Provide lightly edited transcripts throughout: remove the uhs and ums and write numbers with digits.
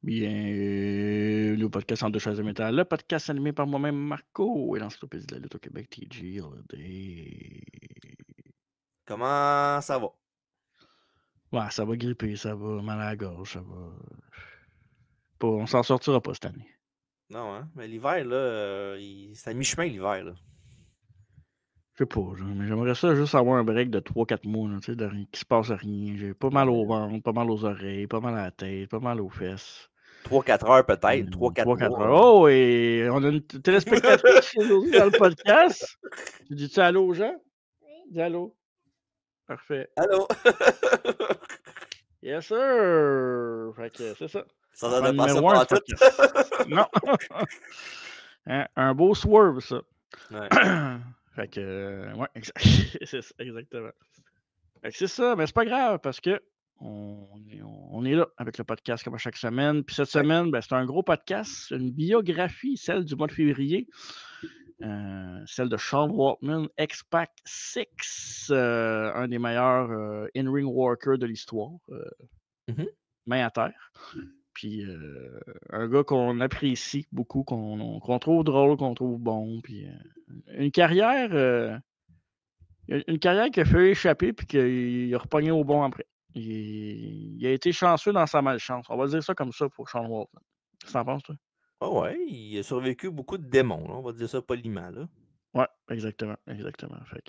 Bienvenue au podcast en deux chaises de métal, le podcast animé par moi-même, Marco, et l'encyclopédie de la lutte au Québec, TG Holiday. Comment ça va? Ouais, ça va gripper, ça va mal à la gorge, ça va. On s'en sortira pas cette année. Non, hein? Mais l'hiver, là, c'est à mi-chemin l'hiver, là. Je sais pas, mais j'aimerais ça juste avoir un break de 3-4 mois, là, tu sais, qu'il se passe rien. J'ai pas mal au ventre, pas mal aux oreilles, pas mal à la tête, pas mal aux fesses. 3-4 heures peut-être, 3-4 3-4 mois. heures. Oh, et on a une téléspectatrice aujourd'hui dans le podcast. Tu dis-tu allô aux gens? Dis allô. Parfait. Allô? Yes, sir! Fait que c'est ça. Ça Enfant donne pas ça numéro un pas en du tout. podcast. Non! Hein, un beau swerve, ça. Ouais. Fait que, ouais, c'est ça, exactement. Fait que c'est ça, mais c'est pas grave parce que on est là avec le podcast comme à chaque semaine. Puis cette Ouais. semaine, ben, c'est un gros podcast, une biographie, celle du mois de février. Celle de Sean Waltman, X-Pac 6, un des meilleurs in-ring workers de l'histoire, Mhm. main à terre. Puis un gars qu'on apprécie beaucoup, qu'on trouve drôle, qu'on trouve bon. Puis une carrière, une carrière qui a fait échapper puis qu'il a repogné au bon après. Il a été chanceux dans sa malchance. On va dire ça comme ça pour Sean Waltman. Qu'est-ce que t'en penses, toi? Ah ouais, il a survécu beaucoup de démons, là, on va dire ça poliment, là. Ouais, exactement, exactement. Fait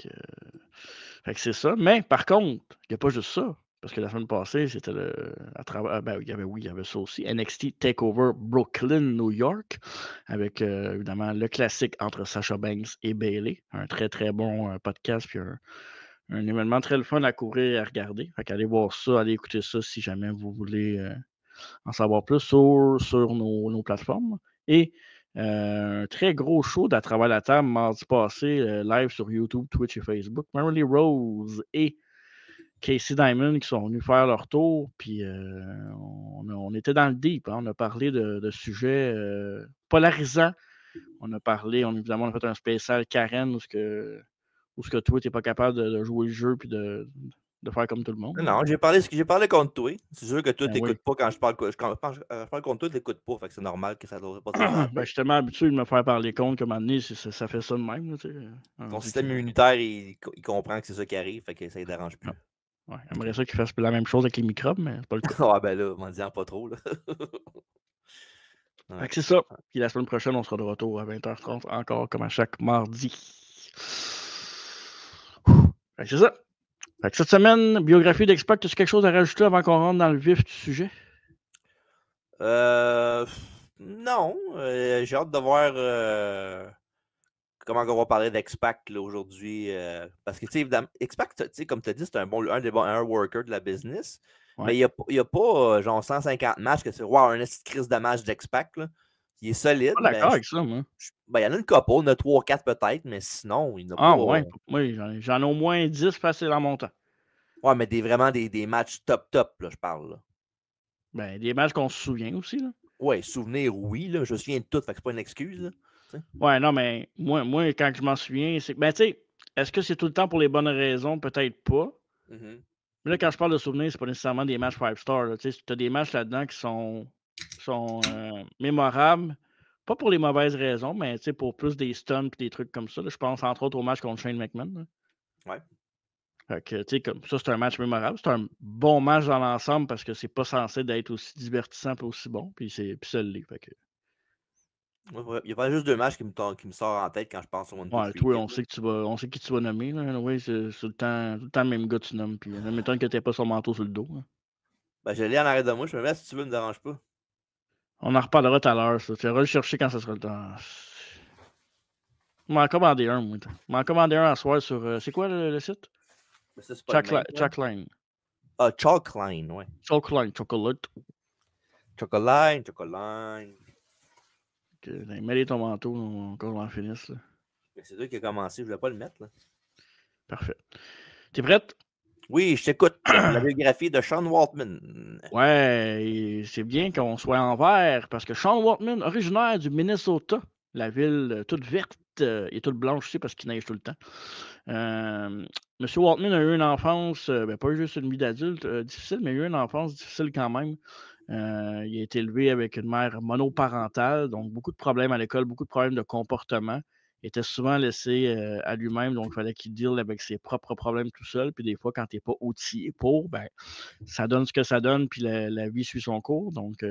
que c'est ça. Mais par contre, il n'y a pas juste ça. Parce que la semaine passée, c'était à travers. Ben, il y avait ça aussi. NXT Takeover Brooklyn, New York. Avec évidemment le classique entre Sasha Banks et Bayley. Un très très bon podcast. Puis un événement très le fun à couvrir et à regarder. Fait qu'allez voir ça, allez écouter ça si jamais vous voulez en savoir plus sur nos plateformes. Et un très gros show d'à travers la table mardi passé, live sur YouTube, Twitch et Facebook. Marley Rose et Casey Diamond qui sont venus faire leur tour. Puis on était dans le deep. Hein. On a parlé de sujets polarisants. Évidemment, on a fait un spécial Karen où ce que toi, tu n'es pas capable de jouer le jeu puis de faire comme tout le monde. Non, j'ai parlé contre toi. C'est sûr que toi, Ben oui. t'écoutes pas quand je parle, je parle contre toi, t'écoutes pas. Fait que c'est normal que ça doit pas ça à la Ben, je tête. suis tellement habitué de me faire parler contre qu'à un moment donné, ça fait ça de même. Là, tu sais. Ton Fait que, système immunitaire, il comprend que c'est ça qui arrive, fait que ça ne dérange non. plus. Ouais, j'aimerais ça qu'ils fassent la même chose avec les microbes, mais c'est pas le cas. Ah ben là, m'en disant pas trop, là. Fait Ouais. que c'est ça. Puis la semaine prochaine, on sera de retour à 20h30, encore comme à chaque mardi. Fait que c'est ça. Fait que cette semaine, biographie d'Expact, as-tu quelque chose à rajouter avant qu'on rentre dans le vif du sujet? Euh, non, j'ai hâte de voir comment on va parler d'X-Pac là, aujourd'hui. Parce que, tu sais, évidemment, X-Pac, tu sais, comme tu as dit, c'est un worker de la business. Ouais. Mais il n'y a pas, genre, 150 matchs que c'est, wow, un esti de crise de match d'X-Pac, là. Il est solide, Pas mais d'accord avec ça, moi. ben, il y en a une couple, il y en a 3-4 peut-être, mais sinon, il n'y en a Ah, pas. ouais. Moi, j'en ai au moins 10 faciles en montant. Ouais, mais vraiment des matchs top, là, je parle. Là. Ben, des matchs qu'on se souvient aussi, là. Ouais, souvenir, oui, là, je me souviens de tout, fait que c'est pas une excuse. Là, Ouais, non, mais moi quand je m'en souviens, c'est. Ben, tu sais, est-ce que c'est tout le temps pour les bonnes raisons? Peut-être pas. mm-hmm. Mais là, quand je parle de souvenirs, c'est pas nécessairement des matchs 5 stars. Tu as des matchs là-dedans qui sont mémorables. Pas pour les mauvaises raisons, mais pour plus des stuns et des trucs comme ça. Là. Je pense entre autres au match contre Shane McMahon. Là. Ouais. Fait que, comme ça, c'est un match mémorable. C'est un bon match dans l'ensemble parce que c'est pas censé d'être aussi divertissant et aussi bon. Puis ça l'est. Fait que, Il y a pas juste deux matchs qui me sortent en tête quand je pense au One, Two, ouais, Three toi, Kid. on sait qui tu vas nommer. Là. Oui, c'est tout le temps le même gars que tu nommes. Puis, ça m'étonne que tu pas son manteau sur le dos. Hein. Ben, je l'ai en arrêt de moi. Je me mets si tu veux, me dérange pas. On en reparlera tout à l'heure. Ça. Tu iras le chercher quand ce sera le temps. Je m'en commander un, moi. Je m'en commander un à soir sur. C'est quoi le site? Mais ça, c'est pas le même. Là. Chalkline. Ah, Chalkline, ouais. Chalkline, chocolate. Chocoline. Mets ton manteau, encore en finisse. Là. Mais c'est toi qui a commencé. Je voulais pas le mettre. Là. Parfait. T'es prête? Oui, je t'écoute pour la biographie de Sean Waltman. Ouais, c'est bien qu'on soit en vert parce que Sean Waltman, originaire du Minnesota, la ville toute verte et toute blanche aussi parce qu'il neige tout le temps. Monsieur Waltman a eu une enfance, ben pas juste une vie d'adulte difficile, mais il a eu une enfance difficile quand même. Il a été élevé avec une mère monoparentale, donc beaucoup de problèmes à l'école, beaucoup de problèmes de comportement. Il était souvent laissé à lui-même, donc il fallait qu'il deal avec ses propres problèmes tout seul. Puis des fois, quand tu n'es pas outillé pour, ben, ça donne ce que ça donne, puis la vie suit son cours. Donc,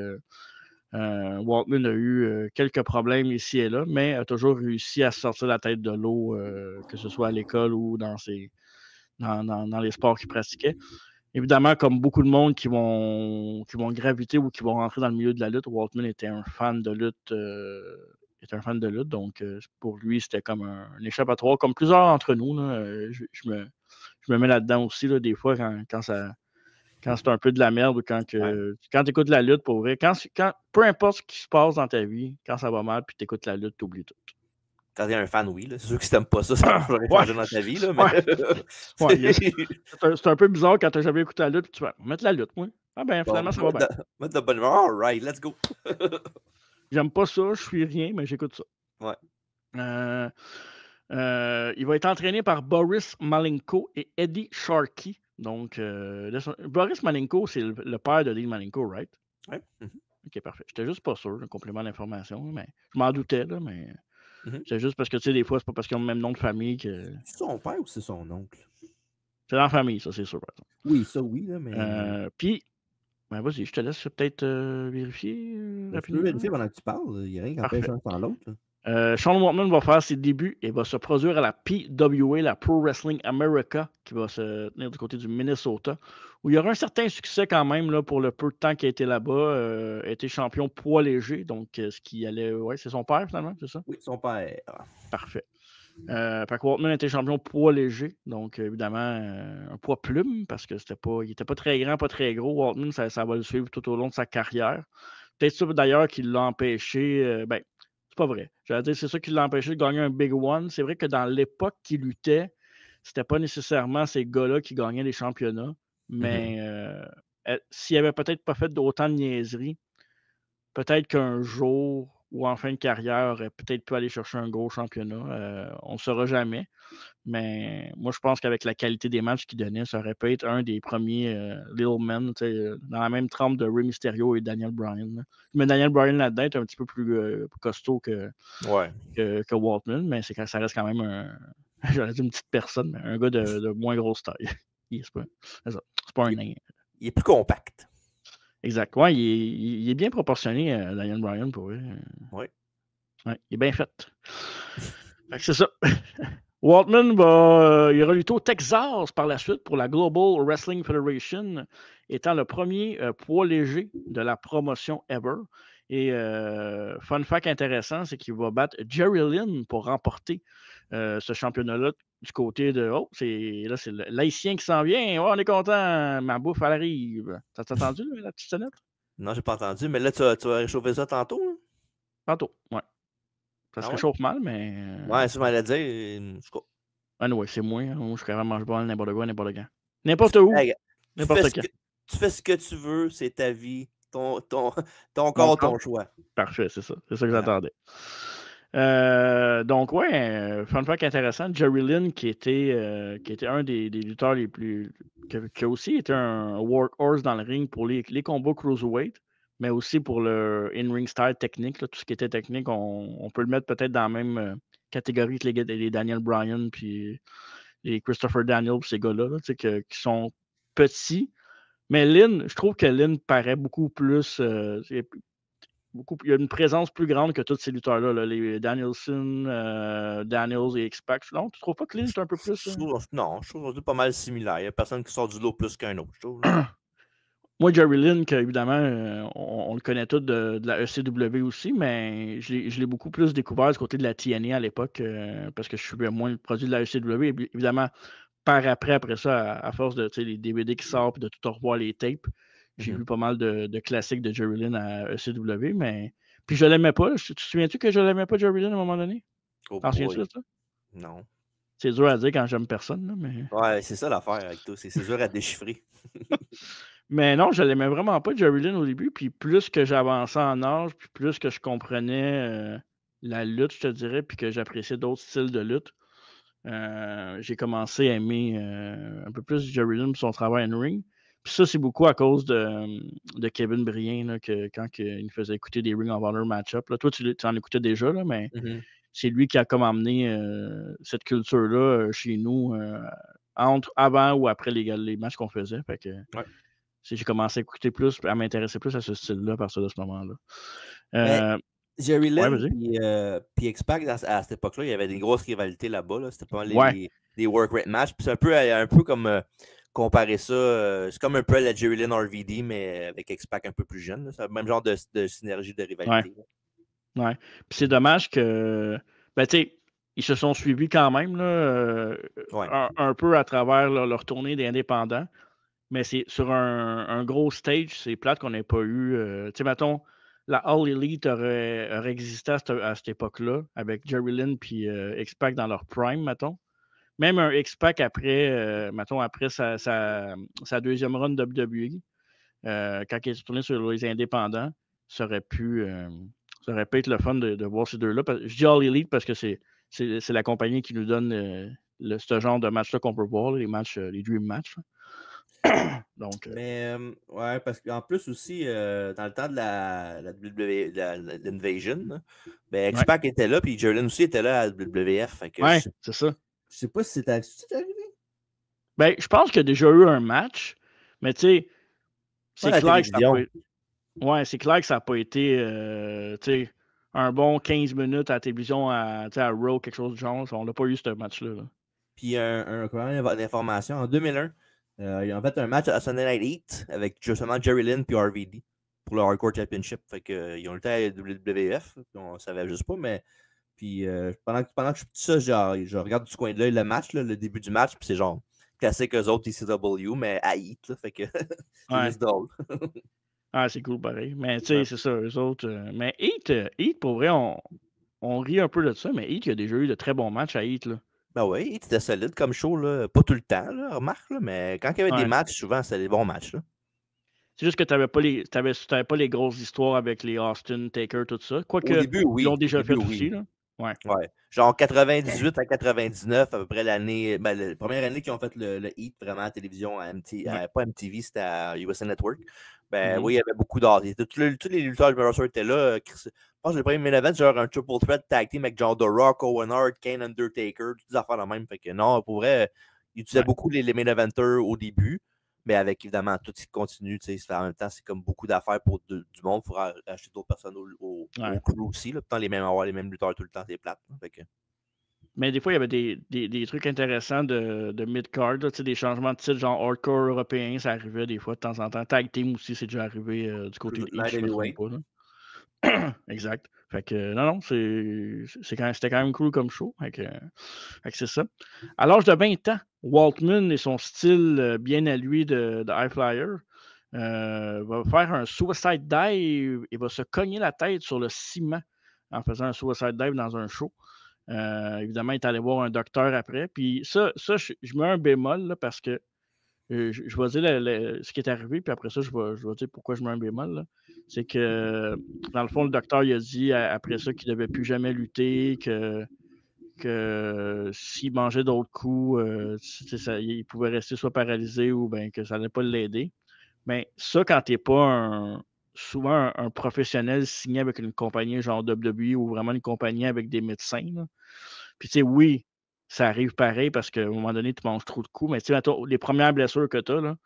Waltman a eu quelques problèmes ici et là, mais a toujours réussi à sortir la tête de l'eau, que ce soit à l'école ou dans les sports qu'il pratiquait. Évidemment, comme beaucoup de monde qui vont graviter ou qui vont rentrer dans le milieu de la lutte, Waltman était un fan de lutte. Donc pour lui, c'était comme un échappatoire, comme plusieurs d'entre nous. Là, je me mets là-dedans aussi, là, des fois, quand c'est un peu de la merde ou quand tu écoutes la lutte, pour vrai, peu importe ce qui se passe dans ta vie, quand ça va mal, puis tu écoutes la lutte, tu oublies tout. Quand t'es un fan, oui. C'est sûr que si t'aimes pas ça, ça va changer dans ta vie. Là, mais... c'est un peu bizarre quand t'as jamais écouté la lutte, puis tu vas mettre la lutte, moi. Ah ben, finalement, ça va bien. Mettre de bonne humeur. All right, let's go. J'aime pas ça, je suis rien, mais j'écoute ça. Ouais. Il va être entraîné par Boris Malenko et Eddie Sharkey. Donc, Boris Malenko, c'est le père de Dean Malenko, right? Oui. Ok, parfait. J'étais juste pas sûr, un complément d'information, mais je m'en doutais, là, mais c'est juste parce que, tu sais, des fois, c'est pas parce qu'ils ont le même nom de famille que. C'est son père ou c'est son oncle? C'est dans la famille, ça, c'est sûr, par exemple. Oui, ça, oui, là, mais. Puis, ben vas-y, je te laisse peut-être vérifier rapidement. Tu peux vérifier pendant que tu parles. Il n'y a rien qui empêche un sans l'autre. Sean Waltman va faire ses débuts et va se produire à la PWA, la Pro Wrestling America, qui va se tenir du côté du Minnesota, où il y aura un certain succès quand même là, pour le peu de temps qu'il a été là-bas. A été champion poids léger, donc ce qui allait. Ouais, c'est son père finalement, c'est ça? Oui, son père. Parfait. Fait que Waltman était champion poids léger, donc évidemment un poids plume, parce que il n'était pas très grand, pas très gros. Waltman, ça va le suivre tout au long de sa carrière. Peut-être ça d'ailleurs qui l'a empêché. C'est pas vrai. J'allais dire, c'est ça qui l'a empêché de gagner un Big One. C'est vrai que dans l'époque qu'il luttait, c'était pas nécessairement ces gars-là qui gagnaient les championnats. Mais s'il avait peut-être pas fait d'autant de niaiseries, peut-être qu'un jour ou en fin de carrière, aurait peut-être pu aller chercher un gros championnat. On ne saura jamais. Mais moi, je pense qu'avec la qualité des matchs qu'il donnait, ça aurait pu être un des premiers Little Men, dans la même trempe de Rey Mysterio et Daniel Bryan. Là. Mais Daniel Bryan là-dedans est un petit peu plus costaud que Waltman, mais ça reste quand même j'allais dire une petite personne, mais un gars de moins grosse taille. C'est pas un nain. Il est plus compact. Exact. Ouais, il est bien proportionné, Daniel Bryan, pour eux. Oui. Ouais, il est bien fait. Fait que c'est ça. Waltman il aura lutté au Texas par la suite pour la Global Wrestling Federation, étant le premier poids léger de la promotion ever. Et fun fact intéressant, c'est qu'il va battre Jerry Lynn pour remporter ce championnat-là du côté de. Oh, c'est l'Haïtien qui s'en vient. Oh, on est content. Ma bouffe, elle arrive. T'as entendu la petite sonnette? Non, j'ai pas entendu. Mais là, tu vas réchauffer ça tantôt? Hein? Tantôt, ouais. Ça se réchauffe mal, mais. Ouais, ça m'allait dire. Anyway, c'est moi. Moi, je suis carrément mange pas n'importe quoi, n'importe quand. N'importe où. N'importe quand. Tu fais ce que tu veux, c'est ta vie. Ton corps, ton choix. Parfait, c'est ça. C'est ça que j'attendais. Donc, ouais, fun fact intéressant. Jerry Lynn, qui était un des lutteurs les plus. Qui a aussi été un workhorse dans le ring pour les combats cruiserweight, mais aussi pour le in-ring style technique. Là, tout ce qui était technique, on peut le mettre peut-être dans la même catégorie que les Daniel Bryan puis les Christopher Daniels, ces gars-là, là, qui sont petits. Mais Lynn, je trouve que Lynn paraît beaucoup plus. Il y a une présence plus grande que tous ces lutteurs-là, là, les Danielson, Daniels et X-Pac. Non, tu trouves pas que Lynn est un peu plus. Non, je trouve que c'est pas mal similaire. Il n'y a personne qui sort du lot plus qu'un autre, je trouve. Moi, Jerry Lynn, évidemment, on le connaît tous de la ECW aussi, mais je l'ai beaucoup plus découvert du côté de la TNA à l'époque, parce que je suis moins le produit de la ECW. Évidemment, après ça, à force de les DVD qui sortent et de tout revoir les tapes, j'ai vu pas mal de classiques de Jerry Lynn à ECW, mais. Puis je l'aimais pas. Tu te souviens-tu que je l'aimais pas, Jerry Lynn, à un moment donné? T'en souviens-tu de ça? Non. C'est dur à dire quand j'aime personne, là, mais. Ouais, c'est ça l'affaire avec toi. C'est dur à déchiffrer. Mais non, je l'aimais vraiment pas, Jerry Lynn, au début. Puis plus que j'avançais en âge, puis plus que je comprenais la lutte, je te dirais, puis que j'appréciais d'autres styles de lutte, j'ai commencé à aimer un peu plus Jerry Lynn pour son travail en ring. Puis ça, c'est beaucoup à cause de Kevin Brien, là, quand il nous faisait écouter des Ring of Honor match-up. Toi, tu en écoutais déjà, là, mais c'est lui qui a comme amené cette culture-là chez nous avant ou après les matchs qu'on faisait. Fait que j'ai commencé à écouter plus, à m'intéresser plus à ce style-là à partir de ce moment-là. Mais Jerry Lynn vas-y. puis X-Pac, à cette époque-là, il y avait des grosses rivalités là-bas. Là. C'était pas mal Ouais. les work rate matchs. Puis c'est un peu comme comparer ça. C'est comme un peu la Jerry Lynn RVD, mais avec X-Pac un peu plus jeune. là. C'est le même genre de synergie de Ouais. rivalité. là. Ouais. Puis c'est dommage que. Ben, tu sais, ils se sont suivis quand même, là, Ouais. un peu à travers leur tournée des indépendants. Mais c'est sur un gros stage, c'est plate qu'on n'ait pas eu. Tu sais, mettons, la All Elite aurait existé à cette époque-là, avec Jerry Lynn puis X-Pac dans leur prime, mettons. Même un X-Pac après, mettons, après sa deuxième run de WWE, quand il est tourné sur les indépendants, ça aurait pu être le fun de voir ces deux-là. Je dis All Elite parce que c'est la compagnie qui nous donne ce genre de match-là qu'on peut voir, là, les matchs, les Dream Match. Donc, Mais, ouais, parce qu'en plus aussi, dans le temps de la l'Invasion, ben, ouais, X-Pac était là, puis Jerry Lynn aussi était là à la WWF. Fait que ouais, c'est ça. je sais pas si c'est arrivé. Ben, je pense qu'il y a déjà eu un match, mais tu sais, Pas à c'est la clair que ça n'a télévision. pas été. Ouais, c'est clair que ça n'a pas été tu sais, un bon 15 minutes à la télévision tu sais, à Raw, quelque chose du genre. On n'a pas eu ce match-là. Là. Puis d'information, en 2001, ils ont fait un match à Sunday Night Heat avec justement Jerry Lynn puis RVD pour le Hardcore Championship. Fait que, ils ont été à la WWF, puis on savait juste pas, mais puis pendant que je fais ça, je regarde du coin de l'œil le match, là, le début du match, puis c'est genre classique eux autres ECW, mais à Heat, là, fait que c'est Ouais. juste drôle. Ah, c'est cool pareil. Mais tu sais, c'est ça, eux autres. Mais Heat, pour vrai, on rit un peu de ça, mais Heat, il y a déjà eu de très bons matchs à Heat. Là. Ben oui, Heat c'était solide comme show, là. Pas tout le temps, là, remarque, là, mais quand il y avait des Ouais. matchs, souvent c'était des bons matchs. Là. C'est juste que tu n'avais pas les grosses histoires avec les Austin, Taker, tout ça. Au Quoique, début, ils l'ont oui. Au déjà début, fait oui. aussi. Là. Ouais. Ouais. Genre 98 à 99, à peu près l'année. Ben, la première année qu'ils ont fait le Heat vraiment à la télévision, Ouais. pas MTV, c'était à USA Network. Ben Mhm. oui, il y avait beaucoup d'art. Tous les lutteurs du roster étaient là. Je pense que le premier main event, genre un triple threat tag team avec genre The Rock, Owen Hart, Kane, Undertaker, toutes des affaires la même. Fait que non, pour vrai, ils utilisaient Ouais. beaucoup les main eventers au début. Mais avec évidemment tout ce qui continue, en même temps, c'est comme beaucoup d'affaires pour du monde. Il faudra acheter d'autres personnes au crew aussi. Là. Pourtant, avoir les mêmes lutteurs tout le temps, c'est plate. Là. Fait que... Mais des fois, il y avait des trucs intéressants de mid-card, là, des changements de titre, genre hardcore européen, ça arrivait des fois de temps en temps. Tag team aussi, c'est déjà arrivé du côté de Heat, je me trompe pas. Là. Exact. Fait que non, c'était quand même cool comme show. Fait que c'est ça. À l'âge de 20 ans, Waltman et son style bien à lui de High Flyer va faire un suicide dive et va se cogner la tête sur le ciment en faisant un suicide dive dans un show. Évidemment, il est allé voir un docteur après. Puis ça je mets un bémol là, parce que je vais dire ce qui est arrivé, puis après ça, je vais dire pourquoi je mets un bémol. Là. C'est que, dans le fond, le docteur il a dit après ça qu'il ne devait plus jamais lutter, que s'il mangeait d'autres coups, il pouvait rester soit paralysé ou ben, que ça n'allait pas l'aider. Mais ça, quand tu n'es pas souvent un professionnel signé avec une compagnie genre WWE ou vraiment une compagnie avec des médecins, là. Puis tu sais, oui, ça arrive pareil parce qu'à un moment donné, tu manges trop de coups, mais tu sais, les premières blessures que tu as, là,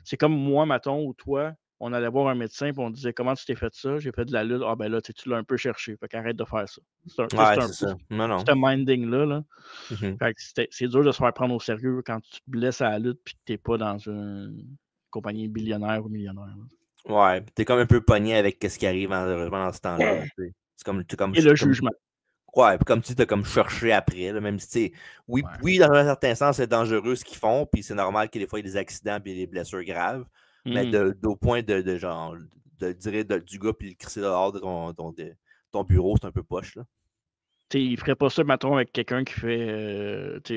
c'est comme moi, mettons, ou toi, on allait voir un médecin et on disait comment tu t'es fait ça? J'ai fait de la lutte. Ah ben là, tu l'as un peu cherché. Fait qu'arrête de faire ça. C'est Ouais, un c'est peu ça. Non, non. ce minding-là. Là. Mhm. Fait que c'est dur de se faire prendre au sérieux quand tu te blesses à la lutte et que tu n'es pas dans une compagnie billionnaire ou millionnaire. Là. Ouais, t'es comme un peu pogné avec ce qui arrive malheureusement dans ce temps-là. Là, c'est Et le jugement. Ouais, puis comme tu as comme cherché après, là, même si, tu sais, oui, dans un certain sens, c'est dangereux ce qu'ils font, puis c'est normal qu'il y ait des fois des accidents et des blessures graves, mais au point de genre, de dire du gars puis le crisser dehors de ton bureau, c'est un peu poche, là. Il ne ferait pas ça, mettons, avec quelqu'un qui fait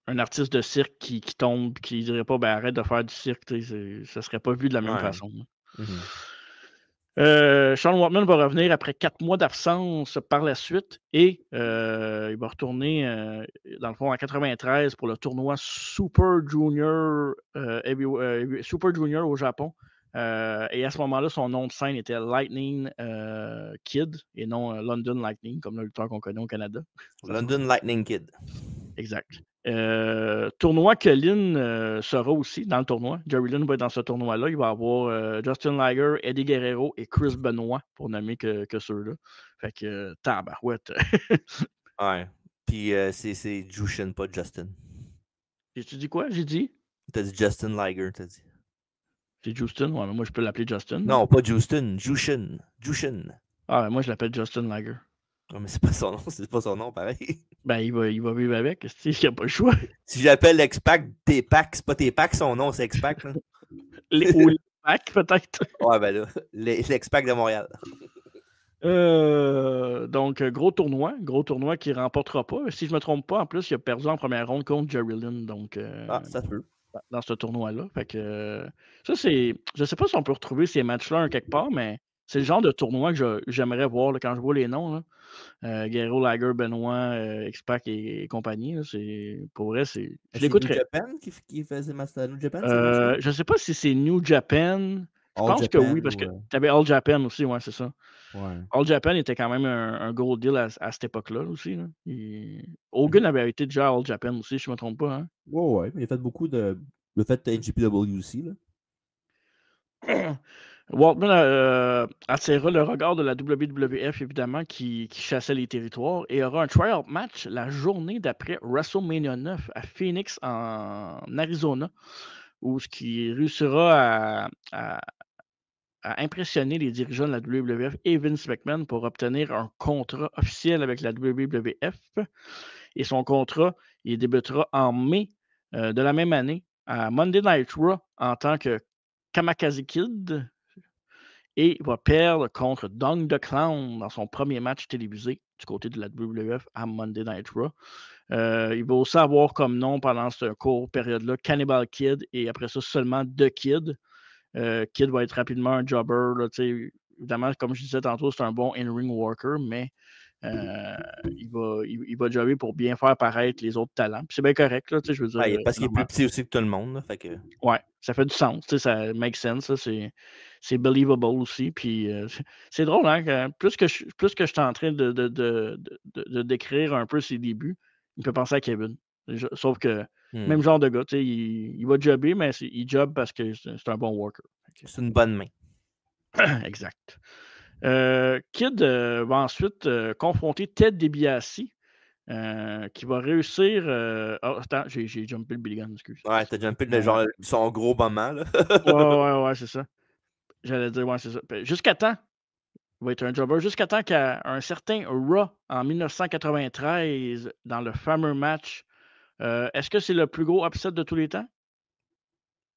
un artiste de cirque qui tombe et qui ne dirait pas ben, arrête de faire du cirque. Ça ne serait pas vu de la même Ouais. façon. Mhm. Sean Waltman va revenir après 4 mois d'absence par la suite et il va retourner, dans le fond, en 93 pour le tournoi Super Junior, Super Junior au Japon. Et à ce moment-là, son nom de scène était Lightning Kid et non London Lightning, comme le lutteur qu'on connaît au Canada. London Lightning Kid. Exact. Tournoi que Lynn sera aussi dans le tournoi. Jerry Lynn va être dans ce tournoi-là. Il va avoir Justin Liger, Eddie Guerrero et Chris Benoit, pour nommer que ceux-là. Fait que tabarouette. Ouais. Puis c'est Jushin, pas Justin. J'ai-tu dit quoi? J'ai dit? T'as dit Justin Liger, t'as dit. C'est Justin? Ouais, mais moi je peux l'appeler Justin. Non, pas Justin, Jushin. Jushin. Ah, moi je l'appelle Justin Liger. Oh, mais c'est pas son nom, c'est pas son nom, pareil. Ben, il va vivre avec. Il n'y a pas le choix. Si j'appelle l'X-Pac T-Pac, c'est pas T-Pac son nom, c'est X-Pac. Ou les Pac, peut-être. Ouais, ben là, l'X-Pac de Montréal. Donc, gros tournoi qu'il ne remportera pas. Si je ne me trompe pas, en plus, il a perdu en première ronde contre Jerry Lynn. Donc, ça se peut. Dans ce tournoi-là. Fait que ça, c'est. Je sais pas si on peut retrouver ces matchs-là quelque part, mais c'est le genre de tournoi que j'aimerais voir là, quand je vois les noms. Là. Guerrero, Liger, Benoit, X-Pac et compagnie. Là, pour vrai, je l'écouterais. C'est New Japan qui faisait Master New Japan, ces matchs-là? Je sais pas si c'est New Japan. Je All pense que Japan, oui, parce que tu avais All Japan aussi, ouais, c'est ça. Ouais. All Japan était quand même un gros deal à cette époque-là aussi. Là. Hogan avait été déjà à All Japan aussi, si je ne me trompe pas. Hein. Ouais, mais il a fait beaucoup de. Le fait de NJPW aussi, là. Waltman attirera le regard de la WWF, évidemment, qui chassait les territoires, et aura un tryout match la journée d'après WrestleMania 9 à Phoenix, en Arizona, où ce qui réussira à impressionner les dirigeants de la WWF et Vince McMahon pour obtenir un contrat officiel avec la WWF. Et son contrat, il débutera en mai de la même année à Monday Night Raw en tant que Kamikaze Kid, et il va perdre contre Dong the Clown dans son premier match télévisé du côté de la WWF à Monday Night Raw. Il va aussi avoir comme nom pendant cette courte période-là Cannibal Kid et après ça seulement The Kid. Kid va être rapidement un jobber. Là, évidemment, comme je disais tantôt, c'est un bon in-ring worker, mais il va jobber pour bien faire paraître les autres talents. Puis c'est bien correct, là, je veux dire. Parce qu'il est plus petit aussi que tout le monde. Là, fait que... Ouais, ça fait du sens. Ça make sense. C'est believable aussi. Puis c'est drôle, hein? Plus que je suis en train de décrire un peu ses débuts, il me fait penser à Kevin. Sauf que même genre de gars, il va jobber, mais il job parce que c'est un bon worker. C'est une bonne main. Exact. Kid va ensuite confronter Ted DiBiase, qui va réussir. Attends, j'ai jumpé le Billy Gunn, excuse. Ouais, t'as jumpé genre son gros moment. Là. ouais, c'est ça. J'allais dire, ouais, c'est ça. Jusqu'à temps, il va être un jobber, jusqu'à temps qu'à un certain Raw en 1993, dans le fameux match, est-ce que c'est le plus gros upset de tous les temps?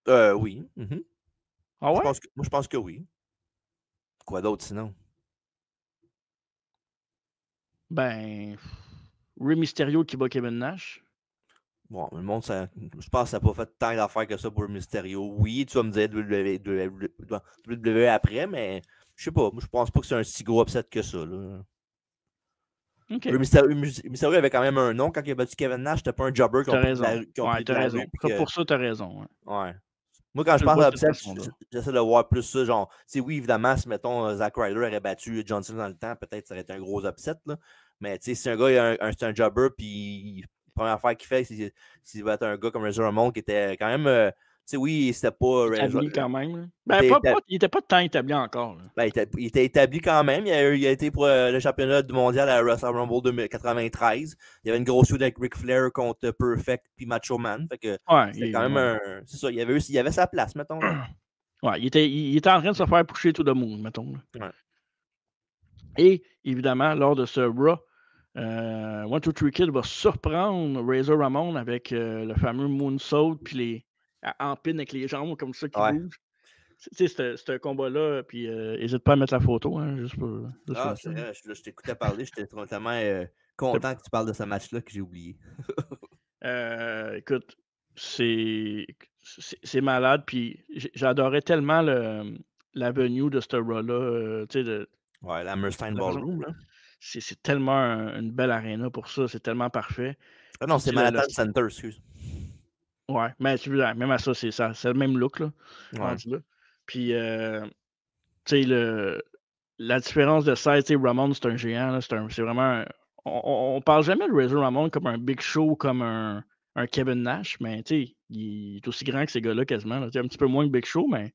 Oui. Mm-hmm. Ah ouais? Moi, je pense que oui. Quoi d'autre sinon? Ben, Rey Mysterio qui bat Kevin Nash. Bon, le monde, je pense que ça n'a pas fait tant d'affaires que ça pour Mysterio. Oui, tu vas me dire WWE après, mais je sais pas. Moi, je pense pas que c'est un si gros upset que ça. Là. Okay. Mysterio avait quand même un nom quand il a battu Kevin Nash. C'était pas un jobber qui a pris de la rue. T'as raison. Pour ça, t'as raison. Ouais. Moi, quand je pense à l'upset, j'essaie de voir plus ça. Genre, oui, évidemment, si, mettons, Zack Ryder aurait battu Johnson dans le temps, peut-être ça aurait été un gros upset. Là. Mais, tu sais, si un gars, c'est un jobber, puis la première affaire qu'il fait, c'est s'il va être un gars comme Razor Ramon qui était quand même. Tu sais, oui, c'était pas. Établi quand même. Ben, il était pas tant établi encore. Ben, il était établi quand même. Il a été pour le championnat du mondial à Wrestle Rumble 1993. Il y avait une grosse feud avec Ric Flair contre Perfect puis Macho Man. Fait que c'est quand même un. C'est ça, il y avait sa place, mettons. Ouais, il était en train de se faire pusher to the moon, mettons. Ouais. Et évidemment, lors de ce Raw, 1-2-3 Kid va surprendre Razor Ramon avec le fameux moonsault puis en pin avec les jambes comme ça qui bougent. Tu sais, ce combat-là, puis n'hésite pas à mettre la photo, hein, juste pour c'est vrai, je t'écoutais parler, j'étais tellement content que tu parles de ce match-là que j'ai oublié. Écoute, c'est malade, puis j'adorais tellement l'avenue de ce Raw-là. Ouais, la Hammerstein Ballroom, là. C'est tellement une belle arena pour ça. C'est tellement parfait. Ah non, Puis, c'est Manhattan Center, excuse. Ouais, mais même à ça, c'est le même look, là, Ouais. rendu là. Puis, tu sais, la différence de size, Ramon, c'est un géant, là, c'est vraiment on parle jamais de Razor Ramon comme un Big Show, comme un Kevin Nash, mais tu sais, il est aussi grand que ces gars-là quasiment, là. Un petit peu moins que Big Show, mais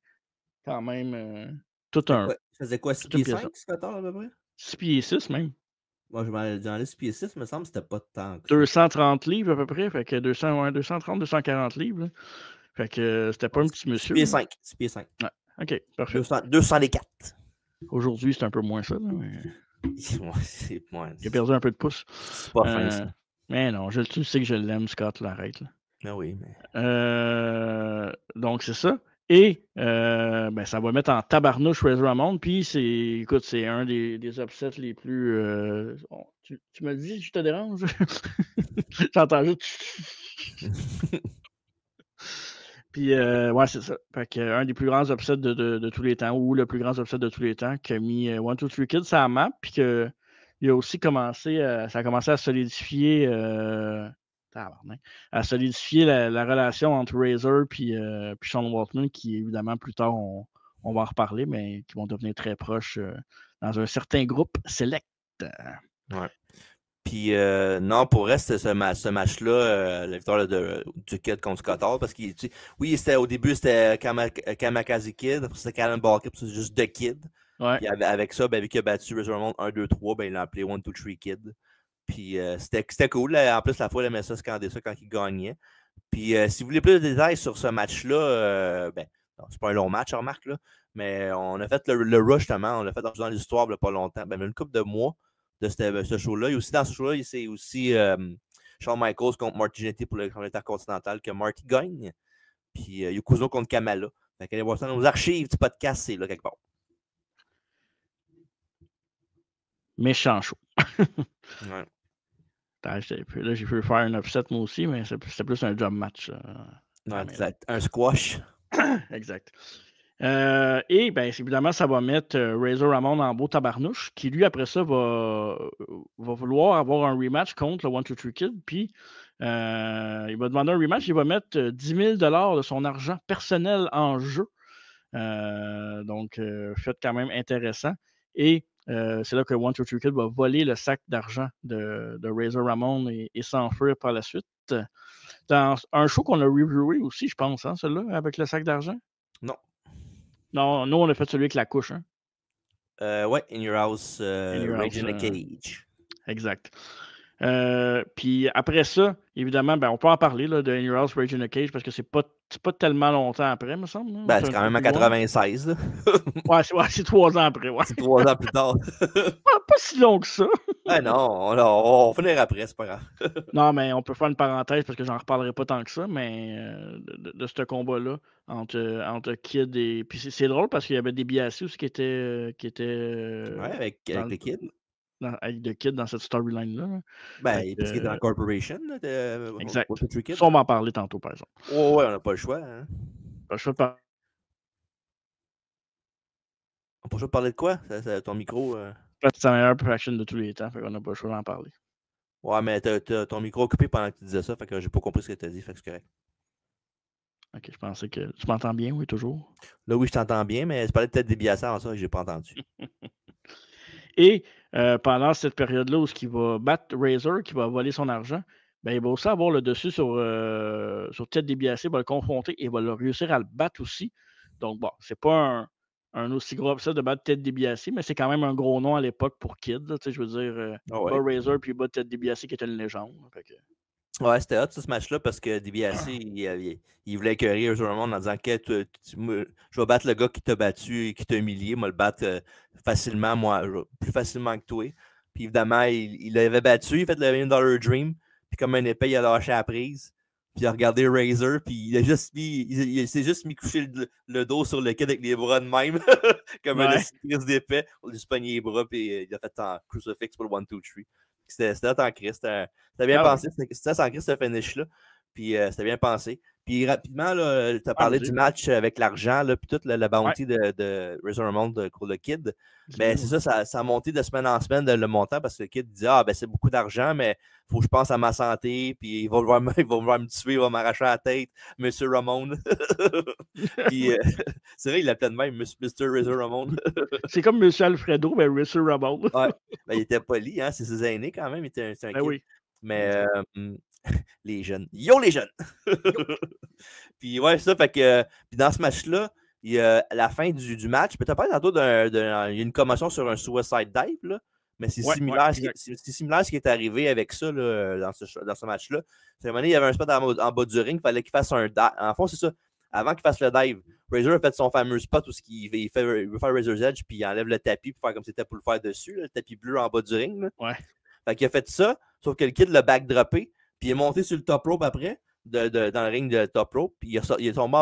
quand même, tout Il faisait quoi, 6 toute une pieds pièce. 5, 6 à peu près? 6 pieds 6 même. Moi, je m'allais dans les 6 pieds 6, me semble que c'était pas tant que ça. 230 livres à peu près, fait que 230, 240 livres, là. Fait que c'était pas un petit 6 monsieur. pieds 5. 6 pieds 5. Ouais, OK, parfait. 204. Aujourd'hui, c'est un peu moins ça, là, mais il a perdu un peu de pouce. C'est pas fin, ça. Mais non, tu sais que je l'aime, Scott, là, arrête, là. Ah oui, mais. Donc, c'est ça. Et ben, ça va mettre en tabarnouche Razor Ramon. Puis, écoute, c'est un des upsets les plus. Tu me dis si je te dérange? J'entends juste. Puis, ouais, c'est ça. Fait que, un des plus grands upsets de tous les temps, ou le plus grand upset de tous les temps, qui a mis One, Two, Three Kids sur la map. Puis, il a aussi commencé, ça a commencé à solidifier. À solidifier la relation entre Razor puis Sean Waltman, qui évidemment plus tard on va en reparler, mais qui vont devenir très proches dans un certain groupe select. Ouais. Puis non, pour reste ce match-là, la victoire du Kid contre Scott parce qu'il oui, au début c'était Kamikaze Kid, après c'était Cannonball Kid, c'est juste The Kid. Ouais. Puis avec ça, ben, vu qu'il a battu Razor Ramon 1, 2, 3, ben il l'a appelé 1, 2, 3 Kid. Puis c'était cool. Là. En plus, la fois, il aimait ça scander ça quand il gagnait. Puis si vous voulez plus de détails sur ce match-là, ben, c'est pas un long match, remarque, là, mais on a fait le rush, justement. On l'a fait dans l'histoire il n'y a pas longtemps. Ben, une couple de mois de ce show-là. Et aussi, dans ce show-là, c'est aussi Shawn Michaels contre Marty Jannetty pour le championnat continental que Marty gagne. Puis Yokozuna contre Kamala. Fait qu'allez voir ça dans nos archives du podcast, c'est là quelque part. Méchant chaud. Ouais. Là, j'ai pu faire un upset moi aussi, mais c'était plus un job match. Ouais, exact. Un squash. Exact. Et bien, évidemment, ça va mettre Razor Ramon en beau tabarnouche, qui lui, après ça, va vouloir avoir un rematch contre le 1-2-3 Kid. Puis, il va demander un rematch. Il va mettre 10 000 de son argent personnel en jeu. Donc, fait quand même intéressant. Et c'est là que 1-2-3 Kid va voler le sac d'argent de Razor Ramon et s'enfuir par la suite. Dans un show qu'on a reviewé aussi, je pense, hein, celui-là, avec le sac d'argent. Non. Non, nous, on a fait celui avec la couche. Hein? Ouais, In Your House, Rage in a Cage. Exact. Puis après ça, évidemment, ben, on peut en parler là, de In Your House, Rage in a Cage, parce que c'est pas tellement longtemps après, me semble. Hein? Ben, c'est quand même en 96. Là. Ouais, c'est 3 ans après. Ouais. C'est 3 ans plus tard. pas si long que ça. Ah non, on va finir après, c'est pas grave. Non, mais on peut faire une parenthèse parce que j'en reparlerai pas tant que ça, mais de ce combat-là entre Kid et. Puis c'est drôle parce qu'il y avait des DiBiase aussi qui étaient. Ouais, avec le Kid. Avec The Kid dans cette storyline-là. Ben, parce qu'il est dans la Corporation. Exact. Ça, on va en parler tantôt, par exemple. Oh, ouais, on n'a pas le choix. Hein? Pas le choix de parler. On n'a pas le choix de parler de quoi? Ton micro. C'est la meilleure faction de tous les temps, fait qu'on n'a pas le choix d'en parler. Ouais, mais t'as ton micro occupé pendant que tu disais ça, fait que j'ai pas compris ce que tu as dit, fait que c'est correct. Ok, je pensais que. Tu m'entends bien, oui, toujours? Là, oui, je t'entends bien, mais je parlais peut-être des DiBiase avant ça, j'ai pas entendu. Et pendant cette période-là où il va battre Razor, qui va voler son argent, ben, il va aussi avoir le dessus sur Ted DiBiase, il va le confronter et il va réussir à le battre aussi. Donc, bon, c'est pas un aussi gros upset de battre Ted DiBiase, mais c'est quand même un gros nom à l'époque pour Kid. Là, je veux dire, il bat Razor puis il bat Ted DiBiase qui était une légende. Fait que... Ouais, c'était hot ce match-là parce que DiBiase, il voulait écœurer Razor Ramon en disant que je vais battre le gars qui t'a battu et qui t'a humilié, moi le battre facilement, moi, plus facilement que toi. Puis évidemment, il l'avait battu, il a fait le $1 Dream, puis comme un épée, il a lâché la prise. Puis il a regardé Razor, puis il s'est juste mis coucher le dos sur le kid avec les bras de même, comme un prise d'épée. On lui se pognait les bras, puis il a fait un crucifix pour le 1, 2, 3. C'était en Christ. C'était bien pensé. C'était sans Christ ce finish-là. Puis c'était bien pensé. Puis rapidement, tu as parlé vas-y. du match avec l'argent, puis toute la Ouais, bounty de Razor Ramon pour le Kid. Ben, dis-le, c'est ouais. ça a monté de semaine en semaine le montant parce que le Kid dit ben c'est beaucoup d'argent, mais il faut que je pense à ma santé, puis il va vouloir me tuer, il va m'arracher la tête, Monsieur Ramon. Puis c'est vrai, il l'appelait de même, Mr. Razor Ramon. C'est comme Monsieur Alfredo, mais Razor Ramon. Ouais, ben, il était poli, hein, c'est ses aînés quand même, c'est un Ben kid. oui. Mais les jeunes. Yo les jeunes! Yo. Puis ouais, ça fait que. Puis dans ce match-là, il y a la fin du match. Puis t'as parlé tantôt il y a une commotion sur un suicide dive, là. Mais c'est Ouais, similaire, exact. c'est similaire à ce qui est arrivé avec ça là, dans ce match-là. C'est un moment donné, il y avait un spot en bas du ring, il fallait qu'il fasse un dive. En fond, c'est ça. Avant qu'il fasse le dive, Razor a fait son fameux spot où il veut faire Razor's Edge, puis il enlève le tapis pour faire comme si c'était pour le faire dessus, là, le tapis bleu en bas du ring. Là. Ouais. Fait qu'il a fait ça, sauf que le kid l'a backdroppé, puis il est monté sur le top rope après, dans le ring de top rope, puis il est tombé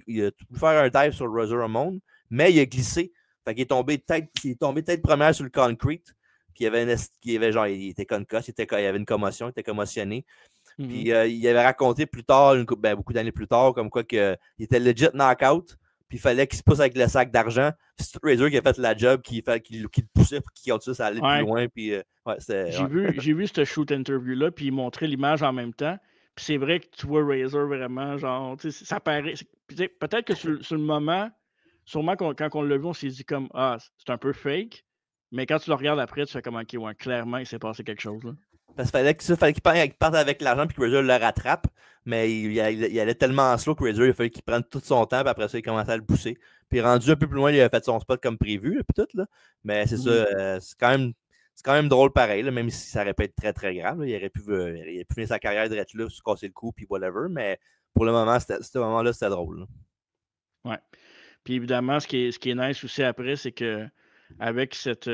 il a pu faire un dive sur Razor Ramon, mais il a glissé. Fait qu'il est tombé tête première sur le concrete, puis il était concuss, il avait une commotion, il était commotionné. Puis il avait raconté plus tard, beaucoup d'années plus tard, comme quoi il était legit knockout, puis il fallait qu'il se pousse avec le sac d'argent. C'est Razor qui a fait la job, qui le poussait pour qu'il continue à aller plus loin. Puis, J'ai vu ce shoot interview-là, puis il montrait l'image en même temps. Puis c'est vrai que tu vois Razor vraiment, genre, ça paraît. Peut-être que sur le moment, sûrement quand on l'a vu, on s'est dit comme, c'est un peu fake. Mais quand tu le regardes après, tu fais comme, ok, ouais, clairement, il s'est passé quelque chose. Là. Parce qu'il fallait qu'il parte avec l'argent, puis que Razor le rattrape. Mais il allait tellement slow que Razor, il fallait qu'il prenne tout son temps, puis après ça, il commençait à le pousser. Puis rendu un peu plus loin, il a fait son spot comme prévu, là, puis tout. Là. Mais c'est ça, c'est quand même drôle pareil, là, même si ça aurait pu être très très grave. Là. Il aurait pu finir sa carrière d'être là, se casser le cou, puis whatever. Mais pour le moment, ce moment-là, c'était drôle. Là. Ouais. Puis évidemment, ce qui est nice aussi après, c'est que avec cette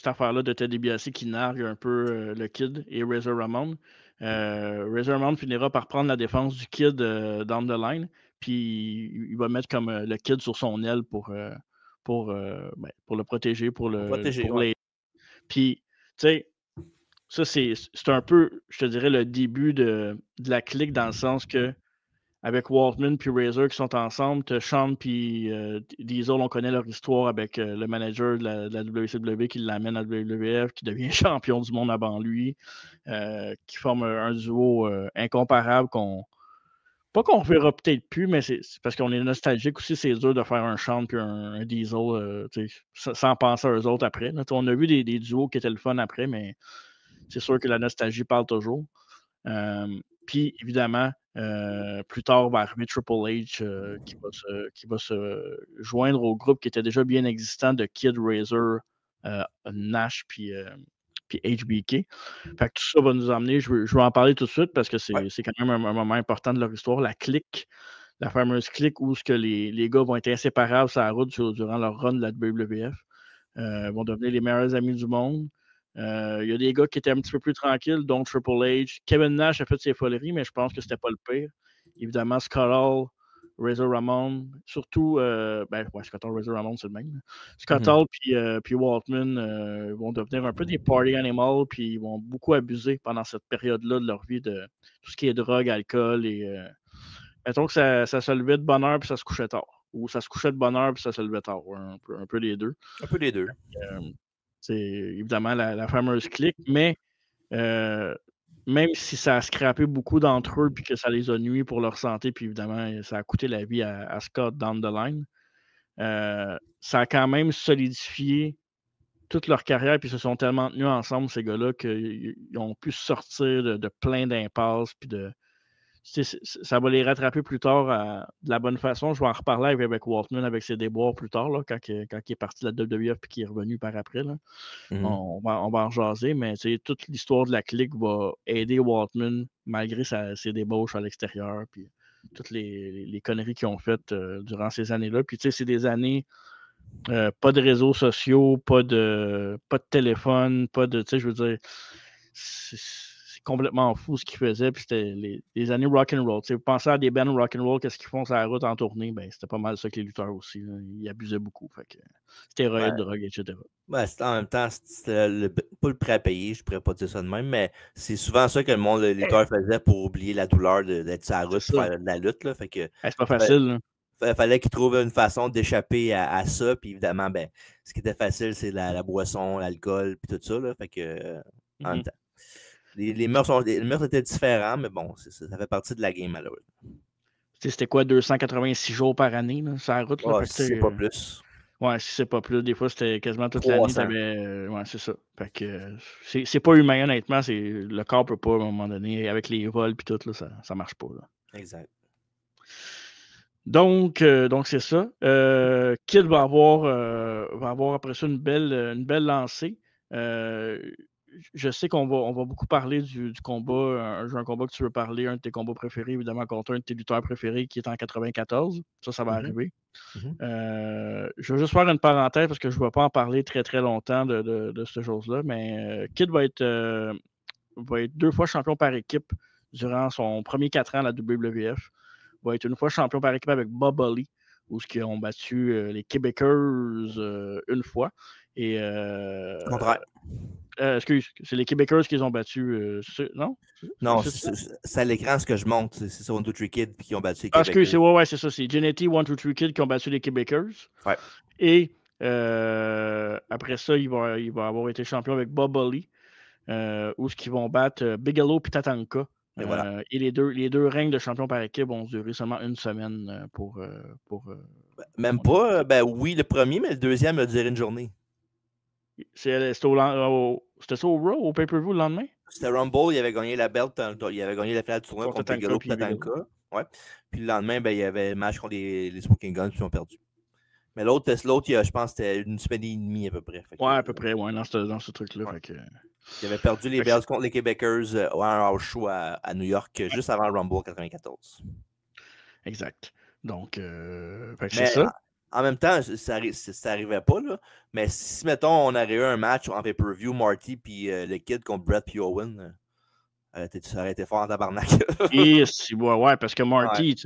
affaire-là de Ted DiBiase qui nargue un peu le Kid et Razor Ramon, Razor Ramon finira par prendre la défense du Kid down the line, puis il va mettre comme le Kid sur son aile pour le protéger, pour protéger, l'aider. Puis, tu sais, ça, c'est un peu, je te dirais, le début de la clique dans le sens que avec Waltman puis Razor qui sont ensemble, tu as Sean puis Diesel, on connaît leur histoire avec le manager de la WCW qui l'amène à la WWF, qui devient champion du monde avant lui, qui forme un duo incomparable pas qu'on verra peut-être plus, mais c'est parce qu'on est nostalgique aussi, c'est dur de faire un Sean puis un Diesel sans penser à eux autres après. Là, on a vu des duos qui étaient le fun après, mais c'est sûr que la nostalgie parle toujours. Puis, évidemment, plus tard, va arriver Triple H qui va se joindre au groupe qui était déjà bien existant de Kid, Razor, Nash, puis HBK. Fait que tout ça va nous emmener, je veux en parler tout de suite parce que c'est quand même un moment important de leur histoire, la clique, la fameuse clique où ce que les gars vont être inséparables sur la route durant leur run de la WWF. Vont devenir les meilleurs amis du monde. Il y a des gars qui étaient un petit peu plus tranquilles, dont Triple H. Kevin Nash a fait ses foleries, mais je pense que c'était pas le pire. Évidemment, Scott Hall, Razor Ramon, surtout, Scott Hall, Razor Ramon, c'est le même. Scott Hall puis Waltman vont devenir un peu des party animals, puis ils vont beaucoup abuser pendant cette période-là de leur vie de tout ce qui est drogue, alcool et mettons que ça se levait de bonne heure puis ça se couchait tard. Ou ça se couchait de bonne heure puis ça se levait tard. Un peu les deux. Un peu les deux. C'est évidemment la fameuse clique, mais même si ça a scrappé beaucoup d'entre eux puis que ça les a nuits pour leur santé, puis évidemment, ça a coûté la vie à Scott down the line, ça a quand même solidifié toute leur carrière, puis ils se sont tellement tenus ensemble, ces gars-là, qu'ils ont pu sortir de plein d'impasses, puis ça va les rattraper plus tard de la bonne façon. Je vais en reparler avec Waltman, avec ses déboires plus tard, là, quand il est parti de la WWF et qu'il est revenu par après. Là. On va en jaser, mais toute l'histoire de la clique va aider Waltman malgré ses débauches à l'extérieur, puis toutes les conneries qu'ils ont faites durant ces années-là. Puis c'est des années, pas de réseaux sociaux, pas de téléphone, pas de, je veux dire, c'est complètement fou ce qu'il faisait. Puis c'était les années rock'n'roll. Vous pensez à des bands rock'n'roll, qu'est-ce qu'ils font sur la route en tournée? Ben, c'était pas mal ça que les lutteurs aussi. Là. Ils abusaient beaucoup. Fait que stéroïdes, drogue, etc. Ouais, en même temps, c'était pas le prêt à payer, je pourrais pas dire ça de même, mais c'est souvent ça que le monde, les lutteurs faisaient pour oublier la douleur d'être sur la route et faire de la lutte. Là, fait que, c'est pas facile. Fallait qu'ils trouvent une façon d'échapper à ça. Puis évidemment, ben, ce qui était facile, c'est la boisson, l'alcool, puis tout ça. Là, fait que, en même temps. Les mœurs étaient différents, mais bon, ça fait partie de la game, malheureusement. C'était quoi, 286 jours par année, là, sur la route? Là, si c'est pas plus. Ouais, si c'est pas plus. Des fois, c'était quasiment toute l'année. Ouais, c'est ça. Fait que c'est pas humain, honnêtement. Le corps peut pas, à un moment donné, avec les vols et tout, là, ça marche pas. Là. Exact. Donc c'est ça. Kid va avoir après ça une belle lancée. Je sais qu'on va beaucoup parler du combat, un combat que tu veux parler, un de tes combats préférés, évidemment, contre un de tes lutteurs préférés qui est en 94. Ça va arriver. Je vais juste faire une parenthèse parce que je ne vais pas en parler très, très longtemps de cette chose-là, mais Kid va être 2 fois champion par équipe durant son premier 4 ans à la WWF. Va être une fois champion par équipe avec Bob Holly, où ils ont battu les Québécois une fois. Et contraire. Excuse, c'est les Québécois qui les ont battus, non? Non, c'est à l'écran ce que je montre. C'est sur 1, 2, 3 Kid qui ont battu les Québécois. Excuse, ouais, c'est ça. C'est Genetti, 1, 2, 3 Kid qui ont battu les Québécois. Ouais. Et après ça, il va avoir été champion avec Bob Holly, où ils vont battre Bigelow et Tatanka. Et voilà. Et les deux règnes de champion par équipe vont durer seulement une semaine pour même pas. Ben oui, le premier, mais le deuxième a duré une journée. C'était ça au Raw, au pay-per-view le lendemain? C'était Rumble, il avait gagné la belt, il avait gagné la finale du tournoi contre Bigelow et Tatanka. Ouais. Puis le lendemain, ben, il y avait un match contre les Smoking Guns, puis ils ont perdu. Mais l'autre, je pense que c'était une semaine et demie à peu près. Ouais, à peu près, ouais, dans ce truc-là. Ouais. Fait que... Il avait perdu les belts contre les Québécois à un house show à New-York, juste avant le Rumble 94. Exact. Donc, c'est ça. En même temps, ça n'arrivait pas, là. Mais si, mettons, on aurait eu un match en pay-per-view, Marty puis le Kid contre Brett puis Owen, ça aurait été fort en tabarnak. Ouais, parce que Marty,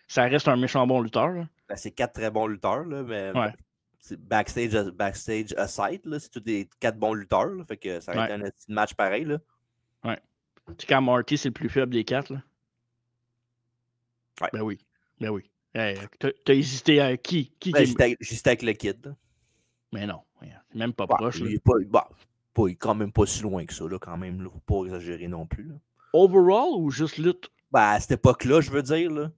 ça reste un méchant bon lutteur. Ben, c'est 4 très bons lutteurs, là, mais backstage aside, là, c'est tous des 4 bons lutteurs. Là, fait que ça aurait été un petit match pareil. Là. Ouais. Tu sais, quand Marty, c'est le plus faible des 4, là. Ouais. Ben oui. Hey, t'as hésité à qui? J'hésitais avec le Kid. Là. Mais non, même pas proche. Il est quand même pas si loin que ça, là, quand même. Là, faut pas exagérer non plus. Là. Overall ou juste lutte? Ben, à cette époque-là, je veux dire. Là.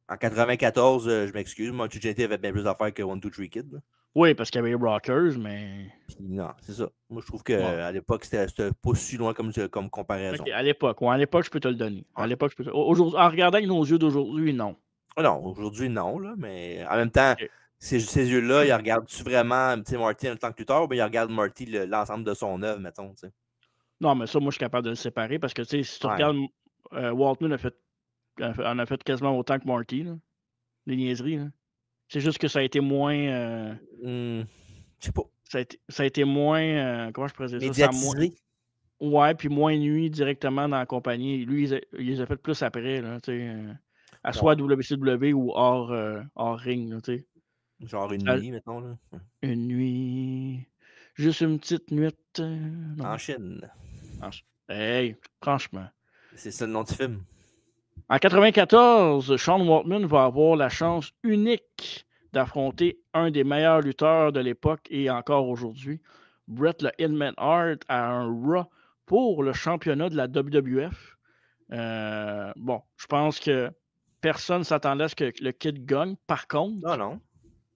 En 94, je m'excuse, moi, TJT avait bien plus d'affaires que 1, 2, 3 Kid. Là. Oui, parce qu'il y avait les Rockers, mais. Puis, non, c'est ça. Moi, je trouve qu'à l'époque, c'était pas si loin comme comparaison. Okay, à l'époque, je peux te le donner. À l'époque, je peux aujourd'hui, en regardant avec nos yeux d'aujourd'hui, non. Non, aujourd'hui, non, là, mais en même temps, ces yeux-là, ils regardent-tu vraiment Marty en tant que lutteur ou bien ils regardent Marty l'ensemble de son œuvre, mettons, tu sais? Non, mais ça, moi, je suis capable de le séparer parce que, tu sais, si tu regardes, Waltman en a fait quasiment autant que Marty, là. Les niaiseries, là. C'est juste que ça a été moins. Je sais pas. Ça a été moins. Comment je pourrais dire ça? Médiatisé. Ouais, puis moins nuit directement dans la compagnie. Lui, il les a fait plus après, là, tu sais. À soit à WCW ou hors ring, là, tu sais. Genre une nuit, mettons, là. Une nuit. Juste une petite nuit. En Chine. Hey, franchement. C'est ça le nom du film. En 94, Sean Waltman va avoir la chance unique d'affronter un des meilleurs lutteurs de l'époque et encore aujourd'hui, Bret le Hitman Hart, à un Raw pour le championnat de la WWF. Bon, je pense que personne ne s'attendait à ce que le Kid gagne. Par contre, non.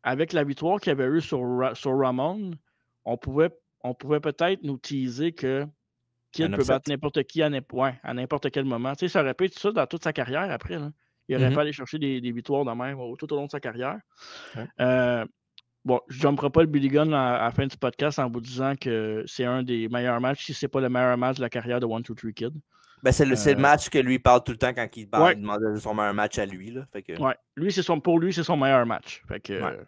Avec la victoire qu'il y avait eu sur Ramon, on pouvait peut-être nous teaser que Kid peut battre n'importe qui à n'importe quel moment. Tu sais, ça aurait pu être ça dans toute sa carrière après. Là. Il aurait pas aller chercher des victoires de même tout au long de sa carrière. Ouais. Bon, je ne jumperai pas le Billy Gunn à la fin du podcast en vous disant que c'est un des meilleurs matchs, si ce n'est pas le meilleur match de la carrière de 1, 2, 3 Kid. Ben, c'est le match que lui parle tout le temps quand il demande son meilleur match à lui. Là. Fait que... Ouais, pour lui, c'est son meilleur match. Fait que,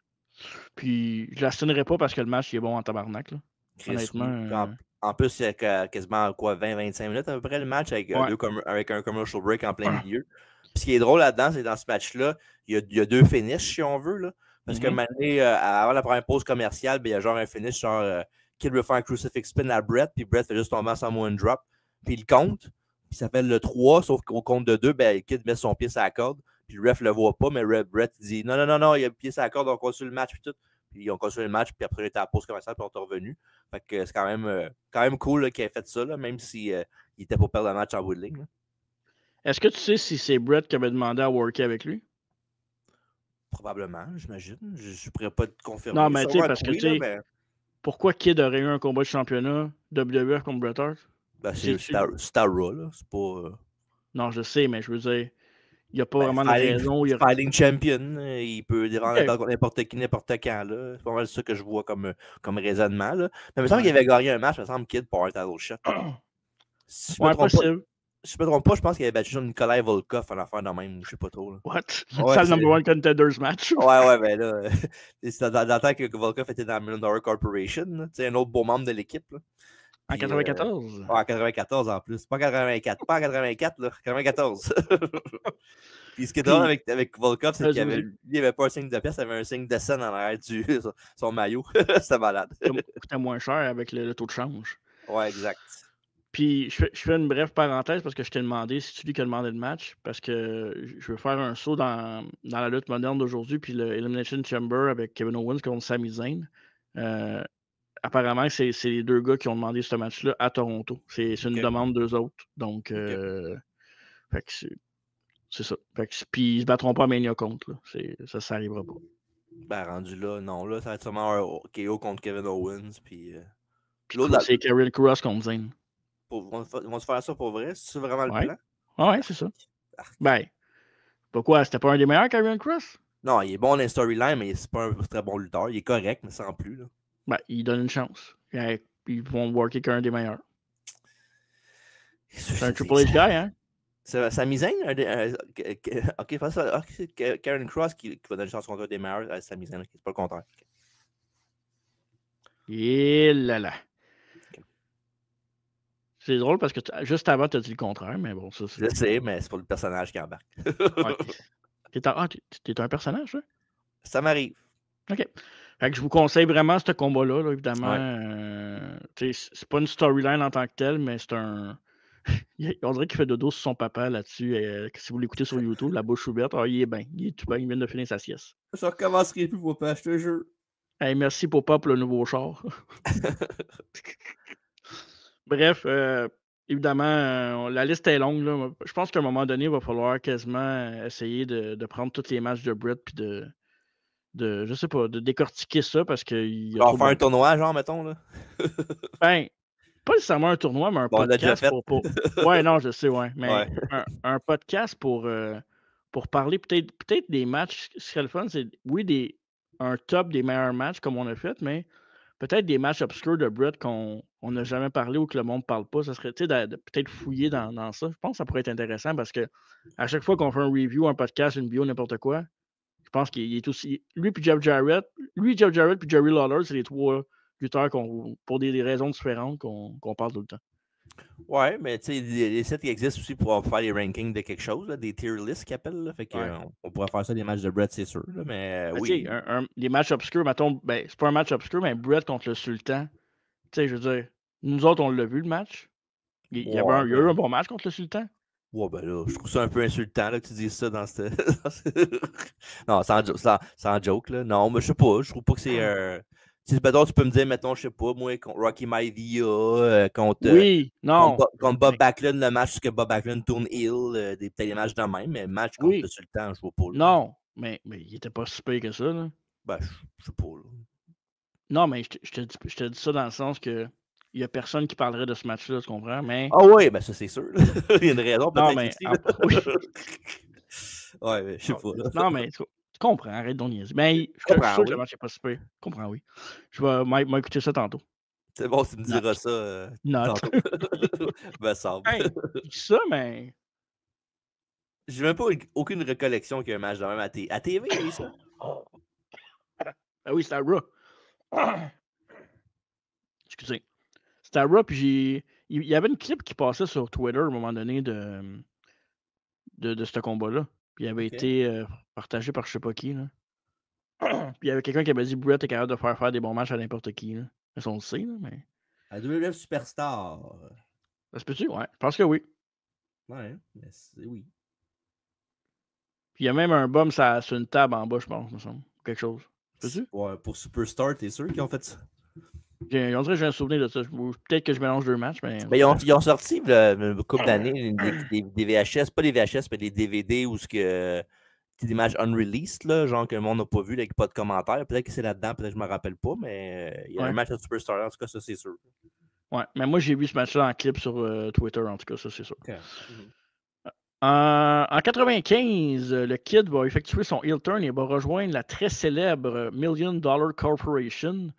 puis je ne l'assignerai pas parce que le match il est bon en tabarnak. Là. Honnêtement. En plus, il y a quasiment 20-25 minutes à peu près le match avec, Ouais. avec un commercial break en plein milieu. Puis ce qui est drôle là-dedans, c'est dans ce match-là, il y a deux finishes, si on veut. Là, parce que avant la première pause commerciale, ben, il y a genre un finish, genre Kid veut faire un crucifix spin à Brett, puis Brett fait juste tomber en Samoan drop. Puis il compte, puis ça fait le 3, sauf qu'au compte de 2, ben, Kid met son pied sur la corde, puis le ref le voit pas, mais Brett dit non, il a le pied sur la corde, on continue le match, puis tout. Puis ils ont continué le match, puis après, il était à la pause commerciale, puis on est revenu. Fait que c'est quand même cool qu'il ait fait ça, là, même s'il était pour perdre le match en bout de ligne. Est-ce que tu sais si c'est Brett qui avait demandé à worker avec lui? Probablement, j'imagine. Je ne pourrais pas te confirmer. Non, mais tu sais, Sûrement parce que oui, tu là, sais, mais pourquoi Kid aurait eu un combat de championnat WWF contre Bret Hart? ben, c'est à Raw, là. C'est pas. Non, je sais, mais je veux dire, il n'y a pas Ben, vraiment de raison. fighting champion, il peut défendre Ok. contre n'importe qui, n'importe quand. Là. C'est pas mal ça que je vois comme raisonnement. Là. Mais il me semble Ouais. qu'il avait gagné un match, il me semble, Kid, pour un title shot. Si je me Ouais, trompe pas, possible. je pense qu'il avait battu Nikolai Volkov en affaire de même, je sais pas trop. Là. What? Ouais, C'est le number one contenders match. ouais, ben là, c'est dans le temps que Volkov était dans la Million Dollar Corporation, un autre beau membre de l'équipe. En Puis, 94. en 94 en plus. Pas en 84. Pas en 84, là. 94. Puis ce qui est drôle Puis, avec Volkov, c'est qu'il vas-y. lui, avait pas un signe de pièce, il avait un signe de scène en arrière du son maillot. C'était malade. Coûtait moins cher avec le taux de change. Ouais, exact. Puis, je fais une brève parenthèse parce que je t'ai demandé si tu lui qui as demandé le match. Parce que je veux faire un saut dans la lutte moderne d'aujourd'hui. Puis, le Elimination Chamber avec Kevin Owens contre Sami Zayn. Apparemment, c'est les deux gars qui ont demandé ce match-là à Toronto. C'est une demande d'eux autres. Donc, fait que c'est ça. Fait que, puis, ils se battront pas à Mania contre. Là. Ça n'arrivera pas. Ben, rendu là, non. Là, ça va être sûrement un KO contre Kevin Owens. Puis Puis, c'est Karrion Kross contre Zayn. Ils vont se faire ça pour vrai? C'est vraiment le Ouais. plan? Ouais, c'est ça. Ben, pourquoi? C'était pas un des meilleurs, Karrion Kross? Non, il est bon dans les storylines, mais c'est pas un très bon lutteur. Il est correct, mais sans plus. Là. Ben, il donne une chance. Ils vont worker qu'un des meilleurs. C'est un Triple H guy, hein? C'est Sami Zayn? Ok, pas ça. C'est Karen Cross qui va donner une chance contre un des meilleurs à Sami Zayn. C'est pas le contraire. Et là là. C'est drôle parce que juste avant, tu as dit le contraire, mais bon, ça c'est. Je sais, mais c'est pas le personnage qui embarque. Ouais. T'es un personnage, là? Ça m'arrive. OK. Fait que je vous conseille vraiment ce combat-là, là, évidemment. Ouais. C'est pas une storyline en tant que telle, mais c'est un. On dirait qu'il fait dodo sur son papa là-dessus. Si vous l'écoutez sur YouTube, la bouche ouverte, il est bien. Il est tout bien, il vient de finir sa sieste. Je recommencerai plus, papa, je te jure. Hey, merci Papa pour le nouveau char. Bref, évidemment, la liste est longue. Là. Je pense qu'à un moment donné, il va falloir quasiment essayer de prendre tous les matchs de Brett puis je sais pas, de décortiquer ça parce qu'il y a On trop va faire un de. tournoi, genre, mettons. Là. Ben, pas nécessairement un tournoi, mais un Bon, on l'a déjà podcast fait. Ouais, non, je sais, ouais. Mais Ouais. un podcast pour parler peut-être des matchs. Ce qui serait le fun, c'est oui, un top des meilleurs matchs comme on a fait, mais peut-être des matchs obscurs de Brett qu'on n'a jamais parlé ou que le monde ne parle pas. Ça serait, tu sais, de peut-être fouiller dans ça. Je pense que ça pourrait être intéressant parce que à chaque fois qu'on fait un review, un podcast, une bio, n'importe quoi, je pense qu'il est aussi. Lui puis Jeff Jarrett, puis Jerry Lawler, c'est les trois lutteurs pour des raisons différentes qu'on parle tout le temps. Ouais, mais tu sais, les sites qui existent aussi pour faire les rankings de quelque chose, là, des tier lists qu'ils appellent. Là, fait que, Ouais. on pourrait faire ça des matchs de Brett, c'est sûr. Là, mais Ben, oui. les matchs obscurs, mettons, ben, c'est pas un match obscur, mais Brett contre le Sultan. Tu sais, je veux dire, nous autres, on l'a vu le match. Il y a eu un bon match contre le Sultan. Ouais, ben là, je trouve ça un peu insultant là, que tu dises ça dans cette. Non, sans joke, là. Non, mais je sais pas. Je trouve pas que c'est. Si mettons, tu peux me dire, mettons, je sais pas, moi, contre Rocky Maivia, Oui, non. contre Bob Backlund, le match que Bob Backlund tourne heel, peut-être des matchs de même, mais match contre le Oui. Sultan, je vois pas. Là. Non, mais il était pas si pire que ça, là. Ben, je sais pas. Là. Non, mais je te dis ça dans le sens que il y a personne qui parlerait de ce match-là, tu comprends? Mais. Ah ouais, ben ça, c'est sûr. Il y a une raison, Non, peut-être mais. ici. Oui. Ouais, mais je sais pas. Là. Non, mais tu comprends, arrête de niaiser. Mais je suis comprends, sûr que oui. le match n'est pas si pire. Je comprends, oui. Je vais m'écouter ça tantôt. C'est bon, tu me diras Note. ça Note. tantôt. Me semble. Hey, je dis ça, mais. J'ai même pas aucune recollection qu'il y a un match de même à TV, oui, ça. Ah oui, c'est à Raw. Excusez. C'était Raw, puis il y avait une clip qui passait sur Twitter à un moment donné de ce combat-là. Puis il avait OK. été partagé par je sais pas qui. Là. Puis il y avait quelqu'un qui avait dit Brett est capable de faire des bons matchs à n'importe qui. Là. Ça, on le sait, là, mais. La WWF Superstar. Ça se peut-tu? Ouais, je pense que oui. Ouais, mais oui. Puis il y a même un bum sur une table en bas, je pense, me semble. Quelque chose. Ça se peut-tu? Ouais, pour Superstar, t'es sûr qu'ils ont fait ça? On dirait que j'ai un souvenir de ça. Peut-être que je mélange deux matchs, mais. Ben, ils ont sorti une couple d'années des VHS, pas des VHS, mais des DVD où c'est des matchs unreleased, là, genre que le monde n'a pas vu, là, avec pas de commentaires. Peut-être que c'est là-dedans, peut-être que je me rappelle pas, mais il y a un match à Superstar, en tout cas, ça c'est sûr. Ouais, mais moi j'ai vu ce match-là en clip sur Twitter, en tout cas, ça c'est sûr. Okay. Mm-hmm. En 95, le Kid va effectuer son heel turn et va rejoindre la très célèbre Million Dollar Corporation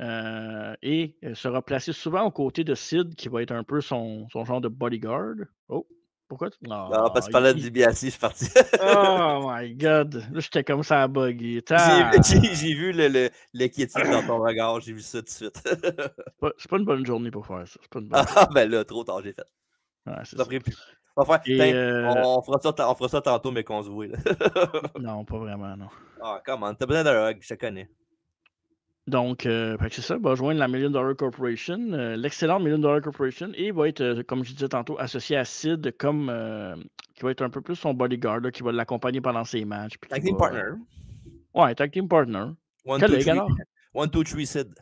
et sera placé souvent aux côtés de Sid, qui va être un peu son genre de bodyguard. Oh, pourquoi? Non, parce que tu parlais de DiBiase, je suis parti. Oh my god! Là, j'étais comme ça à bugger. J'ai vu le quiétude dans ton regard, j'ai vu ça tout de suite. C'est pas une bonne journée pour faire ça. C'est pas une bonne Ah, ben là, trop tard, j'ai fait. Ouais, c'est ça. ça. On, va faire, Et, on fera ça tantôt, mais qu'on se voit. Non, pas vraiment, non. Ah, comment? T'as besoin d'un hug, je te connais. Donc, c'est ça, il va joindre la Million Dollar Corporation, l'excellente Million Dollar Corporation, et il va être, comme je disais tantôt, associé à Sid comme qui va être un peu plus son bodyguard, là, qui va l'accompagner pendant ses matchs. Tag team partner. Ouais, tag team partner. 1, 2, 3 Sid.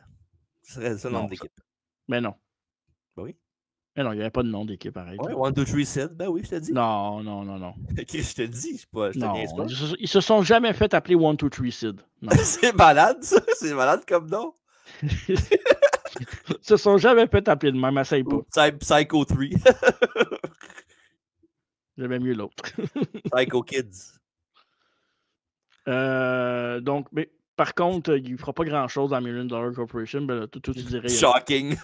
Ce serait ça le nom de l'équipe. Mais non. Ben oui. Mais non, il n'y avait pas de nom d'équipe, arrête. Ouais, 1, 2, 3 Sid. Ben oui, je te dis. Non. Je te dis, je te niaise pas. Ils se sont jamais fait appeler 1, 2, 3 Sid. C'est malade, ça. C'est malade comme nom. Ils se sont jamais fait appeler de même, essaye pas. Psycho 3. J'aimais mieux l'autre. Psycho Kids. Donc, mais par contre, il ne fera pas grand-chose dans Million Dollar Corporation. Ben, là, tout tu dirais. Shocking.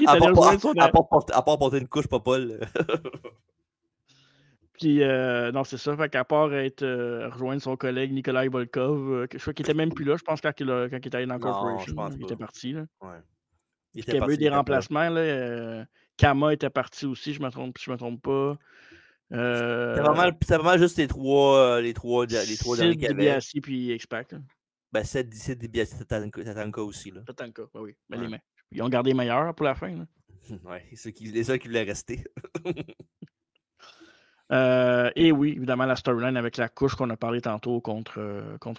À part porter une couche, Popol. Puis, non, c'est ça. Fait qu'à part rejoindre son collègue Nikolai Volkov, je crois qu'il était même plus là, je pense, quand il est allé dans Corporation. Je pense il pas. était parti. Là. Ouais. Il y avait eu des remplacements. Là, Kama était parti aussi, je me trompe pas. C'est vraiment juste les trois derniers qui avaient. DiBiase puis X-Pac. Ben, c'est DiBiase, Tatanka aussi. Là. Tatanka, ben oui. Ben, ouais. Ils ont gardé les meilleurs pour la fin. Là. Ouais, les seuls qui voulaient rester. Et oui, évidemment, la storyline avec la couche qu'on a parlé tantôt contre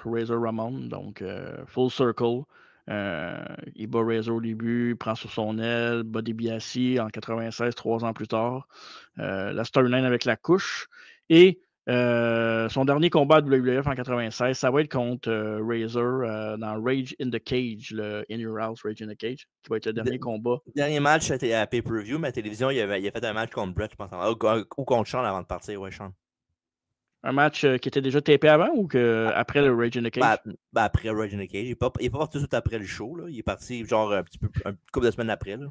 Razor Ramon. Donc, full circle. Il bat Razor au début, il prend sur son aile, bat DiBiase en 96, 3 ans plus tard. La storyline avec la couche. Et son dernier combat à WWF en 96, ça va être contre Razor dans Rage in the Cage, le In Your House Rage in the Cage, qui va être le dernier combat. Le dernier match, c'était à pay-per-view, mais à la télévision, il a fait un match contre Brett, je pense, ou contre Sean avant de partir. Ouais, Sean. Un match qui était déjà tapé avant ou après le Rage in the Cage? Ben après Rage in the Cage. Il n'est pas parti tout de suite après le show. Là. Il est parti genre un couple de semaines après. Là.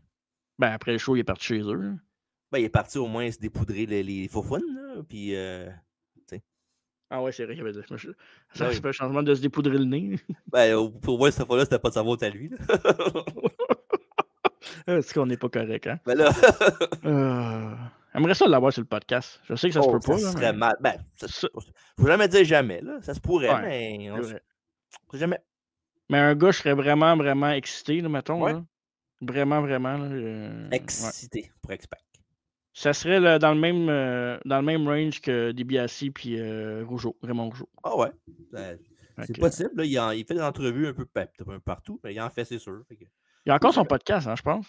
Ben après le show, il est parti chez eux. Là. Ben, il est parti au moins se dépoudrer les faux fun. Puis, ah ouais, c'est vrai qu'il y avait ça fait un changement de se dépoudrer le nez. Ben, pour moi, cette fois-là, c'était pas de sa faute à lui. Est-ce qu'on n'est pas correct, hein? Ben là. J'aimerais ça l'avoir sur le podcast. Je sais que ça se peut pas. Ça serait mal. Ben, faut jamais dire jamais. Là. Ça se pourrait, mais on sait jamais. Mais un gars, je serais vraiment, vraiment excité, là, mettons. Ouais. Là. Vraiment, vraiment. Excité pour X-Pac. Ça serait là, dans le même range que DiBiase puis Raymond Rougeau. Ah ouais. C'est possible. Là, il fait des entrevues un peu partout, mais il en fait, c'est sûr. Il a encore son podcast, hein, je pense.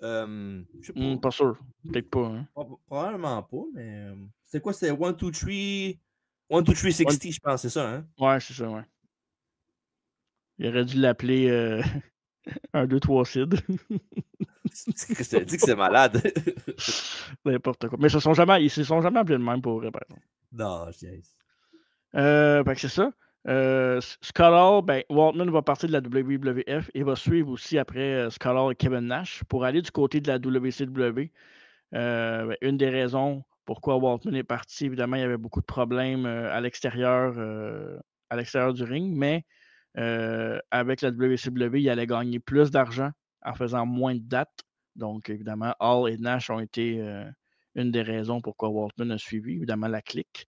Je sais pas. Pas sûr. Peut-être pas. Hein. Probablement pas, mais c'est quoi? C'est 1, 2, 3 60, je pense, c'est ça, hein? Ouais, c'est ça, ouais. Il aurait dû l'appeler 1, 2, 3 Sid. Je te dis que c'est malade. N'importe quoi. Mais ils se sont jamais appelés de même pour vrai, par exemple. Non, je dis. Fait que c'est ça. Scott Hall, ben, Waltman va partir de la WWF et va suivre aussi après Scott Hall et Kevin Nash pour aller du côté de la WCW. Une des raisons pourquoi Waltman est parti, évidemment, il y avait beaucoup de problèmes à l'extérieur du ring, mais avec la WCW, il allait gagner plus d'argent en faisant moins de dates. Donc, évidemment, Hall et Nash ont été une des raisons pourquoi Waltman a suivi, évidemment, la clique.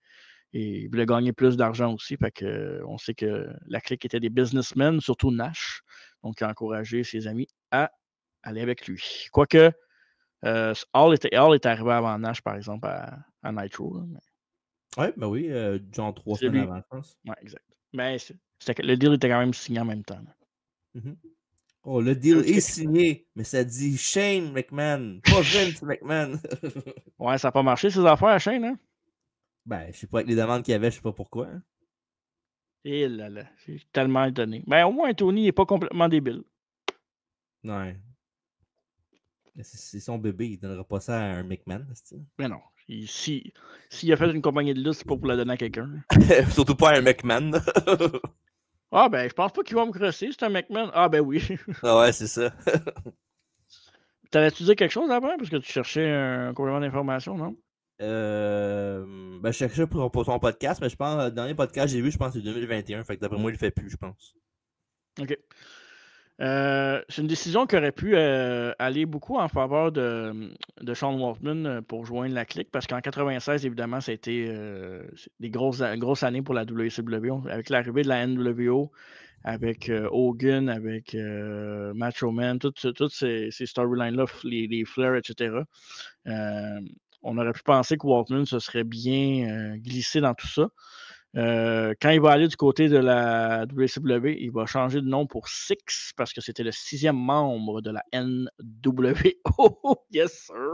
Et il voulait gagner plus d'argent aussi. Fait que, on sait que la clique était des businessmen, surtout Nash. Donc, il a encouragé ses amis à aller avec lui. Quoique, Hall était arrivé avant Nash, par exemple, à Nitro. Ouais, ben oui, genre 3 semaines avant, je pense. Ouais, exact. Mais le deal était quand même signé en même temps. Oh, le deal est signé, mais ça dit Shane McMahon, pas Vince McMahon. Ouais, ça n'a pas marché, ces affaires à Shane, hein? Ben, je sais pas, avec les demandes qu'il y avait, je sais pas pourquoi. Hein. Et là là, j'ai tellement étonné. Mais au moins, Tony n'est pas complètement débile. Ouais. C'est son bébé, il donnera pas ça à un McMahon. Mais non. S'il a fait une compagnie de lutte, c'est pas pour la donner à quelqu'un. Surtout pas à un McMahon. Ah ben, je pense pas qu'il va me crosser, c'est un McMahon. Ah ben oui. Ah ouais, c'est ça. T'allais-tu dire quelque chose après? Parce que tu cherchais un complément d'information, non? Ben, je cherchais pour son podcast, mais je pense, le dernier podcast que j'ai vu, je pense que c'est 2021. Fait que d'après moi, il le fait plus, je pense. OK. C'est une décision qui aurait pu aller beaucoup en faveur de Sean Waltman pour joindre la clique, parce qu'en 96, évidemment, ça a été des grosses années pour la WCW, avec l'arrivée de la NWO, avec Hogan, avec Macho Man, toutes ces storylines-là, les Flair, etc. On aurait pu penser que Waltman se serait bien glissé dans tout ça. Quand il va aller du côté de la WCW, il va changer de nom pour Six parce que c'était le 6e membre de la NWO. Yes, sir!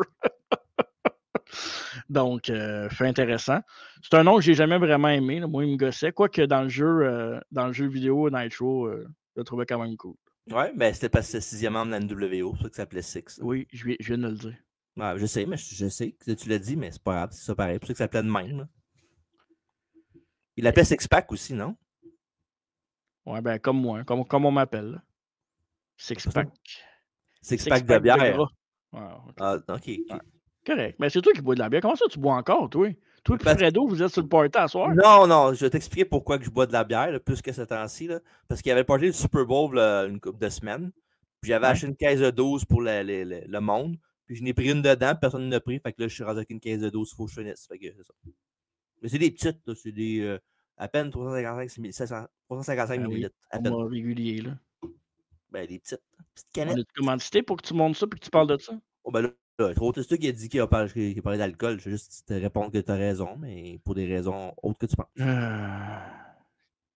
Donc, fait intéressant. C'est un nom que j'ai jamais vraiment aimé. Là. Moi, il me gossait. Quoique dans le jeu vidéo Nitro, je le trouvais quand même cool. Ouais, ben c'était parce que c'est le 6e membre de la NWO, c'est ça que ça s'appelait Six. Oui, je viens de le dire. Ouais, je sais, mais je sais que tu l'as dit, mais c'est pas grave, c'est ça pareil. C'est pour ça que ça s'appelait de même. Là. Il l'appelait Six-Pack aussi, non? Ouais, ben comme moi, comme on m'appelle. Six-pack. Six-Pack de bière. Ouais, okay. Ah, ok. Ouais. Correct. Mais c'est toi qui bois de la bière. Comment ça, tu bois encore, toi? Toi et Fredo, vous êtes sur le party à soir? Non, je vais t'expliquer pourquoi que je bois de la bière, là, plus que ce temps-ci. Là, parce qu'il y avait le party du Super Bowl une couple de semaines. Puis j'avais acheté une caisse de 12 pour le monde. Puis je n'ai pris une dedans, personne ne l'a pris. Fait que là, je suis rendu avec une caisse de 12, il faut que je finisse. Fait que c'est ça. Mais c'est des petites, là, c'est des à peine 355 millilitres. À peine. On régulier, là. Ben, des petites On canettes. est commandité pour que tu montes ça et que tu parles de ça? Oh, ben là, c'est toi qui a dit qu'il a parlé d'alcool. Je vais juste te répondre que tu as raison, mais pour des raisons autres que tu penses.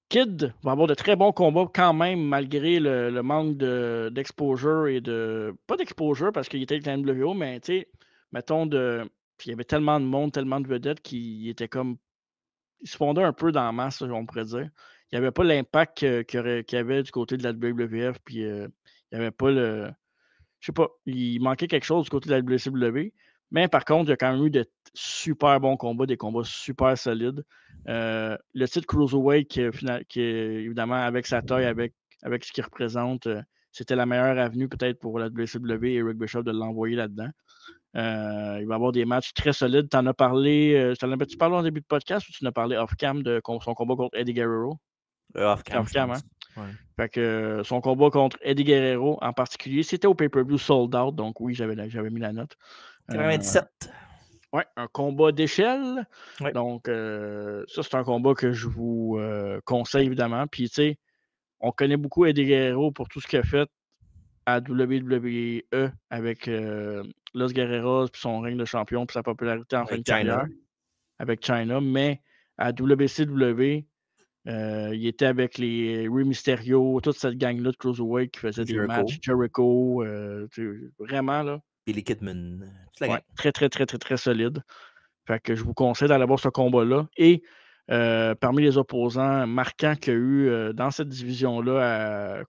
Kid va avoir de très bons combats quand même, malgré le manque d'exposure et de. Pas d'exposure parce qu'il était avec la NWO, mais tu sais, mettons Puis il y avait tellement de monde, tellement de vedettes qui étaient comme. Ils se fondaient un peu dans la masse, on pourrait dire. Il n'y avait pas l'impact qu'il y avait du côté de la WWF, puis il n'y avait pas le. Je sais pas, il manquait quelque chose du côté de la WCW. Mais par contre, il y a quand même eu de super bons combats, des combats super solides. Le titre Cruiserweight, qui est évidemment avec sa taille, avec ce qu'il représente, c'était la meilleure avenue peut-être pour la WCW et Eric Bischoff de l'envoyer là-dedans. Il va y avoir des matchs très solides. T'en as parlé, tu parlé en début de podcast ou tu en as parlé off-cam de son combat contre Eddie Guerrero? Off-cam, Hein? Ouais. Fait que son combat contre Eddie Guerrero en particulier, c'était au pay-per-view sold out, donc oui, j'avais mis la note. 97. Ouais, un combat d'échelle. Ouais. Donc, ça, c'est un combat que je vous conseille évidemment. Puis, tu sais, on connaît beaucoup Eddie Guerrero pour tout ce qu'il a fait à WWE avec Los Guerreros, puis son règne de champion, puis sa popularité en fin de carrière avec Chyna. Mais à WCW, il était avec les Rey Mysterio, toute cette gang-là de Cruiserweight qui faisait des matchs. Jericho, vraiment, là. Billy Kidman. Ouais, très, très, très, très, très solide. Fait que je vous conseille d'aller voir ce combat-là. Et parmi les opposants marquants qu'il y a eu dans cette division-là,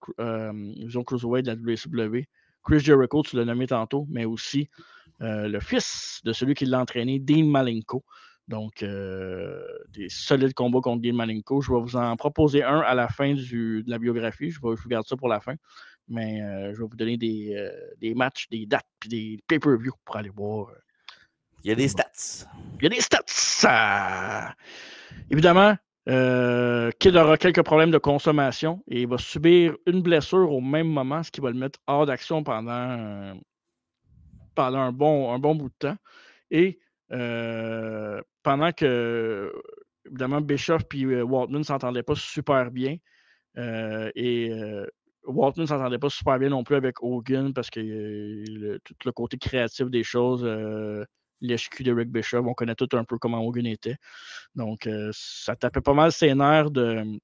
division Cruiserweight de la WCW, Chris Jericho, tu l'as nommé tantôt, mais aussi le fils de celui qui l'a entraîné, Dean Malenko. Donc, des solides combats contre Dean Malenko. Je vais vous en proposer un à la fin de la biographie. Je vous garde ça pour la fin. Mais je vais vous donner des matchs, des dates, puis des pay-per-view pour aller voir. Il y a des stats. Il y a des stats. Évidemment, Kid aura quelques problèmes de consommation et il va subir une blessure au même moment, ce qui va le mettre hors d'action pendant un bon bout de temps. Et pendant que, évidemment, Bischoff et Waltman ne s'entendaient pas super bien, Waltman ne s'entendait pas super bien non plus avec Hogan parce que tout le côté créatif des choses, l'HQ de Rick Bischoff, on connaît tout un peu comment Hogan était. Donc, ça tapait pas mal ses nerfs de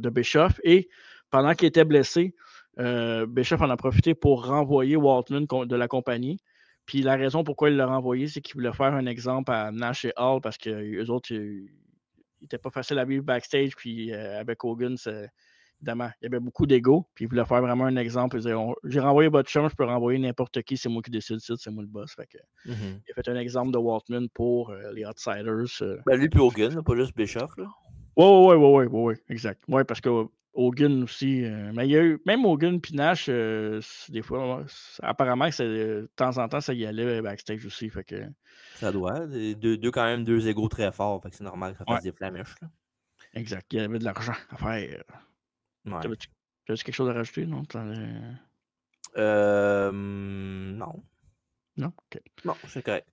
Bischoff. Et pendant qu'il était blessé, Bischoff en a profité pour renvoyer Waltman de la compagnie. Puis la raison pourquoi il l'a renvoyé, c'est qu'il voulait faire un exemple à Nash et Hall parce qu'eux autres, ils n'étaient pas faciles à vivre backstage. Puis avec Hogan, évidemment, il y avait beaucoup d'ego. Puis il voulait faire vraiment un exemple. Il disait, j'ai renvoyé votre chum, je peux renvoyer n'importe qui, c'est moi qui décide, c'est moi le boss. Fait que, il a fait un exemple de Waltman pour les Outsiders. Ben, lui puis Hogan, pas juste Bischoff. Là. Ouais, exact. Ouais, parce que Hogan aussi. Mais il y a eu, même Hogan puis Nash, des fois, apparemment, de temps en temps, ça y allait backstage aussi. Fait que, Ça doit. Quand même, deux égos très forts. Fait que c'est normal que ça fasse des flamèches. Là. Exact. Il y avait de l'argent à faire. Ouais. T'avais-tu quelque chose à rajouter, non? Non. Non? OK. Non, c'est correct.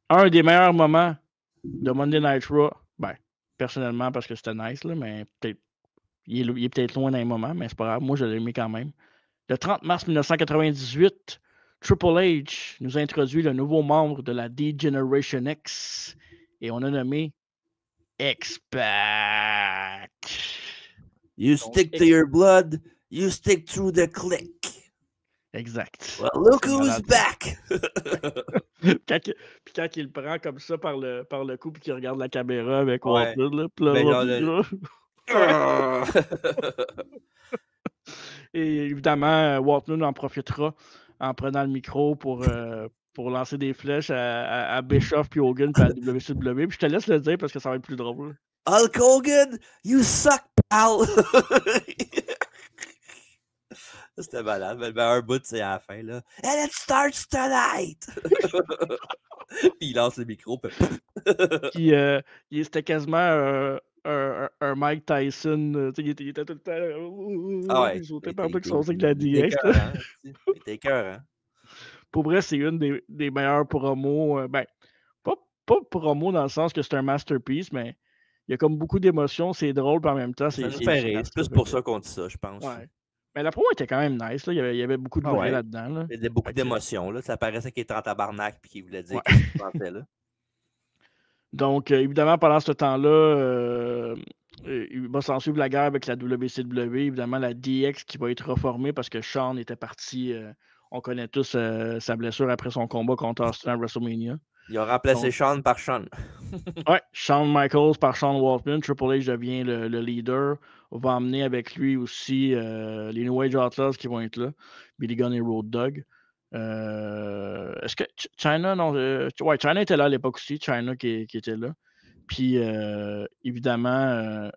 Un des meilleurs moments de Monday Night Raw, ben, personnellement, parce que c'était nice, là, mais peut-être il est peut-être loin d'un moment, mais c'est pas grave. Moi, je l'ai aimé quand même. Le 30 mars 1998, Triple H nous a introduit le nouveau membre de la D-Generation X et on a nommé X-Pac. You stick to your blood, you stick through the click. Exact. Well, look who's back! Puis quand il le prend comme ça par le cou puis qu'il regarde la caméra avec Waltman, là, puis Ben, là, et évidemment, Waltman en profitera en prenant le micro pour lancer des flèches à Bischoff puis Hogan puis à WCW. Puis je te laisse le dire parce que ça va être plus drôle. Hulk Hogan, you suck, pal! C'était malade. Mais le meilleur bout, c'est à la fin, là. And it starts tonight! Puis il lance le micro. Puis c'était quasiment un Mike Tyson. Il était tout le temps. Il sautait partout avec son signe de la DX. Il était écœurant. Pour vrai, c'est une des meilleures promos. Ben, pas promo dans le sens que c'est un masterpiece, mais il y a comme beaucoup d'émotions. C'est drôle, puis en même temps, Ça nous c'est fait rire. efficace. C'est plus pour ça qu'on dit ça, je pense. Ouais. Mais la promo était quand même nice. Là. Il y avait beaucoup de vrai là-dedans. Là. Il y avait beaucoup d'émotions. Là. Ça paraissait qu'il était en tabarnak et qu'il voulait dire ce qu'il pensait là. Donc, évidemment, pendant ce temps-là, il va s'en suivre la guerre avec la WCW. Évidemment, la DX qui va être reformée parce que Shawn était parti. On connaît tous sa blessure après son combat contre Austin à WrestleMania. Ils ont remplacé Shawn par Shawn. Ouais, Shawn Michaels par Shawn Waltman. Triple H devient le leader. On va emmener avec lui aussi les New Age Outlaws qui vont être là. Billy Gunn et Road Dogg. Est-ce que Chyna, non, ouais, Chyna était là à l'époque aussi. Chyna qui était là. Puis, évidemment,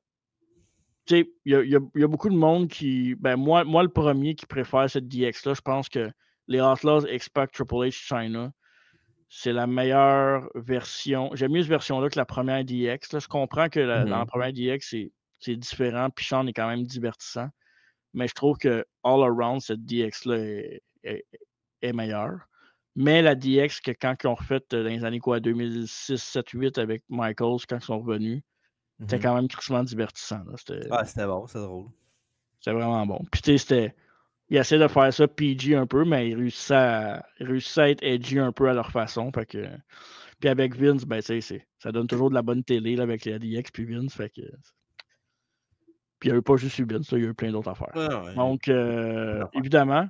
tu sais, il y a beaucoup de monde qui. Ben, moi, le premier qui préfère cette DX-là, je pense que les Outlaws, X-Pac, Triple H, Chyna, c'est la meilleure version. J'aime mieux cette version-là que la première DX. Là. Je comprends que dans la première DX, c'est différent, puis Shawn est quand même divertissant. Mais je trouve que all around, cette DX-là est meilleure. Mais la DX, que quand ils ont refait dans les années 2006, 7, 8 avec Michaels, quand ils sont revenus, c'était quand même crissement divertissant. Là. C'était bon, c'est drôle. C'était vraiment bon. Puis tu sais, ils essaient de faire ça PG un peu, mais ils réussissaient à être edgy un peu à leur façon. Fait que... Puis avec Vince, ben, ça donne toujours de la bonne télé là, avec les DX puis Vince. Fait que... Puis il n'y a eu pas juste eu Vince, il y a eu plein d'autres affaires. Donc, évidemment,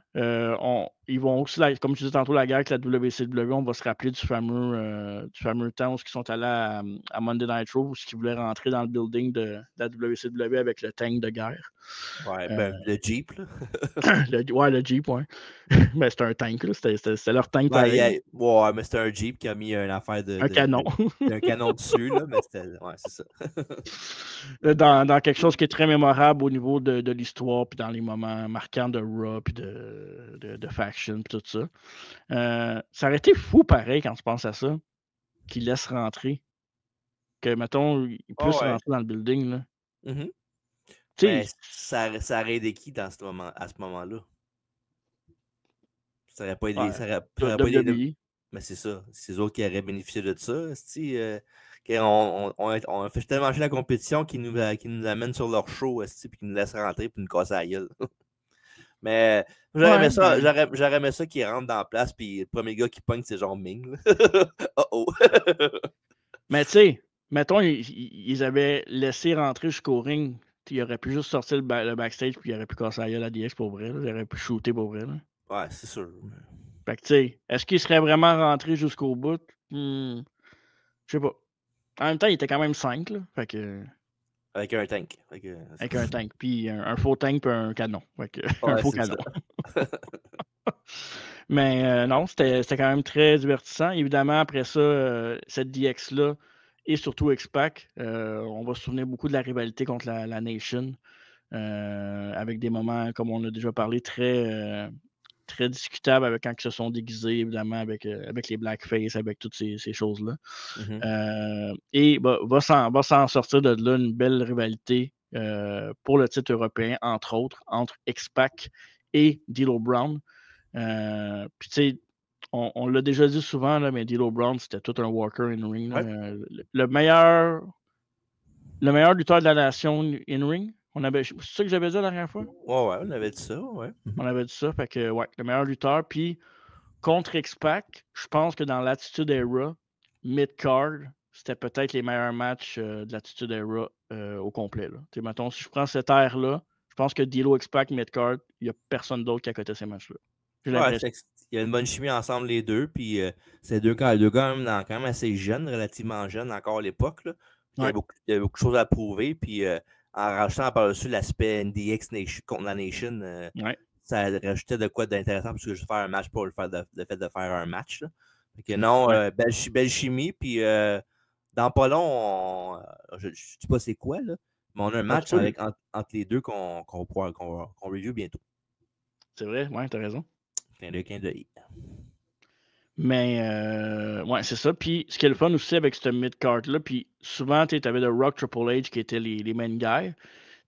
ils vont aussi, comme je disais tantôt, la guerre avec la WCW, on va se rappeler du fameux temps où ils sont allés à Monday Night Raw, où ils voulaient rentrer dans le building de la WCW avec le tank de guerre. Ouais, le Jeep, là. le Jeep, ouais. Mais c'était un tank, là. C'était leur tank pareil. Ouais, mais c'était un Jeep qui a mis une affaire de... Un canon. Un canon dessus, là, mais c'était... Ouais, c'est ça. Dans quelque chose qui est très mémorable au niveau de l'histoire, puis dans les moments marquants de Raw, puis de Faction, puis tout ça. Ça aurait été fou pareil quand tu penses à ça, qu'ils laissent rentrer que, mettons, ils Oh, puissent ouais. rentrer dans le building, là. Mhm. Tu Mais sais, ça aurait aidé qui à ce moment-là? Ça aurait pas aidé, ouais, ça aurait pas aidé. WWE. Mais c'est ça. C'est eux autres qui auraient bénéficié de ça. On a fait tellement marcher la compétition qui nous amène sur leur show, puis qui nous laisse rentrer puis nous casser la gueule. Mais j'aurais Ouais, aimé ça, j'aurais aimé ça qu'ils rentrent dans la place, puis le premier gars qui pogne, c'est genre Ming. Oh oh. mais tu sais, mettons, ils avaient laissé rentrer jusqu'au ring. Il aurait pu juste sortir le backstage puis il aurait pu casser la gueule à DX pour vrai. Là. Il aurait pu shooter pour vrai. Là. Ouais, c'est sûr. Fait que tu sais, est-ce qu'il serait vraiment rentré jusqu'au bout? Je sais pas. En même temps, il était quand même 5, là. Fait que, Avec un tank. avec un tank. Puis un faux tank puis un canon. Fait que, un Ouais, faux c'est ça. canon. Mais non, c'était quand même très divertissant. Évidemment, après ça, cette DX-là et surtout X-Pac, on va se souvenir beaucoup de la rivalité contre la Nation. Avec des moments, comme on a déjà parlé, très discutables avec quand ils se sont déguisés, évidemment, avec les blackface, avec toutes ces choses-là. Et va s'en sortir de là une belle rivalité pour le titre européen, entre autres, entre X-Pac et D'Lo Brown. Puis, tu sais, on l'a déjà dit souvent, là, mais D'Lo Brown, c'était tout un walker in ring. Ouais. Le meilleur lutteur de la nation in ring. C'est ça que j'avais dit la dernière fois? Ouais, on avait dit ça, ouais. On avait dit ça. Fait que, ouais, le meilleur lutteur. Puis, contre X-Pac, je pense que dans l'Attitude Era, mid-card, c'était peut-être les meilleurs matchs de l'Attitude Era au complet. Là. Mettons, si je prends cette ère-là, je pense que D'Lo, X-Pac, mid-card, il n'y a personne d'autre qui a coté ces matchs-là. J'ai Ouais, l'impression. il y a une bonne chimie ensemble, les deux. Puis c'est deux gars quand même assez jeunes, relativement jeunes encore à l'époque. Là. Il Ouais. y avait beaucoup de choses à prouver. Puis en rajoutant par-dessus l'aspect NDX contre la Nation, Ouais. ça rajoutait de quoi d'intéressant parce que juste faire un match pour le fait de faire un match. Là. Fait que non, Ouais. belle chimie. Puis dans pas long, je ne sais pas c'est quoi, là, mais on a un match entre les deux qu'on review bientôt. C'est vrai, ouais, t'as raison. Clin d'œil. Mais, ouais, c'est ça. Puis, ce qui est le fun aussi avec ce mid-card-là, puis souvent, tu avais le Rock Triple H qui étaient les main guys.